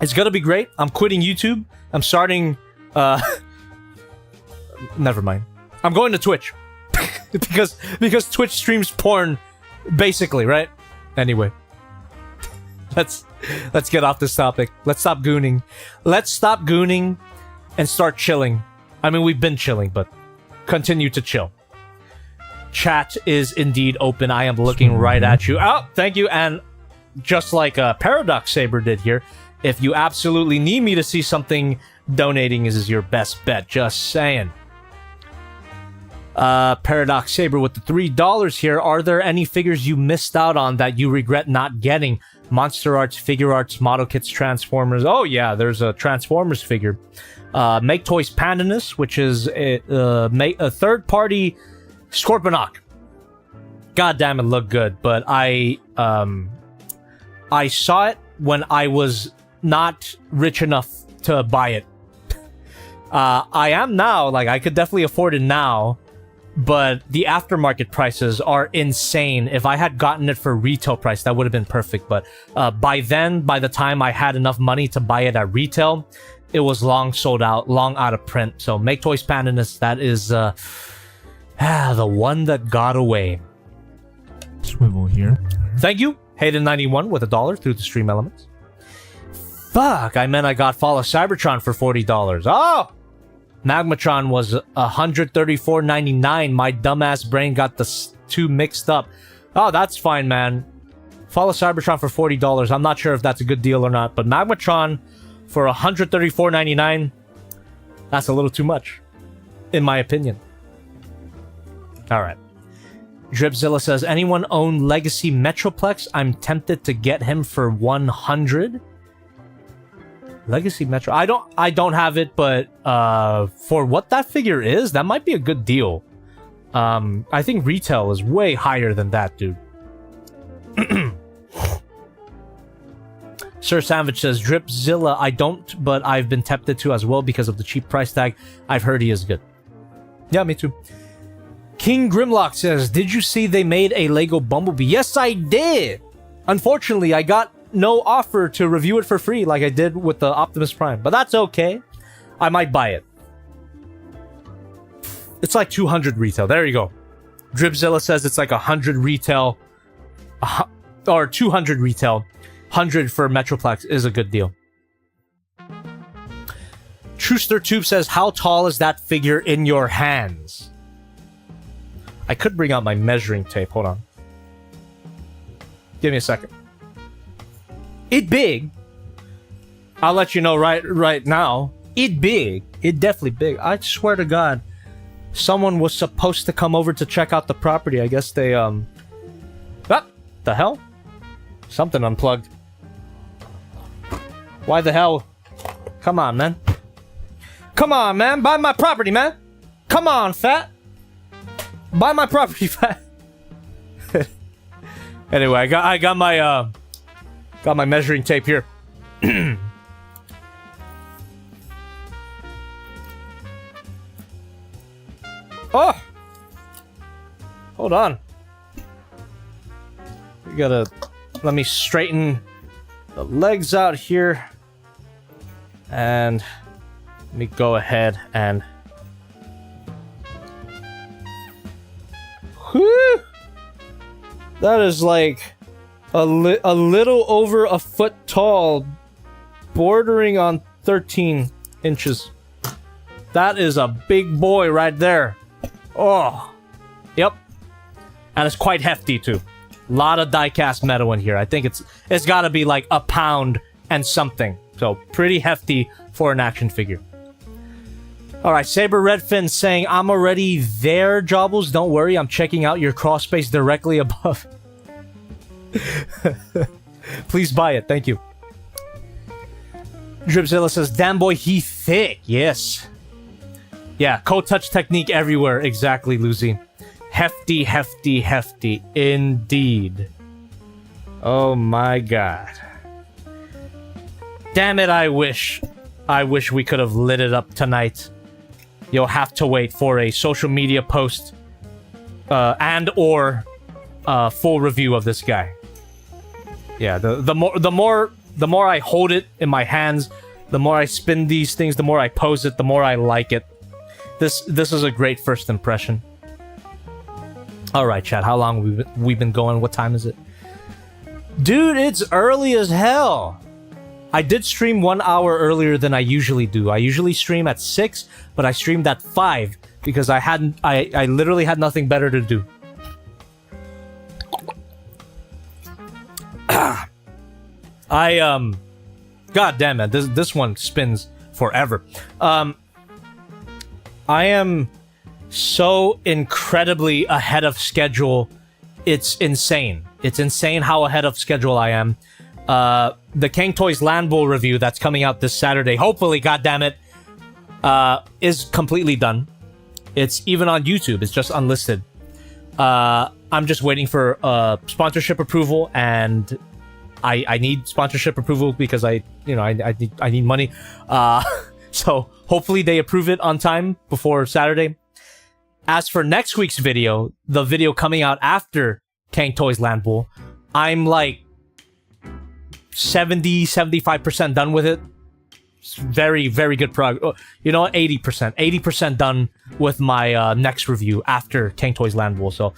It's gonna be great. I'm quitting YouTube. I'm starting... Never mind. I'm going to Twitch. because Twitch streams porn, basically, right? Anyway. Let's get off this topic. Let's stop gooning. Let's stop gooning and start chilling. I mean, we've been chilling, but continue to chill. Chat is indeed open. I am looking right at you. Oh, thank you. And just like Paradox Saber did here, if you absolutely need me to see something, donating is your best bet. Just saying. Paradox Saber with the $3 here. Are there any figures you missed out on that you regret not getting? Monster Arts, Figure Arts, Model Kits, Transformers. Oh yeah, there's a Transformers figure. Make Toys Pandanus, which is a third-party Scorponok. God damn, it looked good, but I saw it when I was not rich enough to buy it. I am now, like, I could definitely afford it now, but the aftermarket prices are insane. If I had gotten it for retail price, that would have been perfect, but by then, by the time I had enough money to buy it at retail, it was long sold out, long out of print. So Make Toys Pandanus, that is the one that got away. Swivel here. Thank you, Hayden91 with $1 through the stream elements. Fuck, I meant I got Fall of Cybertron for $40. Oh! Magmatron was $134.99. My dumbass brain got the two mixed up. Oh, that's fine, man. Fall of Cybertron for $40. I'm not sure if that's a good deal or not, but Magmatron for $134.99. That's a little too much, in my opinion. All right. Dripzilla says, anyone own Legacy Metroplex? I'm tempted to get him for 100. Legacy Metro. I don't have it, but for what that figure is, that might be a good deal. I think retail is way higher than that, dude. Sir Savage says, Dripzilla, I don't, but I've been tempted to as well because of the cheap price tag. I've heard he is good. Yeah, me too. King Grimlock says, did you see they made a Lego Bumblebee? Yes, I did! Unfortunately, I got no offer to review it for free like I did with the Optimus Prime. But that's okay. I might buy it. It's like 200 retail. There you go. Dripzilla says it's like 100 retail. Or 200 retail. 100 for Metroplex is a good deal. Truster Tube says, how tall is that figure in your hands? I could bring out my measuring tape. Hold on. Give me a second. It big. I'll let you know right now. It big. It definitely big. I swear to God. Someone was supposed to come over to check out the property. I guess they, Ah! The hell? Something unplugged. Why the hell? Come on, man. Come on, man. Buy my property, man. Come on, fat. Buy my property, fat. Anyway, I got my measuring tape here. Oh! Hold on. We gotta... Let me straighten the legs out here. And... Let me go ahead and... Whew! That is like... A little over a foot tall. Bordering on 13 inches. That is a big boy right there. Oh. Yep. And it's quite hefty too. A lot of die-cast metal in here. I think it's gotta be like a pound and something. So pretty hefty for an action figure. Alright, Saber Redfin saying, I'm already there, Jobbles. Don't worry, I'm checking out your cross space directly above. Please buy it, thank you. Dripzilla says, damn boy, he thick. Yes. Yeah, co-touch technique everywhere. Exactly, Lucy. Hefty, hefty, hefty. Indeed. Oh my god. Damn it, I wish we could have lit it up tonight. You'll have to wait for a social media post and or full review of this guy. Yeah, the more I hold it in my hands, the more I spin these things, the more I pose it, the more I like it. This is a great first impression. All right, chat. How long we've been going? What time is it? Dude, it's early as hell. I did stream 1 hour earlier than I usually do. I usually stream at 6, but I streamed at 5 because I literally had nothing better to do. God damn it, this one spins forever. I am so incredibly ahead of schedule. It's insane. It's insane how ahead of schedule I am. The Kang Toys Land Bowl review that's coming out this Saturday, hopefully, goddammit, is completely done. It's even on YouTube. It's just unlisted. I'm just waiting for sponsorship approval, and I need sponsorship approval because I need money. So hopefully they approve it on time before Saturday. As for next week's video, the video coming out after Kang Toys Land Bowl, I'm like 75% done with it. It's very, very good progress. You know what? 80% done with my next review after Kang Toys Land Bowl. So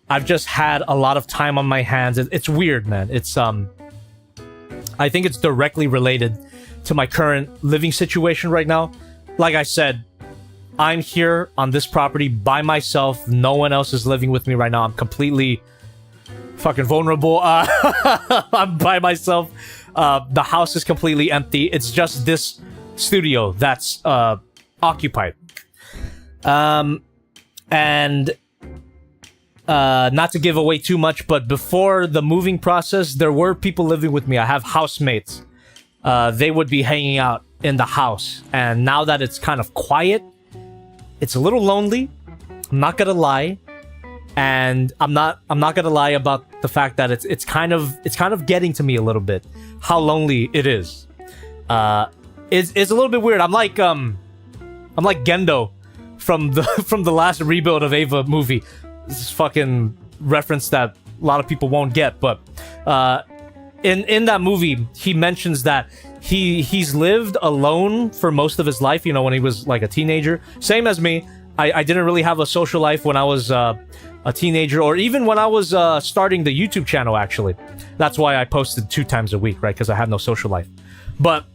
I've just had a lot of time on my hands. It's weird, man. It's I think it's directly related to my current living situation right now. Like I said, I'm here on this property by myself. No one else is living with me right now. I'm completely fucking vulnerable. I'm by myself. The house is completely empty. It's just this studio that's occupied. And not to give away too much, but before the moving process, there were people living with me. I have housemates. They would be hanging out in the house. And now that it's kind of quiet, it's a little lonely. I'm not gonna lie. And I'm not gonna lie about the fact that it's kind of getting to me a little bit how lonely it is. It's a little bit weird. I'm like Gendo from the last rebuild of Ava movie. This is fucking reference that a lot of people won't get, but in that movie he mentions that he's lived alone for most of his life, you know, when he was like a teenager. Same as me. I didn't really have a social life when I was a teenager, or even when I was starting the YouTube channel, actually. That's why I posted 2 times a week, right? Because I had no social life. But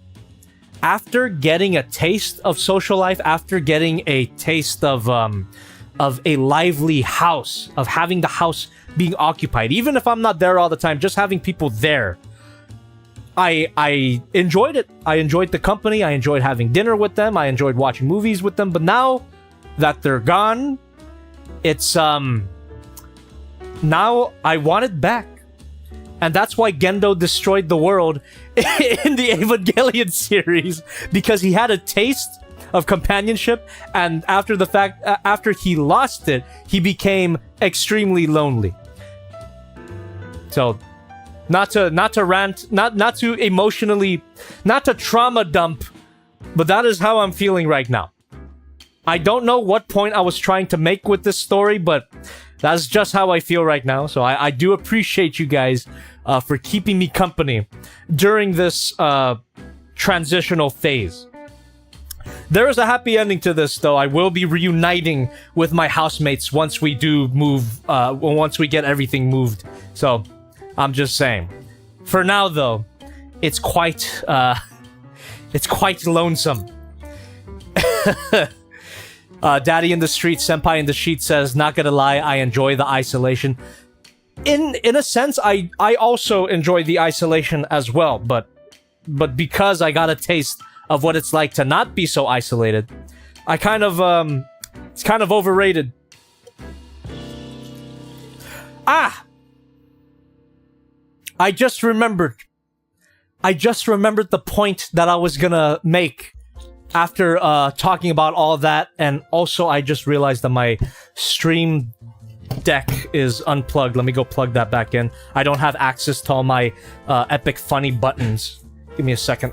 after getting a taste of social life, after getting a taste of a lively house, of having the house being occupied, even if I'm not there all the time, just having people there, I enjoyed it. I enjoyed the company. I enjoyed having dinner with them. I enjoyed watching movies with them. But now that they're gone, it's now I want it back. And that's why Gendo destroyed the world in the Evangelion series, because he had a taste of companionship, and after he lost it, he became extremely lonely. So, not to rant, not to emotionally, not to trauma dump, but that is how I'm feeling right now. I don't know what point I was trying to make with this story, but that's just how I feel right now. So I do appreciate you guys for keeping me company during this transitional phase. There is a happy ending to this, though. I will be reuniting with my housemates once we do move, once we get everything moved. So, I'm just saying. For now, though, it's quite lonesome. Daddy in the street, senpai in the sheet says, "Not gonna lie, I enjoy the isolation." In a sense, I also enjoy the isolation as well, but because I got a taste of what it's like to not be so isolated, I kind of it's kind of overrated. I just remembered the point that I was gonna make after talking about all that, and also I just realized that my stream deck is unplugged. Let me go plug that back in. I don't have access to all my epic funny buttons. Give me a second.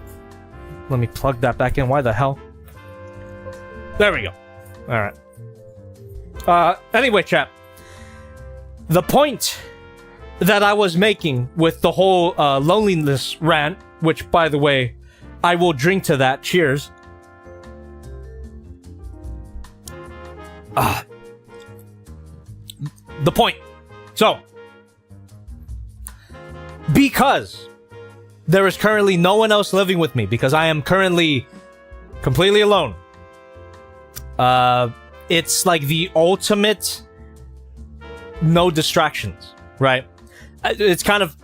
Let me plug that back in. Why the hell? There we go. Alright. Anyway, chat. The point that I was making with the whole loneliness rant, which, by the way, I will drink to that. Cheers. The point. So, because there is currently no one else living with me, because I am currently completely alone, it's like the ultimate no distractions, right? It's kind of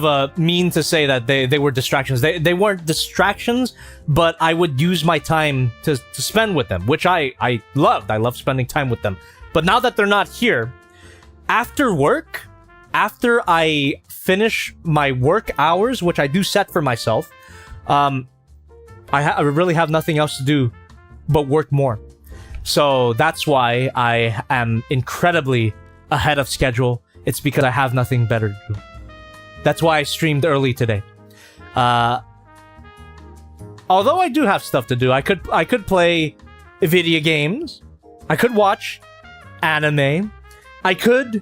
a mean to say that they were distractions. They weren't distractions, but I would use my time to spend with them, which I loved. I love spending time with them. But now that they're not here, after work, after I finish my work hours, which I do set for myself, I really have nothing else to do but work more. So that's why I am incredibly ahead of schedule. It's because I have nothing better to do. That's why I streamed early today. Although I do have stuff to do, I could play video games. I could watch anime. I could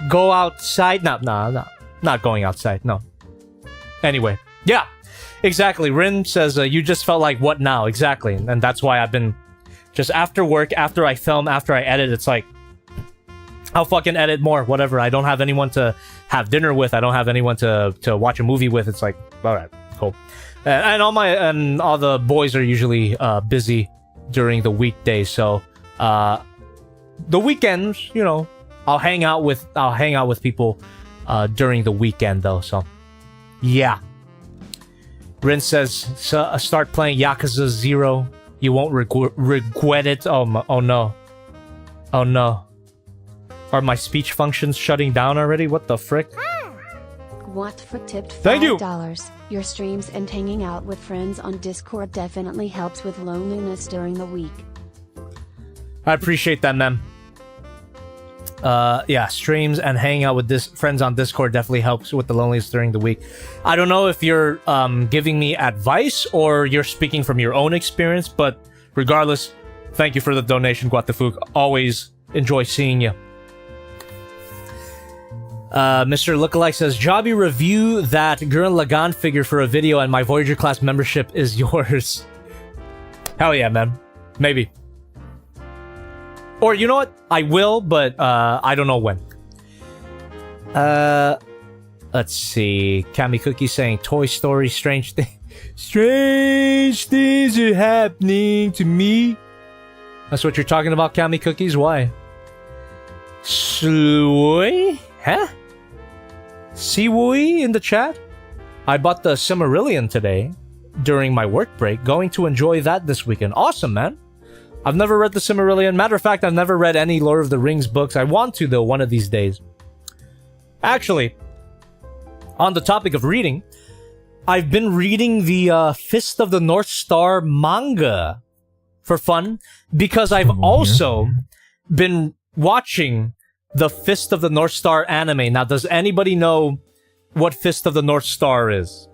go outside. No, not going outside. No. Anyway, yeah, exactly. Rin says you just felt like what now? Exactly, and that's why I've been just after work, after I film, after I edit. It's like I'll fucking edit more, whatever. I don't have anyone to have dinner with. I don't have anyone to watch a movie with. It's like, all right, cool. And all the boys are usually busy during the weekdays. So the weekends, you know, I'll hang out with people during the weekend though. So yeah. Rin says, start playing Yakuza 0. You won't regret it. Oh no. Oh no. Are my speech functions shutting down already? What the frick? Gwatfut tipped $5. Thank you. Your streams and hanging out with friends on Discord definitely helps with loneliness during the week. I appreciate that, man. Yeah, streams and hanging out with friends on Discord definitely helps with the loneliness during the week. I don't know if you're giving me advice or you're speaking from your own experience, but regardless, thank you for the donation, Guatafuk. Always enjoy seeing you. Mr. Lookalike says, Jobby, review that Gurren Lagann figure for a video and my Voyager class membership is yours. Hell yeah, man. Maybe. Or, you know what? I will, but I don't know when. Let's see. Kami Cookie saying, Toy Story, strange things are happening to me. That's what you're talking about, Kami Cookies? Why? Sloi? Huh? Siwui in the chat? I bought the Silmarillion today during my work break. Going to enjoy that this weekend. Awesome, man. I've never read the Silmarillion. Matter of fact, I've never read any Lord of the Rings books. I want to, though, one of these days. Actually, on the topic of reading, I've been reading the Fist of the North Star manga for fun because I've also been watching the Fist of the North Star anime. Now, does anybody know what Fist of the North Star is?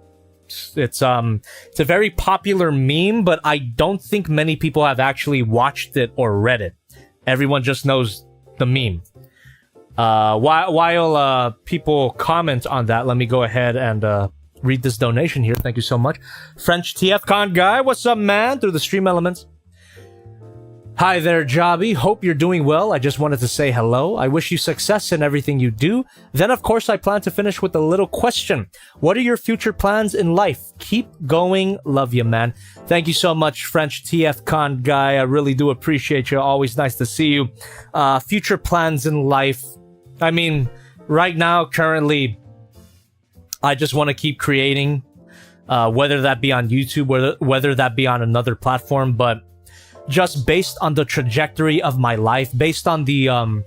It's a very popular meme, but I don't think many people have actually watched it or read it. Everyone just knows the meme. While people comment on that, let me go ahead and read this donation here. Thank you so much. French TFCon guy, what's up, man? Through the stream elements. Hi there, Jobby. Hope you're doing well. I just wanted to say hello. I wish you success in everything you do. Then, of course, I plan to finish with a little question. What are your future plans in life? Keep going. Love you, man. Thank you so much, French TFCon guy. I really do appreciate you. Always nice to see you. Future plans in life. I mean, right now, currently, I just want to keep creating, whether that be on YouTube, whether that be on another platform, but just based on the trajectory of my life, based on the,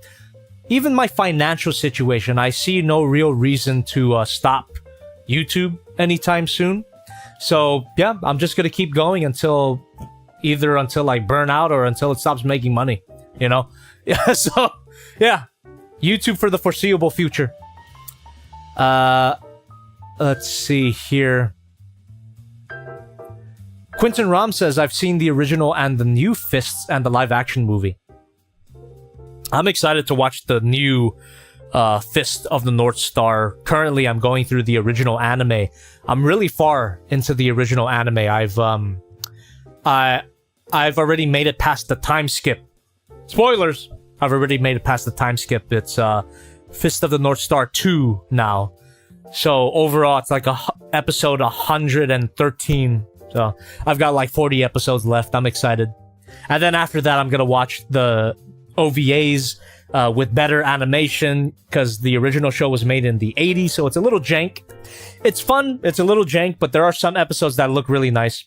even my financial situation, I see no real reason to stop YouTube anytime soon. So, yeah, I'm just gonna keep going until I burn out or until it stops making money, you know? Yeah, so, yeah, YouTube for the foreseeable future. Let's see here. Quentin Rom says, I've seen the original and the new Fists and the live-action movie. I'm excited to watch the new Fist of the North Star. Currently, I'm going through the original anime. I'm really far into the original anime. I've already made it past the time skip. Spoilers! I've already made it past the time skip. It's Fist of the North Star 2 now. So overall, it's like episode 113. So I've got like 40 episodes left. I'm excited. And then after that, I'm going to watch the OVAs with better animation because the original show was made in the 80s. So it's a little jank. It's fun. It's a little jank, but there are some episodes that look really nice.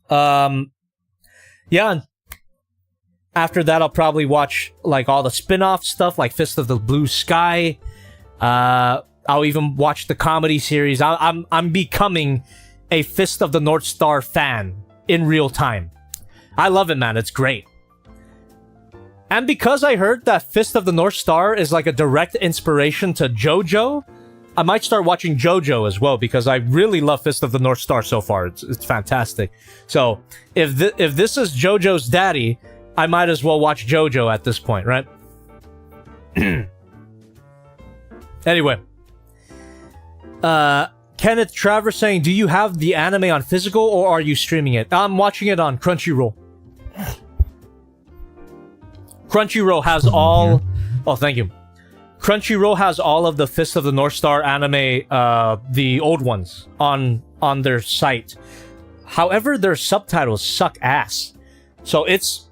Yeah. After that, I'll probably watch like all the spin-off stuff like Fist of the Blue Sky. I'll even watch the comedy series. I'm becoming a Fist of the North Star fan in real time. I love it, man. It's great. And because I heard that Fist of the North Star is like a direct inspiration to JoJo, I might start watching JoJo as well because I really love Fist of the North Star so far. It's fantastic. So if this is JoJo's daddy, I might as well watch JoJo at this point, right? Anyway. Kenneth Travers saying, do you have the anime on physical or are you streaming it? I'm watching it on Crunchyroll. Crunchyroll has all... Oh, thank you. Crunchyroll has all of the Fist of the North Star anime, the old ones, on their site. However, their subtitles suck ass. So it's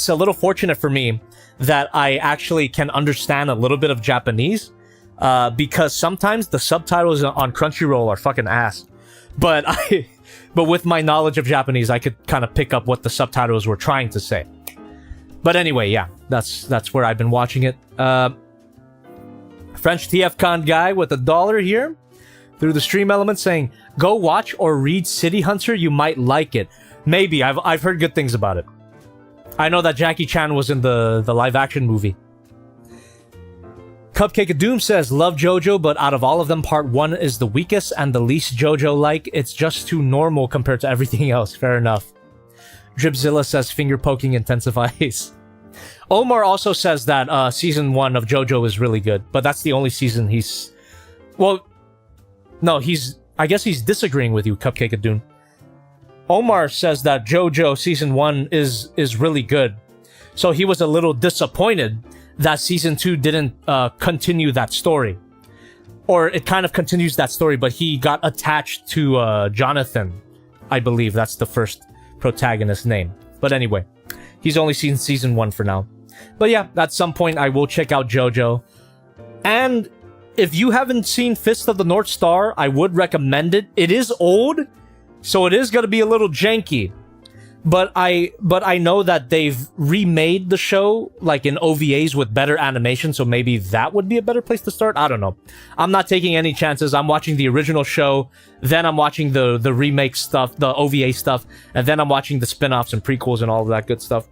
a little fortunate for me that I actually can understand a little bit of Japanese. Because sometimes the subtitles on Crunchyroll are fucking ass. but with my knowledge of Japanese, I could kind of pick up what the subtitles were trying to say. But anyway, yeah, that's where I've been watching it. French TFCon guy with $1 here through the stream element saying, "Go watch or read City Hunter. You might like it." Maybe. I've heard good things about it. I know that Jackie Chan was in the live action movie. Cupcake of Doom says, "Love JoJo, but out of all of them, part 1 is the weakest and the least JoJo-like. It's just too normal compared to everything else." Fair enough. Dripzilla says, "Finger poking intensifies." Omar also says that season 1 of JoJo is really good, but that's the only season he's... Well, no, I guess he's disagreeing with you, Cupcake of Doom. Omar says that JoJo season 1 is really good, so he was a little disappointed that season 2 didn't continue that story. Or it kind of continues that story, but he got attached to Jonathan. I believe that's the first protagonist name. But anyway, he's only seen season 1 for now. But yeah, at some point I will check out JoJo. And if you haven't seen Fist of the North Star, I would recommend it. It is old, so it is going to be a little janky. But I know that they've remade the show like in OVAs with better animation, so maybe that would be a better place to start. I don't know. I'm not taking any chances. I'm watching the original show, then I'm watching the remake stuff, the OVA stuff, and then I'm watching the spin-offs and prequels and all of that good stuff.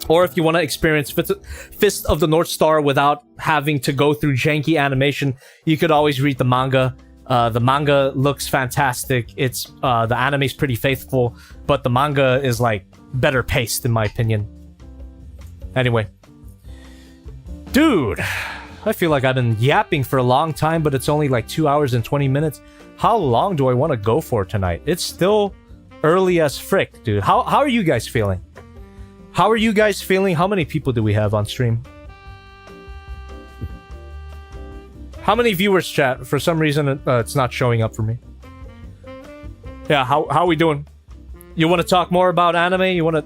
Or if you want to experience Fist of the North Star without having to go through janky animation, you could always read the manga. The manga looks fantastic. It's the anime's pretty faithful, but the manga is like better paced in my opinion. Anyway, dude, I feel like I've been yapping for a long time, but it's only like 2 hours and 20 minutes. How long do I want to go for tonight? It's still early as frick, dude. How are you guys feeling? How are you guys feeling? How many people do we have on stream? How many viewers, chat? For some reason, it's not showing up for me. Yeah, how are we doing? You want to talk more about anime? You want to...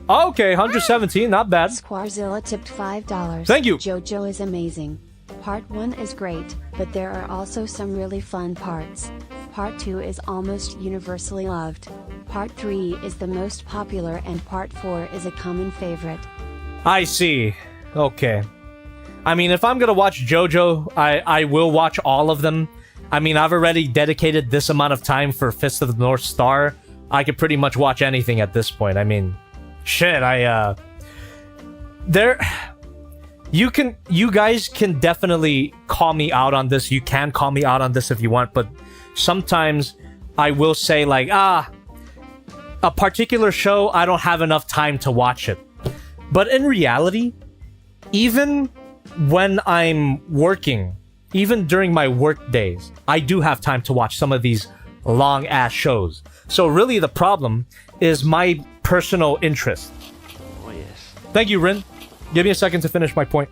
Oh, okay, 117, not bad. Squarzilla tipped $5. Thank you. JoJo is amazing. Part 1 is great, but there are also some really fun parts. Part 2 is almost universally loved. Part 3 is the most popular and Part 4 is a common favorite. I see. Okay. I mean, if I'm gonna watch JoJo, I will watch all of them. I mean, I've already dedicated this amount of time for Fist of the North Star. I could pretty much watch anything at this point. I mean, shit, you guys can definitely call me out on this. You can call me out on this if you want, but sometimes I will say like, a particular show, I don't have enough time to watch it. But in reality, even when I'm working, even during my work days, I do have time to watch some of these long-ass shows. So really the problem is my personal interest. Oh, yes. Thank you, Rin. Give me a second to finish my point.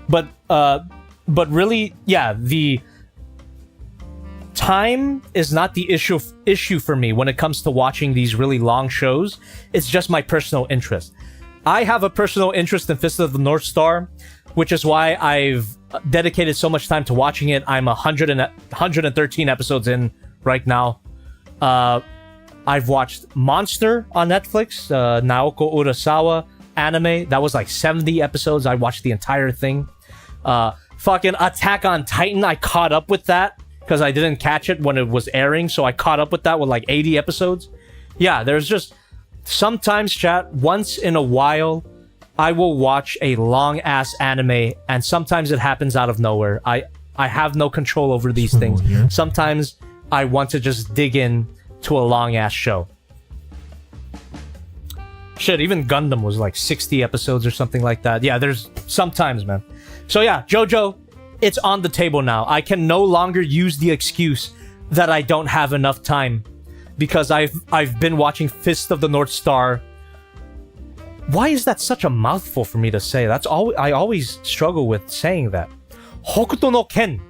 But really, yeah, the time is not the issue for me when it comes to watching these really long shows. It's just my personal interest. I have a personal interest in Fist of the North Star, which is why I've dedicated so much time to watching it. I'm 113 episodes in right now. I've watched Monster on Netflix, Naoko Urasawa anime. That was like 70 episodes. I watched the entire thing. Fucking Attack on Titan, I caught up with that because I didn't catch it when it was airing, so I caught up with that with like 80 episodes. Yeah, there's just... Sometimes, chat, once in a while, I will watch a long-ass anime, and sometimes it happens out of nowhere. I have no control over these things. Sometimes I want to just dig in to a long-ass show. Shit, even Gundam was like 60 episodes or something like that. Yeah, there's sometimes, man. So yeah, JoJo, it's on the table now. I can no longer use the excuse that I don't have enough time. Because I've been watching Fist of the North Star. Why is that such a mouthful for me to say? I always struggle with saying that. Hokuto no Ken.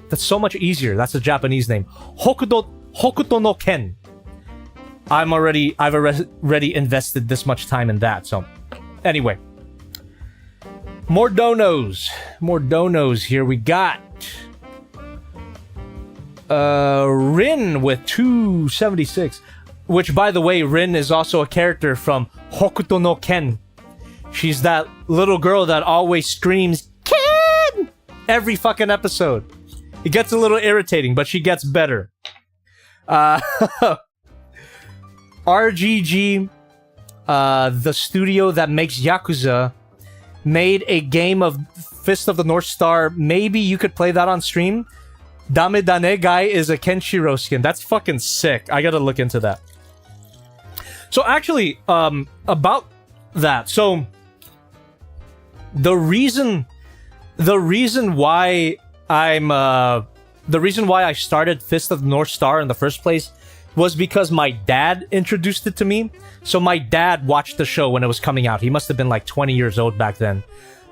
That's so much easier. That's a Japanese name. Hokuto no Ken. I've already invested this much time in that. So, anyway, more donos here we got. Rin with 276. Which, by the way, Rin is also a character from Hokuto no Ken. She's that little girl that always screams, Ken! Every fucking episode. It gets a little irritating, but she gets better. RGG, the studio that makes Yakuza, made a game of Fist of the North Star. Maybe you could play that on stream. Dame Dane guy is a Kenshiro skin. That's fucking sick. I gotta look into that. So actually, about that. So the reason why I started Fist of the North Star in the first place was because my dad introduced it to me. So my dad watched the show when it was coming out. He must have been like 20 years old back then.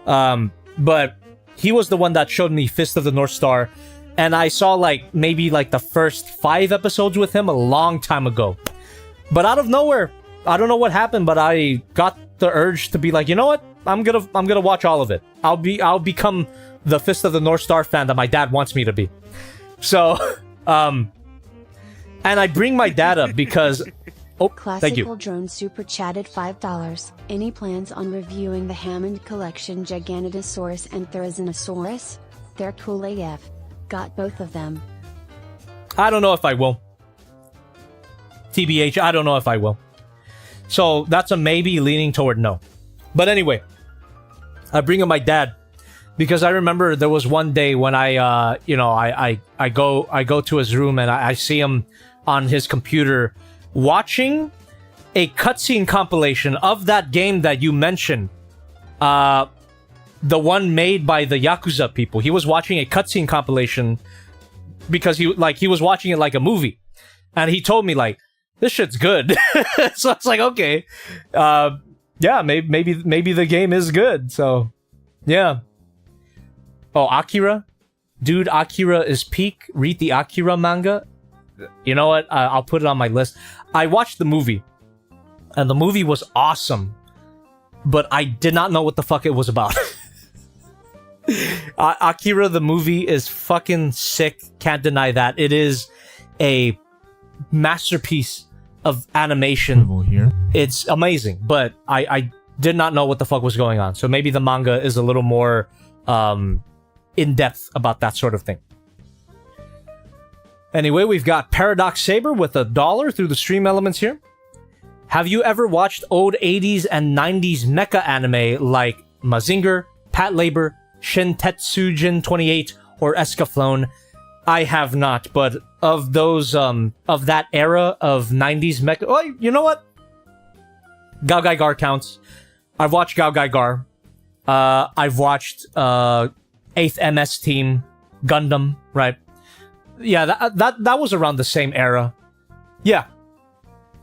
But he was the one that showed me Fist of the North Star. And I saw like maybe like the first 5 episodes with him a long time ago. But out of nowhere, I don't know what happened, but I got the urge to be like, you know what? I'm gonna watch all of it. I'll become the Fist of the North Star fan that my dad wants me to be. So, and I bring my dad up because thank you. Classical Drone super chatted $5. Any plans on reviewing the Hammond Collection Giganotosaurus and Therizinosaurus? They're cool AF. Got both of them. I don't know if I will. TBH, I don't know if I will. So that's a maybe leaning toward no. But anyway, I bring up my dad because I remember there was one day when I go to his room and I see him on his computer watching a cutscene compilation of that game that you mentioned. The one made by the Yakuza people. He was watching a cutscene compilation because he was watching it like a movie. And he told me like, this shit's good. So I was like, okay. Yeah, maybe the game is good. So, yeah. Oh, Akira? Dude, Akira is peak. Read the Akira manga. You know what? I'll put it on my list. I watched the movie. And the movie was awesome. But I did not know what the fuck it was about. Akira, the movie, is fucking sick. Can't deny that. It is a masterpiece of animation. Here. It's amazing, but I did not know what the fuck was going on. So maybe the manga is a little more in-depth about that sort of thing. Anyway, we've got Paradox Saber with $1 through the stream elements here. Have you ever watched old 80s and 90s mecha anime like Mazinger, Patlabor, Shin Tetsujin 28, or Escaflowne? I have not, but of those, of that era of 90s mecha... Oh, you know what? Gaogaigar counts. I've watched Gaogaigar. I've watched, 8th MS Team, Gundam, right? Yeah, that was around the same era. Yeah.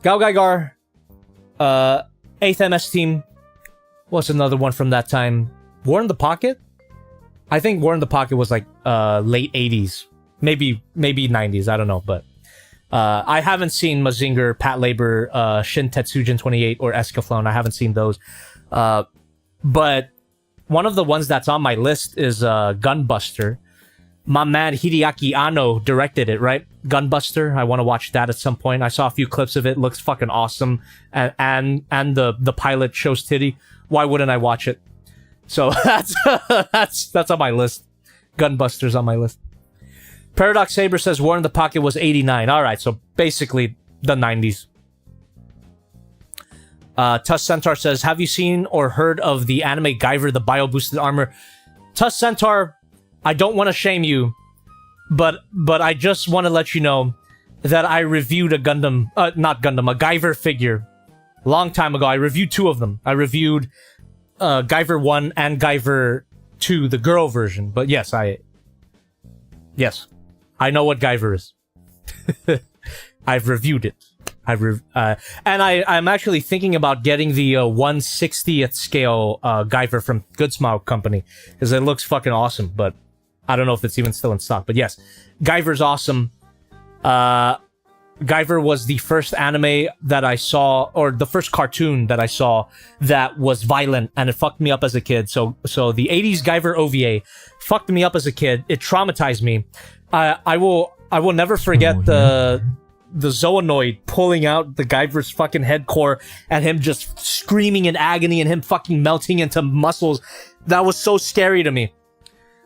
Gaogaigar, 8th MS Team. What's another one from that time? War in the Pocket? I think War in the Pocket was like, late 80s. Maybe 90s, I don't know, but I haven't seen Mazinger, Patlabor, Shin Tetsujin 28, or Escaflowne. I haven't seen those. But one of the ones that's on my list is Gunbuster. My man Hideaki Anno directed it, right? Gunbuster. I want to watch that at some point. I saw a few clips of it. Looks fucking awesome. And the pilot shows titty. Why wouldn't I watch it? So that's on my list. Gunbuster's on my list. Paradox Saber says War in the Pocket was 89. Alright, so basically the 90s. Tuss Centaur says, have you seen or heard of the anime Guyver, the bio-boosted armor? Tuss Centaur, I don't want to shame you, but I just want to let you know that I reviewed a Gundam, a Guyver figure long time ago. I reviewed 2 of them. I reviewed Guyver 1 and Guyver 2, the girl version. But yes, I know what Guyver is. I've reviewed it. And I'm actually thinking about getting the 1/60th scale Guyver from Good Smile Company, because it looks fucking awesome, but I don't know if it's even still in stock. But yes, Guyver's awesome. Guyver was the first anime that I saw, or the first cartoon that I saw that was violent, and it fucked me up as a kid. So the 80s Guyver OVA fucked me up as a kid. It traumatized me. I will I will never forget the Zoonoid pulling out the Guyver's fucking head core and him just screaming in agony and him fucking melting into muscles. That was so scary to me.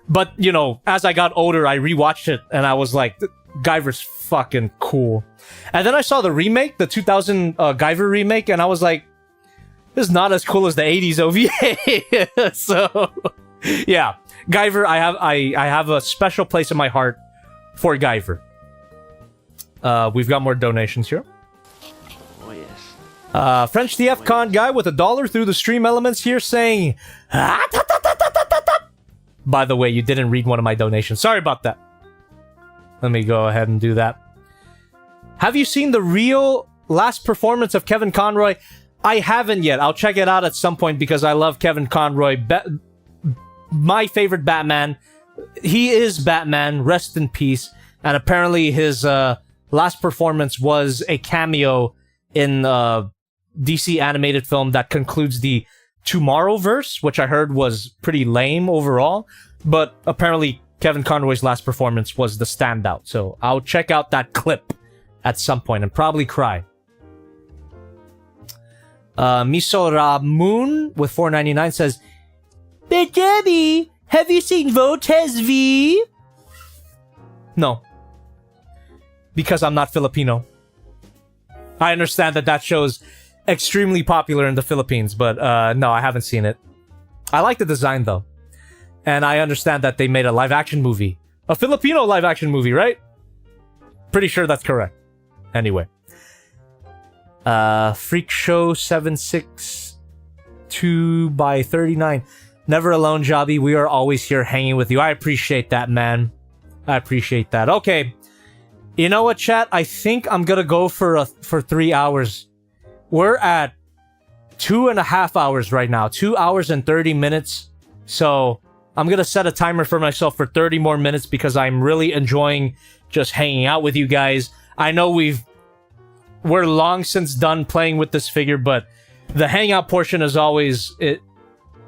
But, you know, as I got older, I rewatched it and I was like, Guyver's fucking cool. And then I saw the remake, the 2000 Guyver remake, and I was like, this is not as cool as the 80s OVA. So, yeah, Guyver, I have a special place in my heart for Guyver. We've got more donations here. Oh, yes. French DF Con guy with $1 through the stream elements here saying, by the way, you didn't read one of my donations. Sorry about that. Let me go ahead and do that. Have you seen the real last performance of Kevin Conroy? I haven't yet. I'll check it out at some point because I love Kevin Conroy. My favorite Batman. He is Batman. Rest in peace. And apparently his last performance was a cameo in DC animated film that concludes the Tomorrowverse, which I heard was pretty lame overall. But apparently Kevin Conroy's last performance was the standout. So I'll check out that clip at some point and probably cry. Misora Moon with $4.99 says, "But Debbie, have you seen Voltes V?" No. Because I'm not Filipino. I understand that show is extremely popular in the Philippines, but no, I haven't seen it. I like the design though. And I understand that they made a live-action movie. A Filipino live-action movie, right? Pretty sure that's correct. Anyway. Freak Show 762 by 39. Never alone, Jobby. We are always here hanging with you. I appreciate that, man. I appreciate that. Okay. You know what, chat? I think I'm gonna go for 3 hours. We're at 2.5 hours right now. 2 hours and 30 minutes. So I'm gonna set a timer for myself for 30 more minutes because I'm really enjoying just hanging out with you guys. I know we're long since done playing with this figure, but the hangout portion is always it.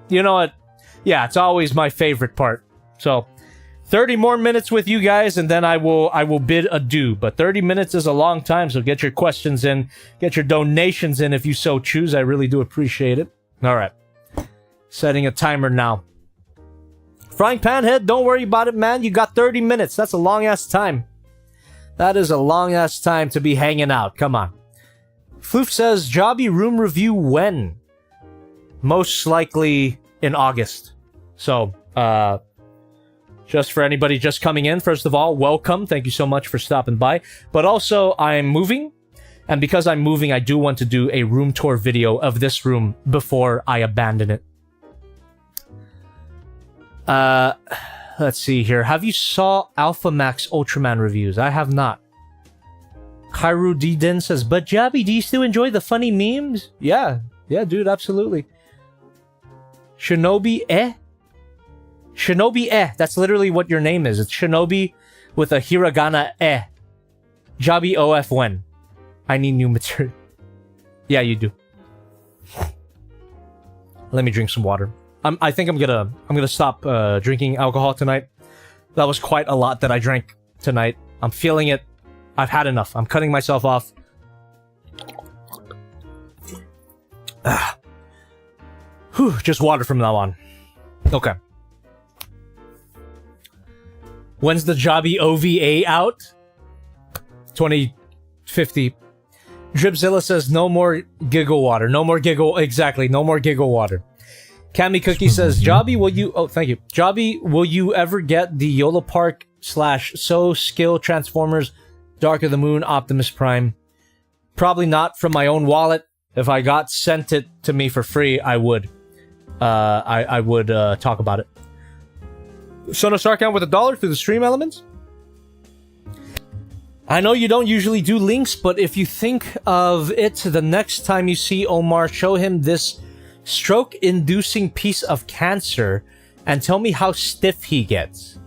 You know what? Yeah, it's always my favorite part. So 30 more minutes with you guys, and then I will bid adieu. But 30 minutes is a long time, so get your questions in, get your donations in if you so choose. I really do appreciate it. All right, setting a timer now. Frying Pan Head, don't worry about it, man. You got 30 minutes. That's a long-ass time. That is a long-ass time to be hanging out. Come on. Floof says, Jobby room review when? Most likely in August. So, just for anybody just coming in, first of all, welcome. Thank you so much for stopping by. But also, I'm moving. And because I'm moving, I do want to do a room tour video of this room before I abandon it. Let's see here. Have you saw Alpha Max Ultraman reviews? I have not. Kairu D. Din says, but Jabby, do you still enjoy the funny memes? Yeah, dude, absolutely. Shinobi Shinobi that's literally what your name is. It's Shinobi with a hiragana Jabby OF when? I need new material. Yeah, you do. Let me drink some water. I think I'm gonna stop drinking alcohol tonight. That was quite a lot that I drank tonight. I'm feeling it. I've had enough. I'm cutting myself off. Whew, just water from now on. Okay. When's the Jobby OVA out? 2050. Dripzilla says no more giggle water. No more giggle. Exactly. No more giggle water. Cammy Cookie says, Jobby, will you... Oh, thank you. Jobby, will you ever get the Yola Park / So Skill Transformers Dark of the Moon Optimus Prime? Probably not from my own wallet. If I got sent it to me for free, I would. I would talk about it. Son of Sarkhan with $1 through the stream elements. I know you don't usually do links, but if you think of it the next time you see Omar, show him this stroke-inducing piece of cancer and tell me how stiff he gets.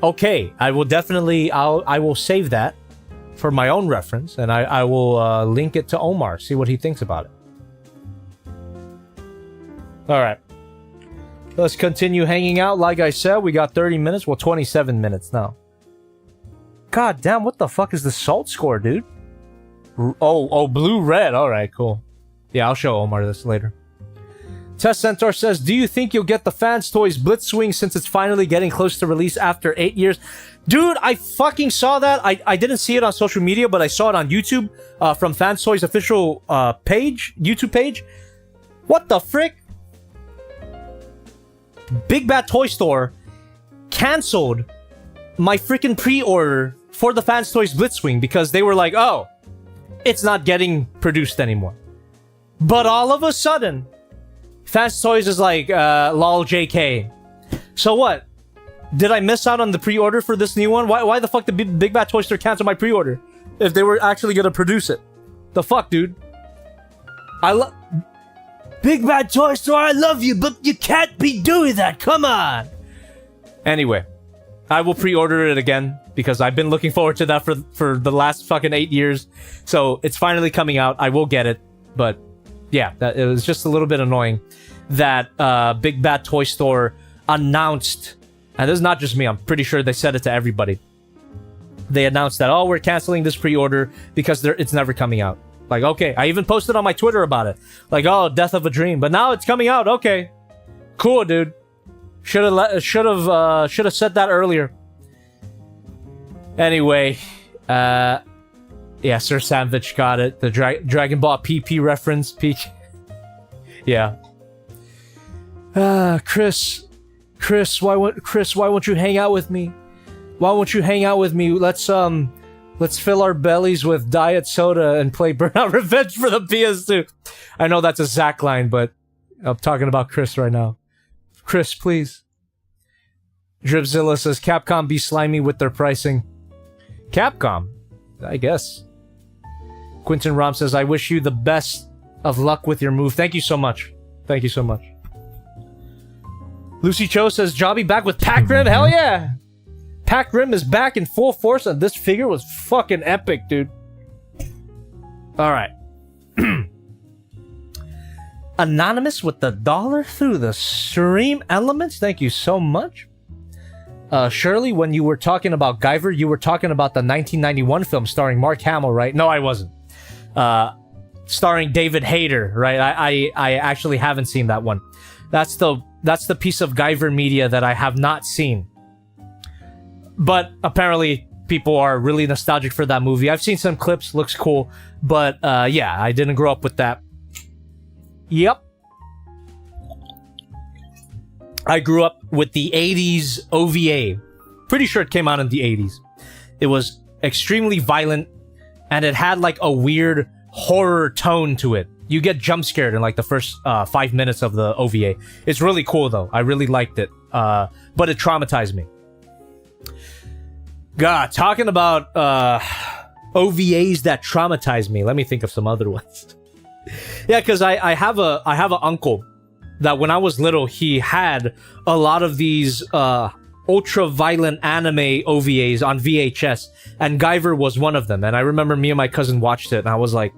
Okay, I will definitely... I will save that for my own reference, and I will link it to Omar, see what he thinks about it. Alright. Let's continue hanging out. Like I said, we got 30 minutes. Well, 27 minutes now. God damn, what the fuck is the salt score, dude? Oh, blue-red. Alright, cool. Yeah, I'll show Omar this later. Test Centaur says, do you think you'll get the Fans Toys Blitzwing since it's finally getting close to release after 8 years? Dude, I fucking saw that. I didn't see it on social media, but I saw it on YouTube from Fans Toys official YouTube page. What the frick? Big Bad Toy Store canceled my freaking pre-order for the Fans Toys Blitzwing because they were like, oh, it's not getting produced anymore. But all of a sudden, Fans Toys is like, lol JK. So what? Did I miss out on the pre-order for this new one? Why the fuck did Big Bad Toy Store cancel my pre-order? If they were actually gonna produce it. The fuck, dude? I love... Big Bad Toy Store, I love you, but you can't be doing that, come on! Anyway, I will pre-order it again, because I've been looking forward to that for the last fucking 8 years. So, it's finally coming out, I will get it, but... yeah, it was just a little bit annoying that Big Bad Toy Store announced, and this is not just me, I'm pretty sure they said it to everybody. They announced that, oh, we're canceling this pre-order because it's never coming out. Like, okay, I even posted on my Twitter about it. Like, oh, death of a dream, but now it's coming out. Okay, cool, dude. Should have said that earlier. Anyway, yeah, Sir Sandwich got it. The Dragon Ball PP reference. Yeah. Chris, why won't you hang out with me? Why won't you hang out with me? Let's fill our bellies with diet soda and play Burnout Revenge for the PS2. I know that's a Zach line, but I'm talking about Chris right now. Chris, please. Dripzilla says, Capcom be slimy with their pricing. Capcom? I guess. Quentin Rom says, I wish you the best of luck with your move. Thank you so much. Thank you so much. Lucy Cho says, Jobby back with Pac Rim? Hell yeah! Pac Rim is back in full force, and this figure was fucking epic, dude. Alright. Anonymous with the $1 through the stream elements. Thank you so much. Shirley, when you were talking about Guyver, you were talking about the 1991 film starring Mark Hamill, right? No, I wasn't. Starring David Hayter, right? I actually haven't seen that one. That's the piece of Guyver media that I have not seen. But apparently people are really nostalgic for that movie. I've seen some clips, looks cool. But yeah, I didn't grow up with that. Yep. I grew up with the 80s OVA. Pretty sure it came out in the 80s. It was extremely violent, and it had like a weird horror tone to it. You get jump scared in like the first 5 minutes of the OVA. It's really cool though. I really liked it. But it traumatized me. God, talking about OVAs that traumatized me. Let me think of some other ones. Yeah, because I have an uncle that when I was little, he had a lot of these ultra-violent anime OVAs on VHS, and Guyver was one of them. And I remember me and my cousin watched it, and I was like,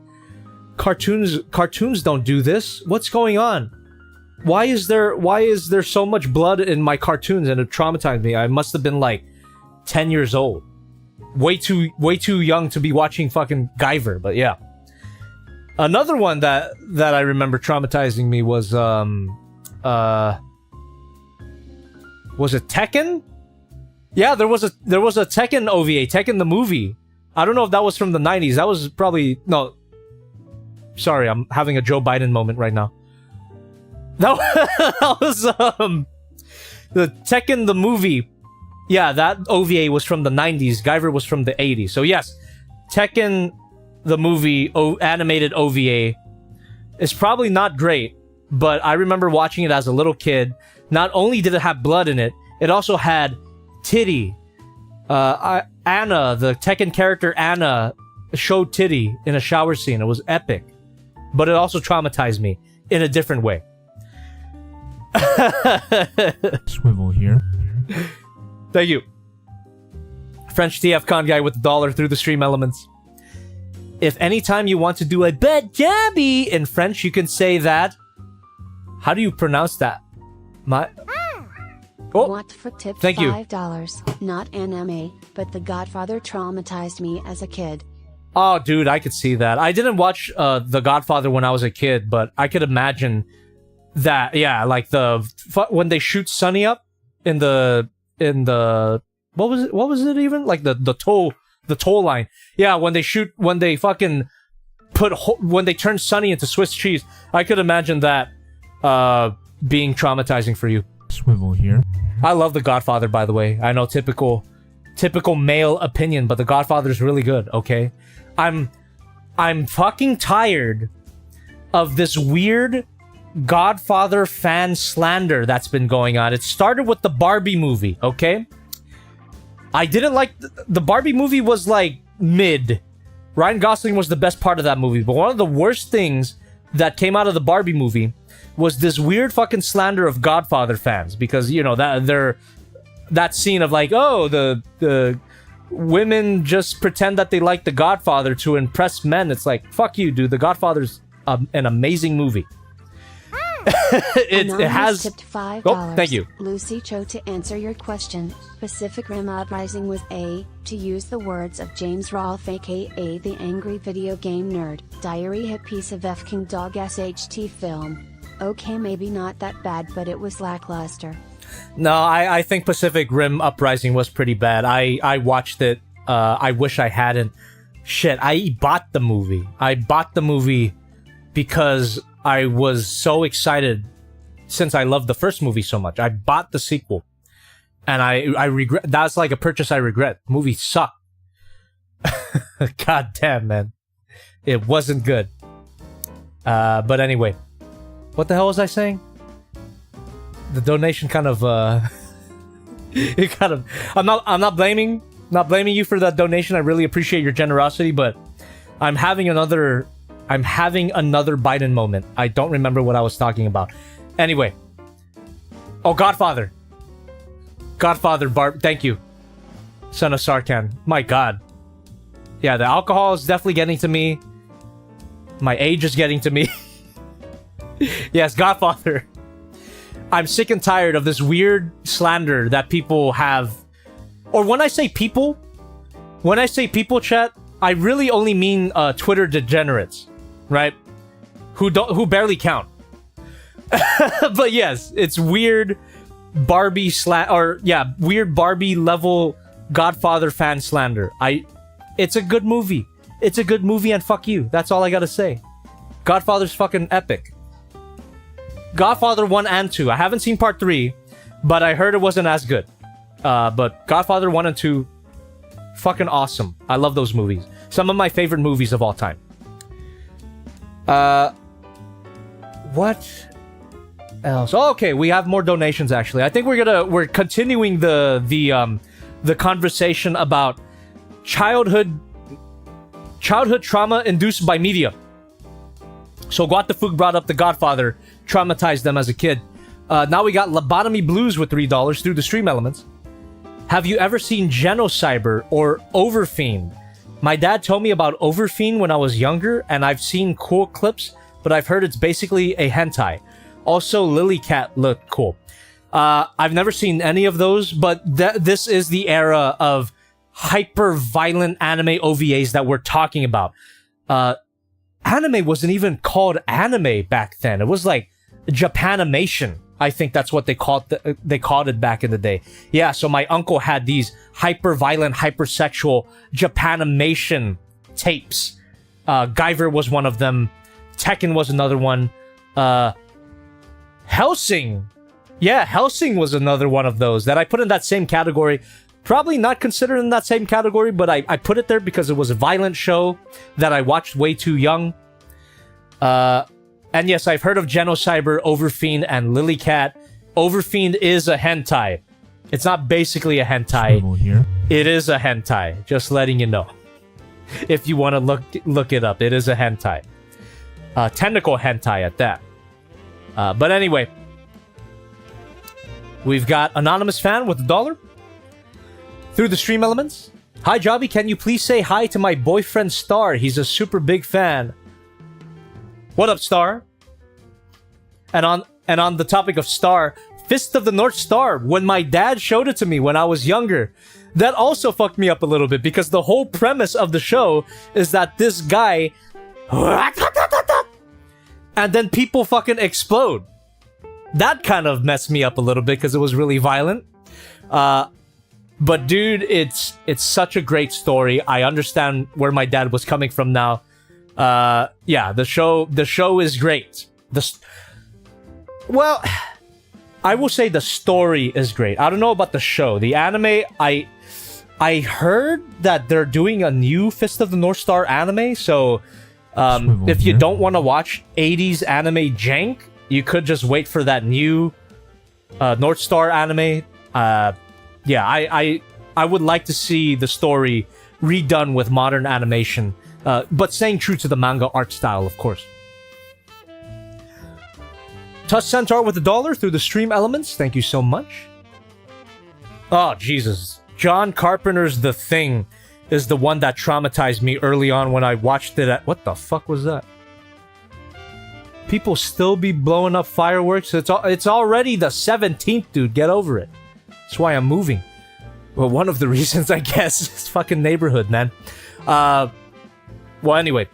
cartoons don't do this. What's going on? Why is there so much blood in my cartoons? And it traumatized me. I must have been like 10 years old. Way too young to be watching fucking Guyver, but yeah. Another one that I remember traumatizing me was it Tekken? Yeah, there was a Tekken OVA, Tekken the movie. I don't know if that was from the 90s. That was probably no. Sorry, I'm having a Joe Biden moment right now. That was the Tekken the movie. Yeah, that OVA was from the 90s. Guyver was from the 80s. So yes, Tekken the movie animated OVA is probably not great, but I remember watching it as a little kid. Not only did it have blood in it, it also had titty. Anna, the Tekken character Anna, showed titty in a shower scene. It was epic, but it also traumatized me in a different way. Swivel here. Thank you. French TFCon guy with the $1 through the stream elements. If anytime you want to do a bad jabby in French, you can say that. How do you pronounce that? Oh, What for tip thank you. $5. Not anime, but The Godfather traumatized me as a kid. Oh, dude, I could see that. I didn't watch The Godfather when I was a kid, but I could imagine that. Yeah, like when they shoot Sonny up in the what was it even, like the toll line. Yeah, when they fucking when they turn Sonny into Swiss cheese. I could imagine that being traumatizing for you. Swivel here. I love The Godfather, by the way. I know typical male opinion, but The Godfather is really good, okay? I'm fucking tired of this weird Godfather fan slander that's been going on. It started with the Barbie movie, okay? I didn't like... The Barbie movie was, like, mid. Ryan Gosling was the best part of that movie, but one of the worst things that came out of the Barbie movie was this weird fucking slander of Godfather fans, because, you know, that scene of like, oh, the women just pretend that they like The Godfather to impress men. It's like, fuck you, dude. The Godfather's an amazing movie. it has tipped $5. Oh, thank you. Lucy Cho, to answer your question, Pacific Rim Uprising was to use the words of James Rolfe aka the angry video game nerd, diarrhea piece of F-King dog SHT film. Okay, maybe not that bad, but it was lackluster. No, I think Pacific Rim Uprising was pretty bad. I watched it. I wish I hadn't. Shit, I bought the movie. I bought the movie because I was so excited since I loved the first movie so much. I bought the sequel. And I regret... That's like a purchase I regret. Movie sucked. God damn, man. It wasn't good. But anyway. What the hell was I saying? The donation kind of, it kind of... I'm not blaming you for that donation. I really appreciate your generosity, but I'm having another Biden moment. I don't remember what I was talking about. Anyway. Oh, Godfather. Thank you. Son of Sarkhan. My god. Yeah, the alcohol is definitely getting to me. My age is getting to me. Yes, Godfather. I'm sick and tired of this weird slander that people have. Or when I say people, chat, I really only mean Twitter degenerates, right? Who barely count. But yes, it's weird Barbie weird Barbie level Godfather fan slander. It's a good movie. It's a good movie, and fuck you. That's all I gotta say. Godfather's fucking epic. Godfather 1 and 2. I haven't seen part 3, but I heard it wasn't as good. But Godfather 1 and 2, fucking awesome. I love those movies. Some of my favorite movies of all time. What else? Oh, okay, we have more donations actually. I think we're continuing the conversation about childhood trauma induced by media. So Guatafuk brought up The Godfather traumatized them as a kid. Now we got Lobotomy Blues with $3 through the stream elements. Have you ever seen Genocyber or Overfiend? My dad told me about Overfiend when I was younger, and I've seen cool clips, but I've heard it's basically a hentai. Also, Lilycat looked cool. I've never seen any of those, but this is the era of hyper-violent anime OVAs that we're talking about. Anime wasn't even called anime back then. It was like Japanimation. I think that's what they called it back in the day. Yeah, so my uncle had these hyper-violent, hypersexual Japanimation tapes. Guyver was one of them. Tekken was another one. Hellsing. Yeah, Hellsing was another one of those that I put in that same category. Probably not considered in that same category, but I put it there because it was a violent show that I watched way too young. And yes, I've heard of Genocyber, Overfiend, and Lilycat. Overfiend is a hentai. It's not basically a hentai. Here. It is a hentai. Just letting you know. If you want to look it up, it is a hentai. Tentacle hentai at that. But anyway. We've got Anonymous Fan with $1. Through the stream elements. Hi, Jobby. Can you please say hi to my boyfriend, Star? He's a super big fan. What up, Star? And on the topic of Star, Fist of the North Star when my dad showed it to me when I was younger. That also fucked me up a little bit because the whole premise of the show is that this guy and then people fucking explode. That kind of messed me up a little bit because it was really violent. But dude, it's such a great story. I understand where my dad was coming from now. Yeah, the show is great. Well, I will say the story is great. I don't know about the show. The anime, I heard that they're doing a new Fist of the North Star anime, so if you don't want to watch 80s anime jank, you could just wait for that new North Star anime. Yeah, I would like to see the story redone with modern animation, but staying true to the manga art style, of course. Touch Centaur with $1 through the stream elements. Thank you so much. Oh, Jesus. John Carpenter's The Thing is the one that traumatized me early on when I watched it at... What the fuck was that? People still be blowing up fireworks. It's already the 17th, dude. Get over it. That's why I'm moving. Well, one of the reasons, I guess, is fucking neighborhood, man. Well, anyway,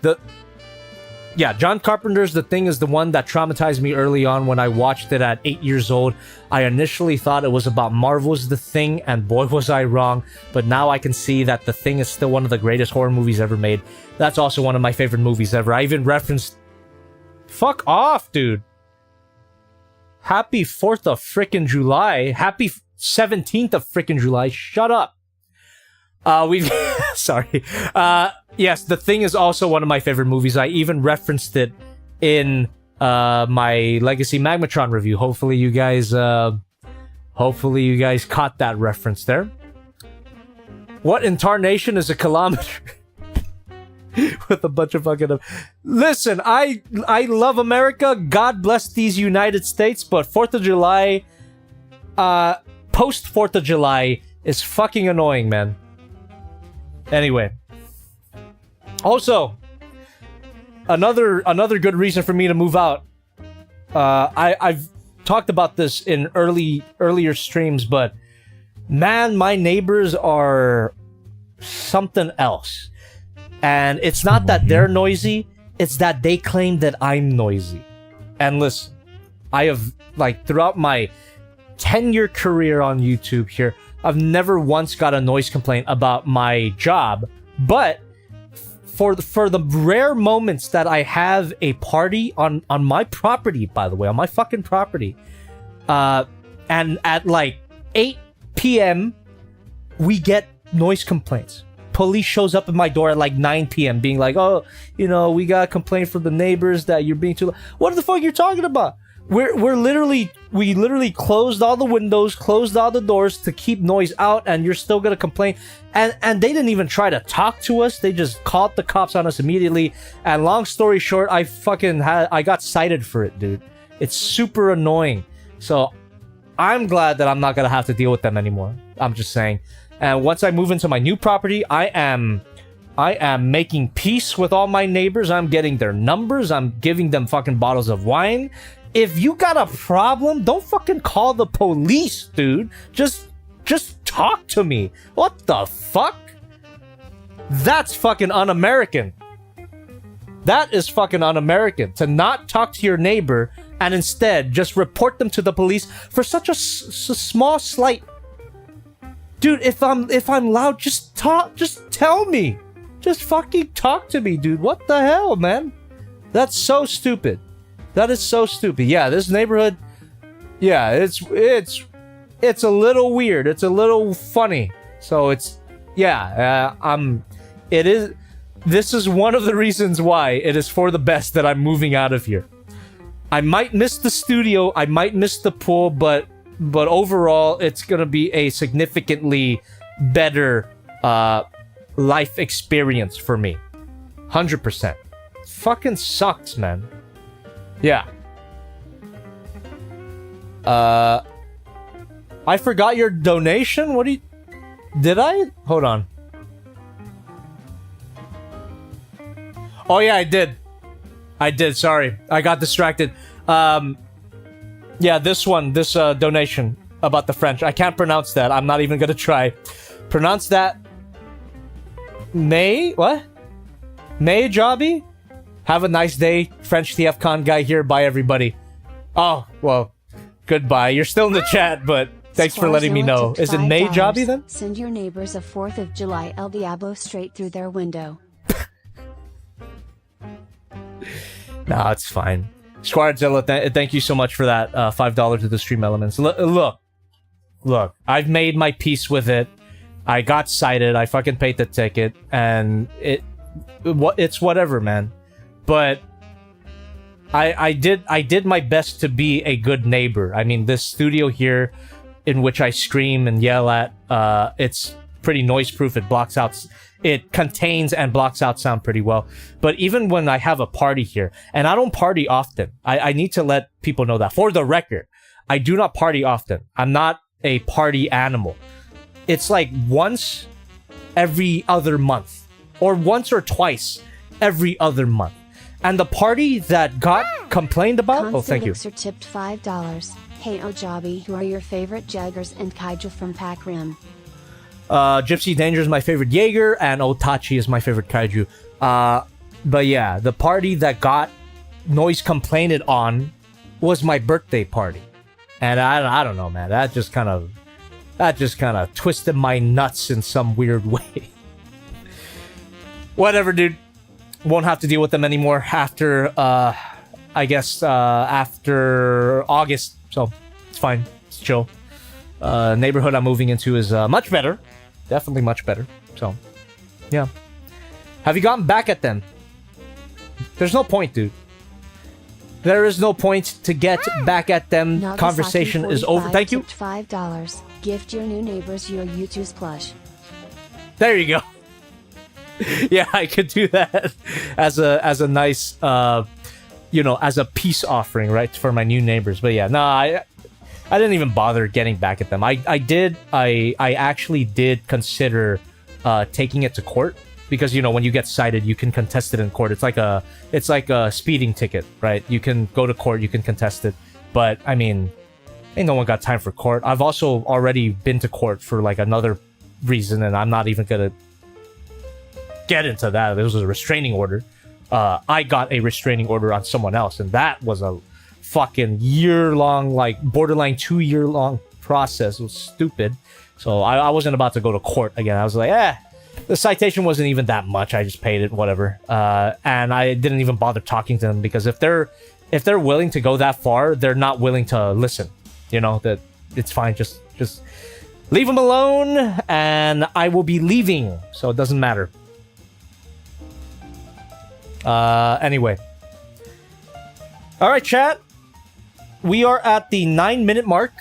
yeah, John Carpenter's The Thing is the one that traumatized me early on when I watched it at 8 years old. I initially thought it was about Marvel's The Thing, and boy was I wrong. But now I can see that The Thing is still one of the greatest horror movies ever made. That's also one of my favorite movies ever. I even referenced... Fuck off, dude. Happy 4th of frickin' July. Happy 17th of frickin' July. Shut up. We've... Sorry. Yes, The Thing is also one of my favorite movies. I even referenced it in my Legacy Magmatron review. Hopefully you guys caught that reference there. What in tarnation is a kilometer? With a bunch of fucking... Listen, I love America. God bless these United States, but 4th of July... post 4th of July is fucking annoying, man. Anyway. Also, another good reason for me to move out. I've talked about this in earlier streams, but man, my neighbors are something else. And it's not that they're noisy, it's that they claim that I'm noisy. And listen, I have, like, throughout my 10-year career on YouTube here, I've never once got a noise complaint about my job, but for the rare moments that I have a party on my property, by the way, on my fucking property, and at like 8 p.m. we get noise complaints. Police shows up at my door at like 9 p.m. being like, oh, you know, we got a complaint from the neighbors that you're being too loud. What the fuck are you talking about? We literally closed all the windows, closed all the doors to keep noise out, and you're still gonna complain. And they didn't even try to talk to us. They just called the cops on us immediately. And long story short, I got cited for it, dude. It's super annoying. So I'm glad that I'm not gonna have to deal with them anymore. I'm just saying. And once I move into my new property, I am making peace with all my neighbors. I'm getting their numbers. I'm giving them fucking bottles of wine. If you got a problem, don't fucking call the police, dude. Just talk to me. What the fuck? That's fucking un-American. That is fucking un-American. To not talk to your neighbor and instead just report them to the police for such a small slight. Dude, if I'm loud, just talk. Just tell me. Just fucking talk to me, dude. What the hell, man? That's so stupid. That is so stupid. Yeah, this neighborhood, yeah, it's a little weird. It's a little funny. So it's, yeah, this is one of the reasons why it is for the best that I'm moving out of here. I might miss the studio, I might miss the pool, but overall, it's gonna be a significantly better life experience for me. 100%. Fucking sucks, man. Yeah. I forgot your donation? What do you... Did I? Hold on. Oh yeah, I did. Sorry. I got distracted. Yeah, this donation about the French. I can't pronounce that. I'm not even gonna try. Pronounce that. What? May Jobby? Have a nice day. French TFCon guy here. Bye, everybody. Oh, well, goodbye. You're still in the chat, but thanks for letting me know. Is it May Jobby then? Send your neighbors a 4th of July El Diablo straight through their window. Nah, it's fine. Squadzilla, thank you so much for that $5 to the stream elements. Look, I've made my peace with it. I got cited. I fucking paid the ticket, and it's whatever, man. But I did my best to be a good neighbor. I mean, this studio here, in which I scream and yell at, it's pretty noise proof. It contains and blocks out sound pretty well. But even when I have a party here, and I don't party often, I need to let people know that. For the record, I do not party often. I'm not a party animal. It's like once every other month, or once or twice every other month. And the party that got complained about... Oh, thank you. Tipped $5. Hey Ojabi, who are your favorite Jaggers and Kaiju from Pac Rim? Gypsy Danger is my favorite Jaeger, and Otachi is my favorite Kaiju. But yeah, the party that got noise complained on was my birthday party. And I don't know, man. That just kind of twisted my nuts in some weird way. Whatever, dude. Won't have to deal with them anymore after, I guess, after August. So, it's fine. It's chill. Neighborhood I'm moving into is much better. Definitely much better. So, yeah. Have you gotten back at them? There's no point, dude. There is no point to get back at them. Nagasaki Conversation is over. Thank you. $5. Gift your new neighbors your YouTube's plush. There you go. Yeah, I could do that as a nice, as a peace offering, right, for my new neighbors. But yeah, no, I didn't even bother getting back at them. I actually did consider taking it to court, because when you get cited, you can contest it in court. It's like a speeding ticket, right? You can go to court, you can contest it. But I mean, ain't no one got time for court. I've also already been to court for like another reason, and I'm not even gonna get into that. There was a restraining order. I got a restraining order on someone else, and that was a fucking year-long, like borderline 2-year-long process. It was stupid. So I wasn't about to go to court again. I was like, the citation wasn't even that much. I just paid it, whatever. And I didn't even bother talking to them, because if they're willing to go that far, they're not willing to listen. That it's fine. Just leave them alone, and I will be leaving. So it doesn't matter. Anyway. Alright, chat. We are at the 9-minute mark.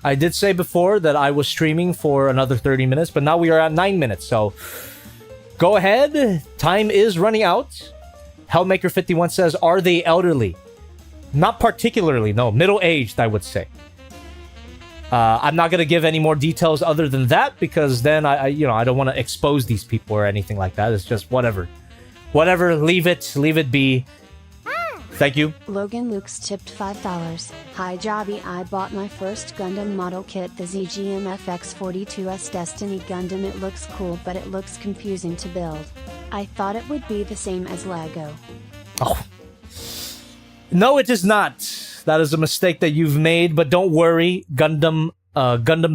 I did say before that I was streaming for another 30 minutes, but now we are at 9 minutes, so go ahead. Time is running out. Hellmaker51 says, are they elderly? Not particularly, no. Middle-aged, I would say. I'm not going to give any more details other than that, because then I don't want to expose these people or anything like that. It's just whatever. Whatever, leave it be. Thank you. Logan Luke's tipped $5. Hi Jobby, I bought my first Gundam model kit, the ZGM FX42S Destiny Gundam. It looks cool, but it looks confusing to build. I thought it would be the same as Lego. Oh. No, it is not. That is a mistake that you've made, but don't worry. Gundam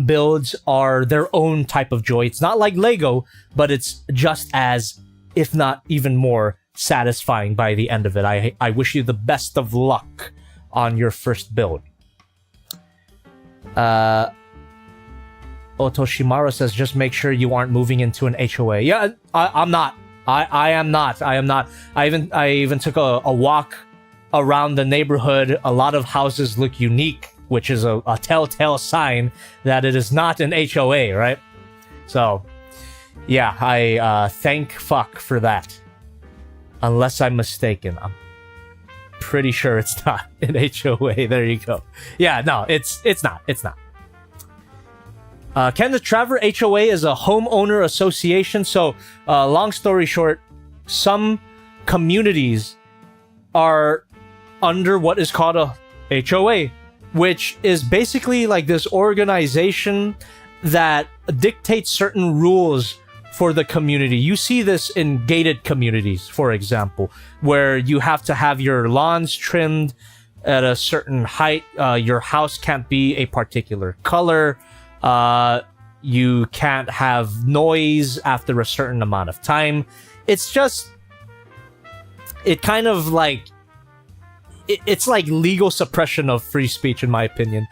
builds are their own type of joy. It's not like Lego, but it's just as, if not even more, satisfying by the end of it. I wish you the best of luck on your first build. Otoshimaru says, just make sure you aren't moving into an HOA. Yeah, I'm not. I am not. I even took a walk around the neighborhood. A lot of houses look unique, which is a telltale sign that it is not an HOA, right? So, yeah, I thank fuck for that. Unless I'm mistaken. I'm pretty sure it's not an HOA. There you go. Yeah, no, it's not. It's not. Ken the Traver HOA is a homeowner association. So, long story short, some communities are under what is called a HOA. which is basically like this organization that dictates certain rules for the community. You see this in gated communities, for example, where you have to have your lawns trimmed at a certain height. Your house can't be a particular color. You can't have noise after a certain amount of time. It's just... It kind of like... It's like legal suppression of free speech, in my opinion.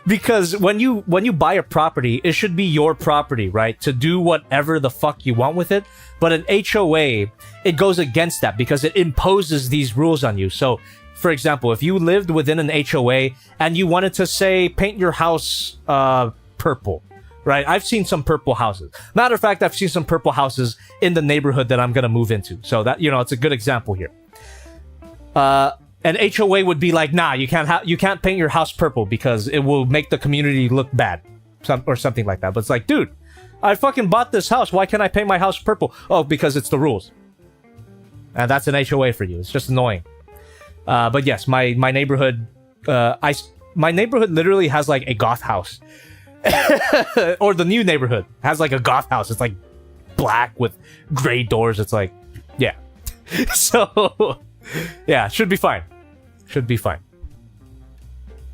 Because when you buy a property, it should be your property, right? To do whatever the fuck you want with it. But an HOA, it goes against that because it imposes these rules on you. So, for example, if you lived within an HOA and you wanted to, say, paint your house purple, right? I've seen some purple houses. Matter of fact, I've seen some purple houses in the neighborhood that I'm gonna move into. So that, you know, it's a good example here. An HOA would be like, nah, you can't paint your house purple because it will make the community look bad, or something like that. But it's like, dude, I fucking bought this house. Why can't I paint my house purple? Oh, because it's the rules. And that's an HOA for you. It's just annoying. But yes, my neighborhood, my neighborhood literally has like a goth house, or the new neighborhood has like a goth house. It's like black with gray doors. It's like, yeah. So. Yeah, should be fine. Should be fine.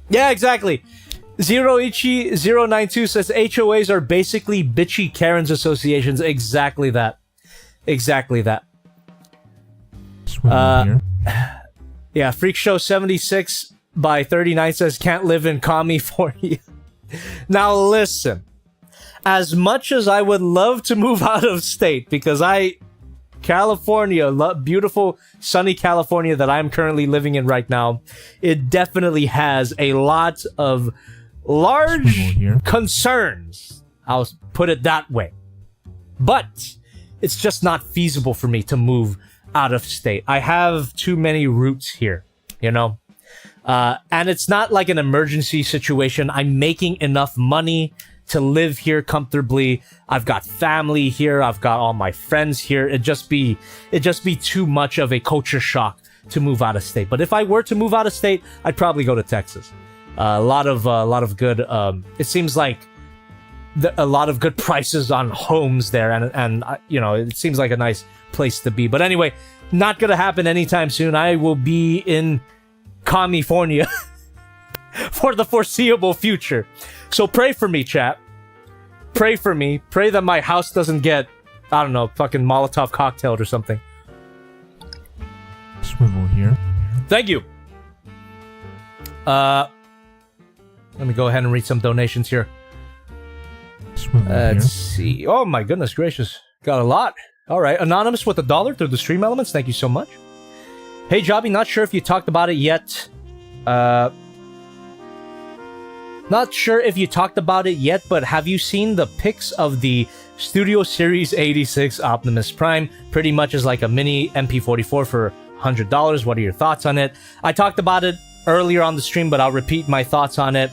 Yeah, exactly. Zeroichi092 says HOAs are basically bitchy Karens associations. Exactly that. Exactly that. Yeah, Freak Show 76 by 39 says can't live in California. Now listen. As much as I would love to move out of state, because California, beautiful sunny California that I'm currently living in right now, it definitely has a lot of large concerns. I'll put it that way. But it's just not feasible for me to move out of state. I have too many roots here, you know? And it's not like an emergency situation. I'm making enough money to live here comfortably. I've got family here. I've got all my friends here. It'd just be too much of a culture shock to move out of state. But if I were to move out of state, I'd probably go to Texas. A lot of good. It seems like a lot of good prices on homes there, and you know, it seems like a nice place to be. But anyway, not gonna happen anytime soon. I will be in California for the foreseeable future. So pray for me, chat. Pray for me. Pray that my house doesn't get, I don't know, fucking Molotov cocktailed or something. Swivel here. Thank you. Let me go ahead and read some donations here. Let's see. Oh my goodness gracious. Got a lot. Alright, Anonymous with $1 through the stream elements. Thank you so much. Hey Jobby, not sure if you talked about it yet. Not sure if you talked about it yet, but have you seen the pics of the Studio Series 86 Optimus Prime? Pretty much is like a mini MP44 for $100. What are your thoughts on it? I talked about it earlier on the stream, but I'll repeat my thoughts on it.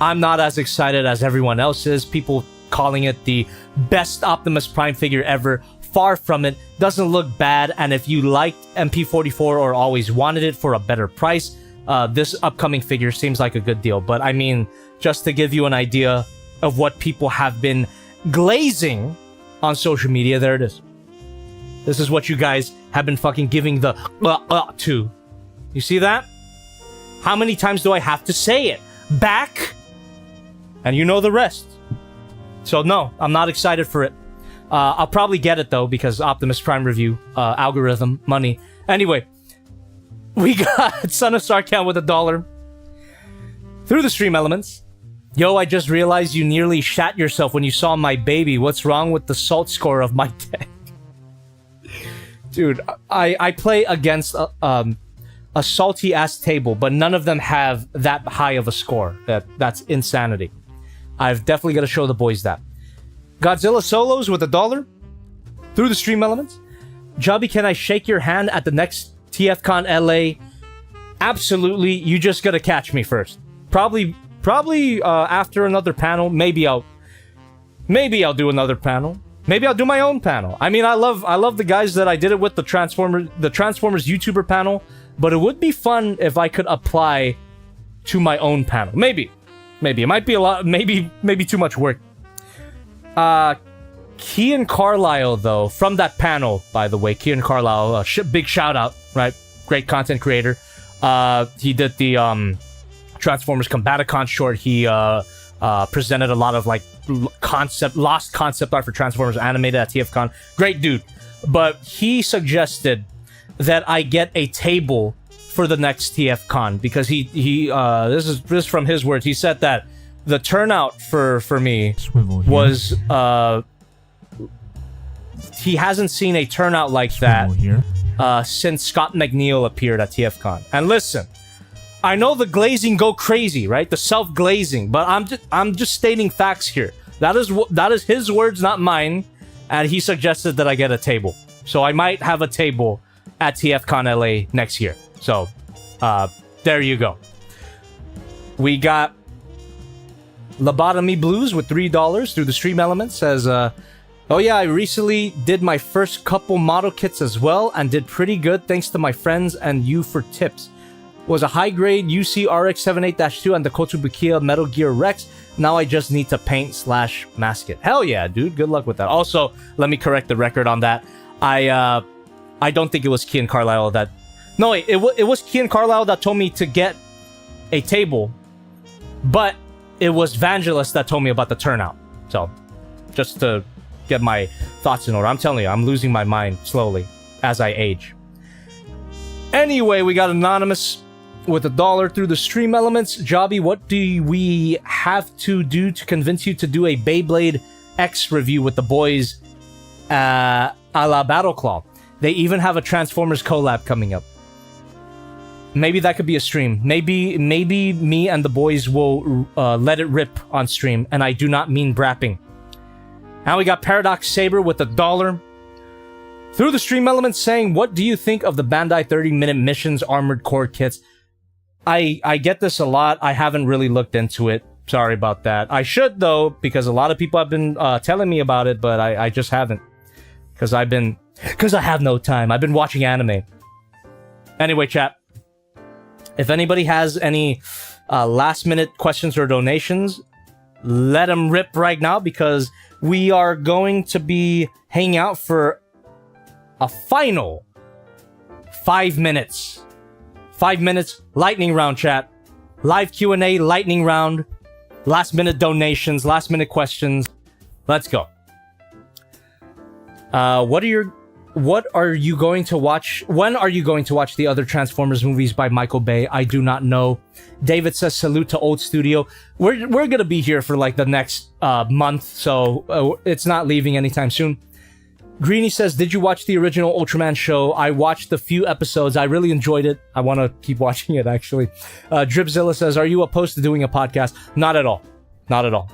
I'm not as excited as everyone else is. People calling it the best Optimus Prime figure ever. Far from it. Doesn't look bad, and if you liked MP44 or always wanted it for a better price, this upcoming figure seems like a good deal. But I mean, just to give you an idea of what people have been glazing on social media, there it is. This is what you guys have been fucking giving the to. You see that? How many times do I have to say it? Back, and you know the rest. So no, I'm not excited for it. I'll probably get it though, because Optimus Prime review, algorithm, money. Anyway, we got Son of Sarkhan with $1 through the stream elements. Yo, I just realized you nearly shat yourself when you saw my baby. What's wrong with the salt score of my deck? Dude, I play against a salty ass table, but none of them have that high of a score. That's insanity. I've definitely got to show the boys that. Godzilla Solos with $1 through the stream elements. Jobby, can I shake your hand at the next TFCon LA? Absolutely. You just gotta catch me first. Probably after another panel. Maybe I'll do another panel. Maybe I'll do my own panel. I mean, I love the guys that I did it with, the Transformers YouTuber panel. but it would be fun if I could apply to my own panel. Maybe it might be a lot. Maybe too much work. Kian Carlisle, though, from that panel, by the way, Kian Carlisle, big shout out, right? Great content creator. He did the Transformers Combaticon short. He presented a lot of like lost concept art for Transformers animated at TFCon. Great dude. But he suggested that I get a table for the next TFCon because this is from his words. He said that the turnout for me was he hasn't seen a turnout like that since Scott McNeil appeared at TFCon. And listen, I know the glazing go crazy, right? The self-glazing, but I'm just stating facts here. That is his words, not mine. And he suggested that I get a table. So I might have a table at TFCon LA next year. So there you go. We got Lobotomy Blues with $3 through the stream element. Says, oh yeah, I recently did my first couple model kits as well and did pretty good thanks to my friends and you for tips. Was a high-grade UC RX-78-2 and the Kotobukiya Metal Gear Rex. Now I just need to paint/mask it. Hell yeah, dude. Good luck with that. Also, let me correct the record on that. I don't think it was Kian Carlisle that... No, wait. It was Kian Carlisle that told me to get a table. But it was Vangelis that told me about the turnout. So, just to get my thoughts in order. I'm telling you, I'm losing my mind slowly as I age. Anyway, we got Anonymous with $1 through the stream elements. Jobby, what do we have to do to convince you to do a Beyblade X review with the boys a la Battleclaw? They even have a Transformers collab coming up. Maybe that could be a stream. Maybe me and the boys will let it rip on stream, and I do not mean brapping. Now we got Paradox Saber with $1 through the stream elements saying, what do you think of the Bandai 30-minute missions armored core kits? I get this a lot. I haven't really looked into it. Sorry about that. I should, though, because a lot of people have been telling me about it, but I just haven't. Because I have no time. I've been watching anime. Anyway, chat. If anybody has any last-minute questions or donations, let them rip right now, because we are going to be hanging out for a final 5 minutes. 5 minutes, lightning round, chat. Live Q&A, lightning round. Last minute donations, last minute questions. Let's go. What are you going to watch? When are you going to watch the other Transformers movies by Michael Bay? I do not know. David says, salute to Old Studio. We're gonna be here for like the next month, so it's not leaving anytime soon. Greeny says, did you watch the original Ultraman show? I watched a few episodes. I really enjoyed it. I want to keep watching it, actually. Dripzilla says, are you opposed to doing a podcast? Not at all. Not at all.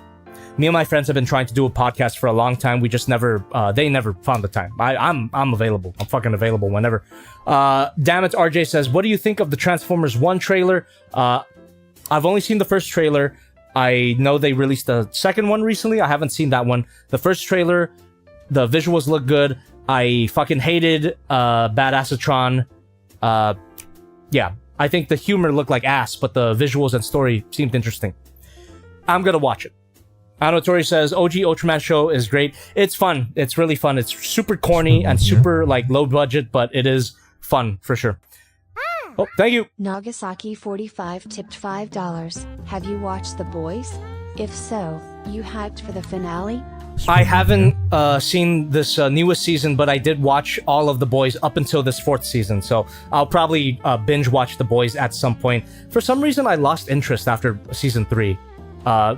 Me and my friends have been trying to do a podcast for a long time. We just never, they never found the time. I'm available. I'm fucking available whenever. Damn it, RJ says, what do you think of the Transformers 1 trailer? I've only seen the first trailer. I know they released the second one recently. I haven't seen that one. The first trailer, the visuals look good. I fucking hated Badassatron. Yeah, I think the humor looked like ass, but the visuals and story seemed interesting. I'm gonna watch it. Anotori says, OG Ultraman show is great. It's fun. It's really fun. It's super corny and super like low budget, but it is fun for sure. Oh, thank you. Nagasaki 45 tipped $5. Have you watched The Boys? If so, you hyped for the finale? I haven't seen this newest season, but I did watch all of The Boys up until this 4th season, so I'll probably binge watch The Boys at some point. For some reason, I lost interest after season 3.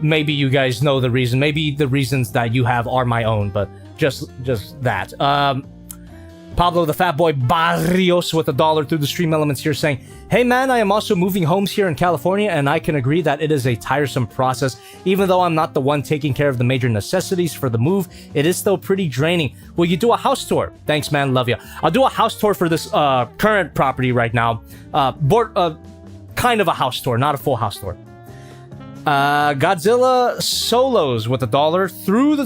Maybe you guys know the reason. Maybe the reasons that you have are my own, but just that. Pablo the Fat Boy Barrios with $1 through the stream elements here saying, hey man, I am also moving homes here in California, and I can agree that it is a tiresome process. Even though I'm not the one taking care of the major necessities for the move, it is still pretty draining. Will you do a house tour? Thanks man, love ya. I'll do a house tour for this current property right now. Kind of a house tour, not a full house tour. Godzilla Solos with $1 through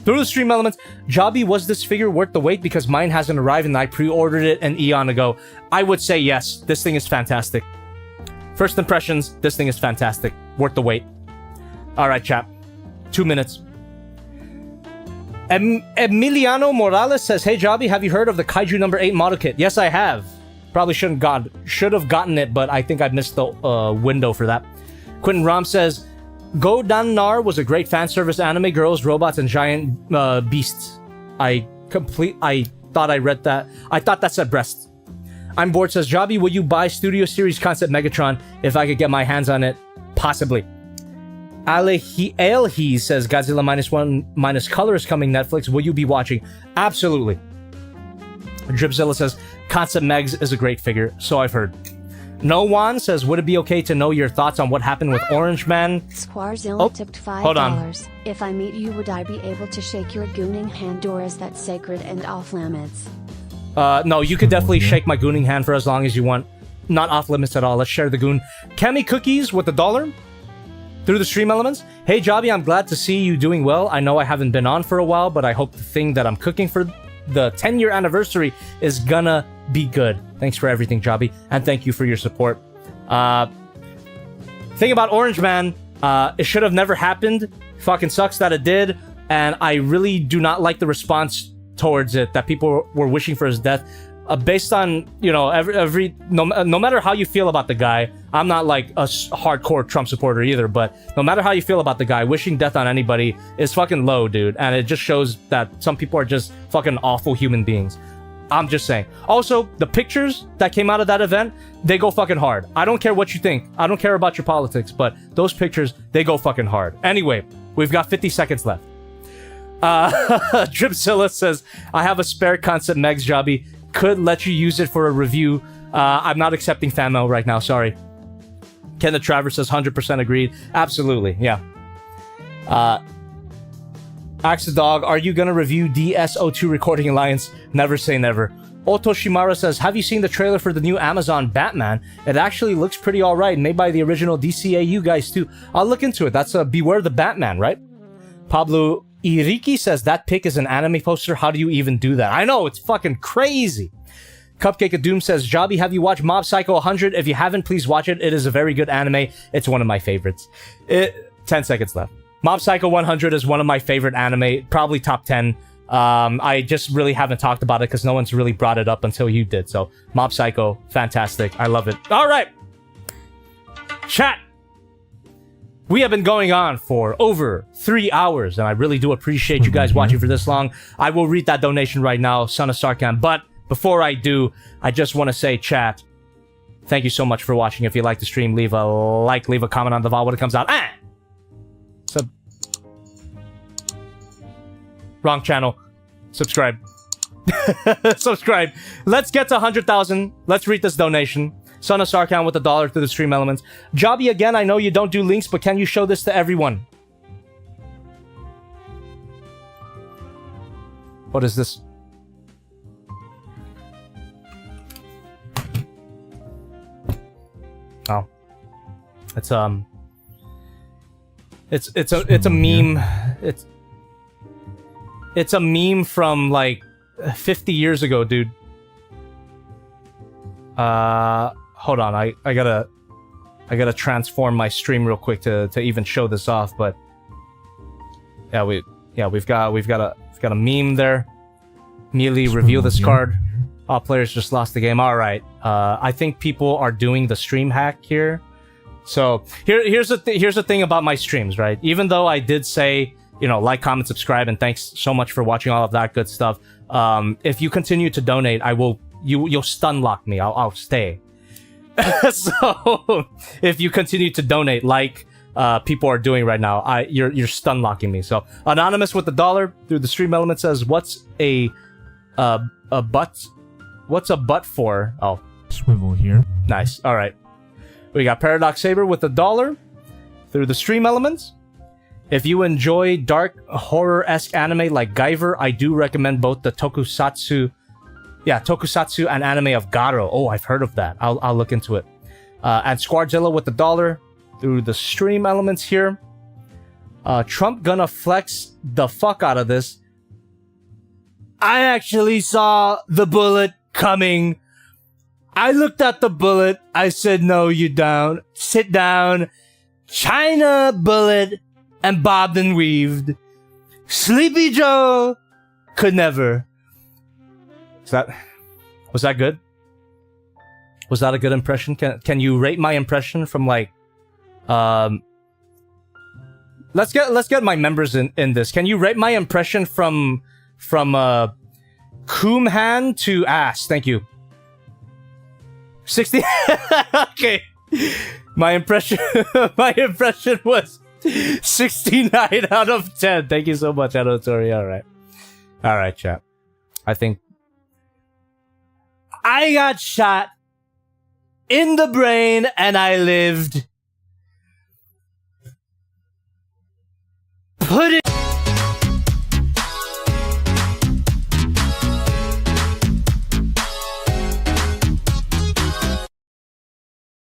Through the stream elements, Jobby, was this figure worth the wait? Because mine hasn't arrived and I pre-ordered it an eon ago. I would say yes. This thing is fantastic. First impressions, this thing is fantastic. Worth the wait. Alright, chap. 2 minutes. Emiliano Morales says, hey, Jobby, have you heard of the Kaiju number 8 model kit? Yes, I have. Probably should have gotten it, but I think I missed the window for that. Quentin Rom says, Go Dan-nar was a great fan service anime, girls, robots, and giant beasts. I thought I read that. I thought that said breasts. I'm bored says, Jobby, will you buy Studio Series Concept Megatron if I could get my hands on it? Possibly. He says, Godzilla -1 minus color is coming Netflix. Will you be watching? Absolutely. Dripzilla says, Concept Megs is a great figure. So I've heard. No One says, would it be okay to know your thoughts on what happened with Orange Man? Squarzilla tipped $5. Hold on. If I meet you, would I be able to shake your gooning hand, or is that sacred and off limits? No, you could definitely shake my gooning hand for as long as you want. Not off limits at all. Let's share the goon. Kemi Cookies with $1 through the stream elements. Hey, Jobby, I'm glad to see you doing well. I know I haven't been on for a while, but I hope the thing that I'm cooking for the 10-year anniversary is gonna be good. Thanks for everything, Jobby, and thank you for your support. Thing about Orange Man, it should have never happened. Fucking sucks that it did, and I really do not like the response towards it, that people were wishing for his death. Based on, you know, no matter how you feel about the guy, I'm not like a hardcore Trump supporter either, but no matter how you feel about the guy, wishing death on anybody is fucking low, dude, and it just shows that some people are just fucking awful human beings. I'm just saying. Also, the pictures that came out of that event, they go fucking hard. I don't care what you think. I don't care about your politics, but those pictures, they go fucking hard. Anyway, we've got 50 seconds left. Dripzilla says, I have a spare Concept Megs, Jobby. Could let you use it for a review. I'm not accepting fan mail right now, sorry. Kenneth Travers says 100% agreed. Absolutely, yeah. Axe the Dog, are you gonna review DSO2 Recording Alliance? Never say never. Otoshimara says, have you seen the trailer for the new Amazon Batman? It actually looks pretty alright, made by the original DCAU guys too. I'll look into it. That's Beware the Batman, right? Pablo Iriki says, that pic is an anime poster. How do you even do that? I know, it's fucking crazy. Cupcake of Doom says, Jobby, have you watched Mob Psycho 100? If you haven't, please watch it. It is a very good anime. It's one of my favorites. 10 seconds left. Mob Psycho 100 is one of my favorite anime, probably top 10. I just really haven't talked about it because no one's really brought it up until you did. So, Mob Psycho, fantastic. I love it. All right. Chat. We have been going on for over 3 hours, and I really do appreciate you guys watching for this long. I will read that donation right now, Son of Sarkhan. But before I do, I just want to say, chat, thank you so much for watching. If you like the stream, leave a like, leave a comment on the VOD when it comes out. Wrong channel. Subscribe. Subscribe. Let's get to 100,000. Let's read this donation. Son of Sarkhan with $1 through the stream elements. Jobby, again, I know you don't do links, but can you show this to everyone? What is this? Oh. It's a meme. It's a meme from like 50 years ago, dude. Hold on, I gotta transform my stream real quick to even show this off, but yeah, we've got a meme there. Immediately reveal this card. All players just lost the game. All right. I think people are doing the stream hack here. So here's the thing about my streams, right? Even though I did say, you know, like, comment, subscribe, and thanks so much for watching all of that good stuff. If you continue to donate, you'll stun lock me. I'll stay. So if you continue to donate, like people are doing right now, you're stun locking me. So Anonymous with $1 through the stream element says, what's a butt? What's a butt for? Oh, swivel here. Nice. All right. We got Paradox Saber with $1 through the stream elements. If you enjoy dark horror-esque anime like Guyver, I do recommend both the tokusatsu and anime of Garo. Oh, I've heard of that. I'll look into it. And Squardzilla with $1 through the stream elements here. Trump gonna flex the fuck out of this. I actually saw the bullet coming. I looked at the bullet. I said, no, you don't. Sit down. China bullet and bobbed and weaved. Sleepy Joe could never. Was that good? Was that a good impression? Can you rate my impression from like let's get my members in this. Can you rate my impression from Coomhan to ass? Thank you. 60. Okay. My impression was 69 out of 10. Thank you so much, Anotori. All right, chat. I think I got shot in the brain and I lived. Put it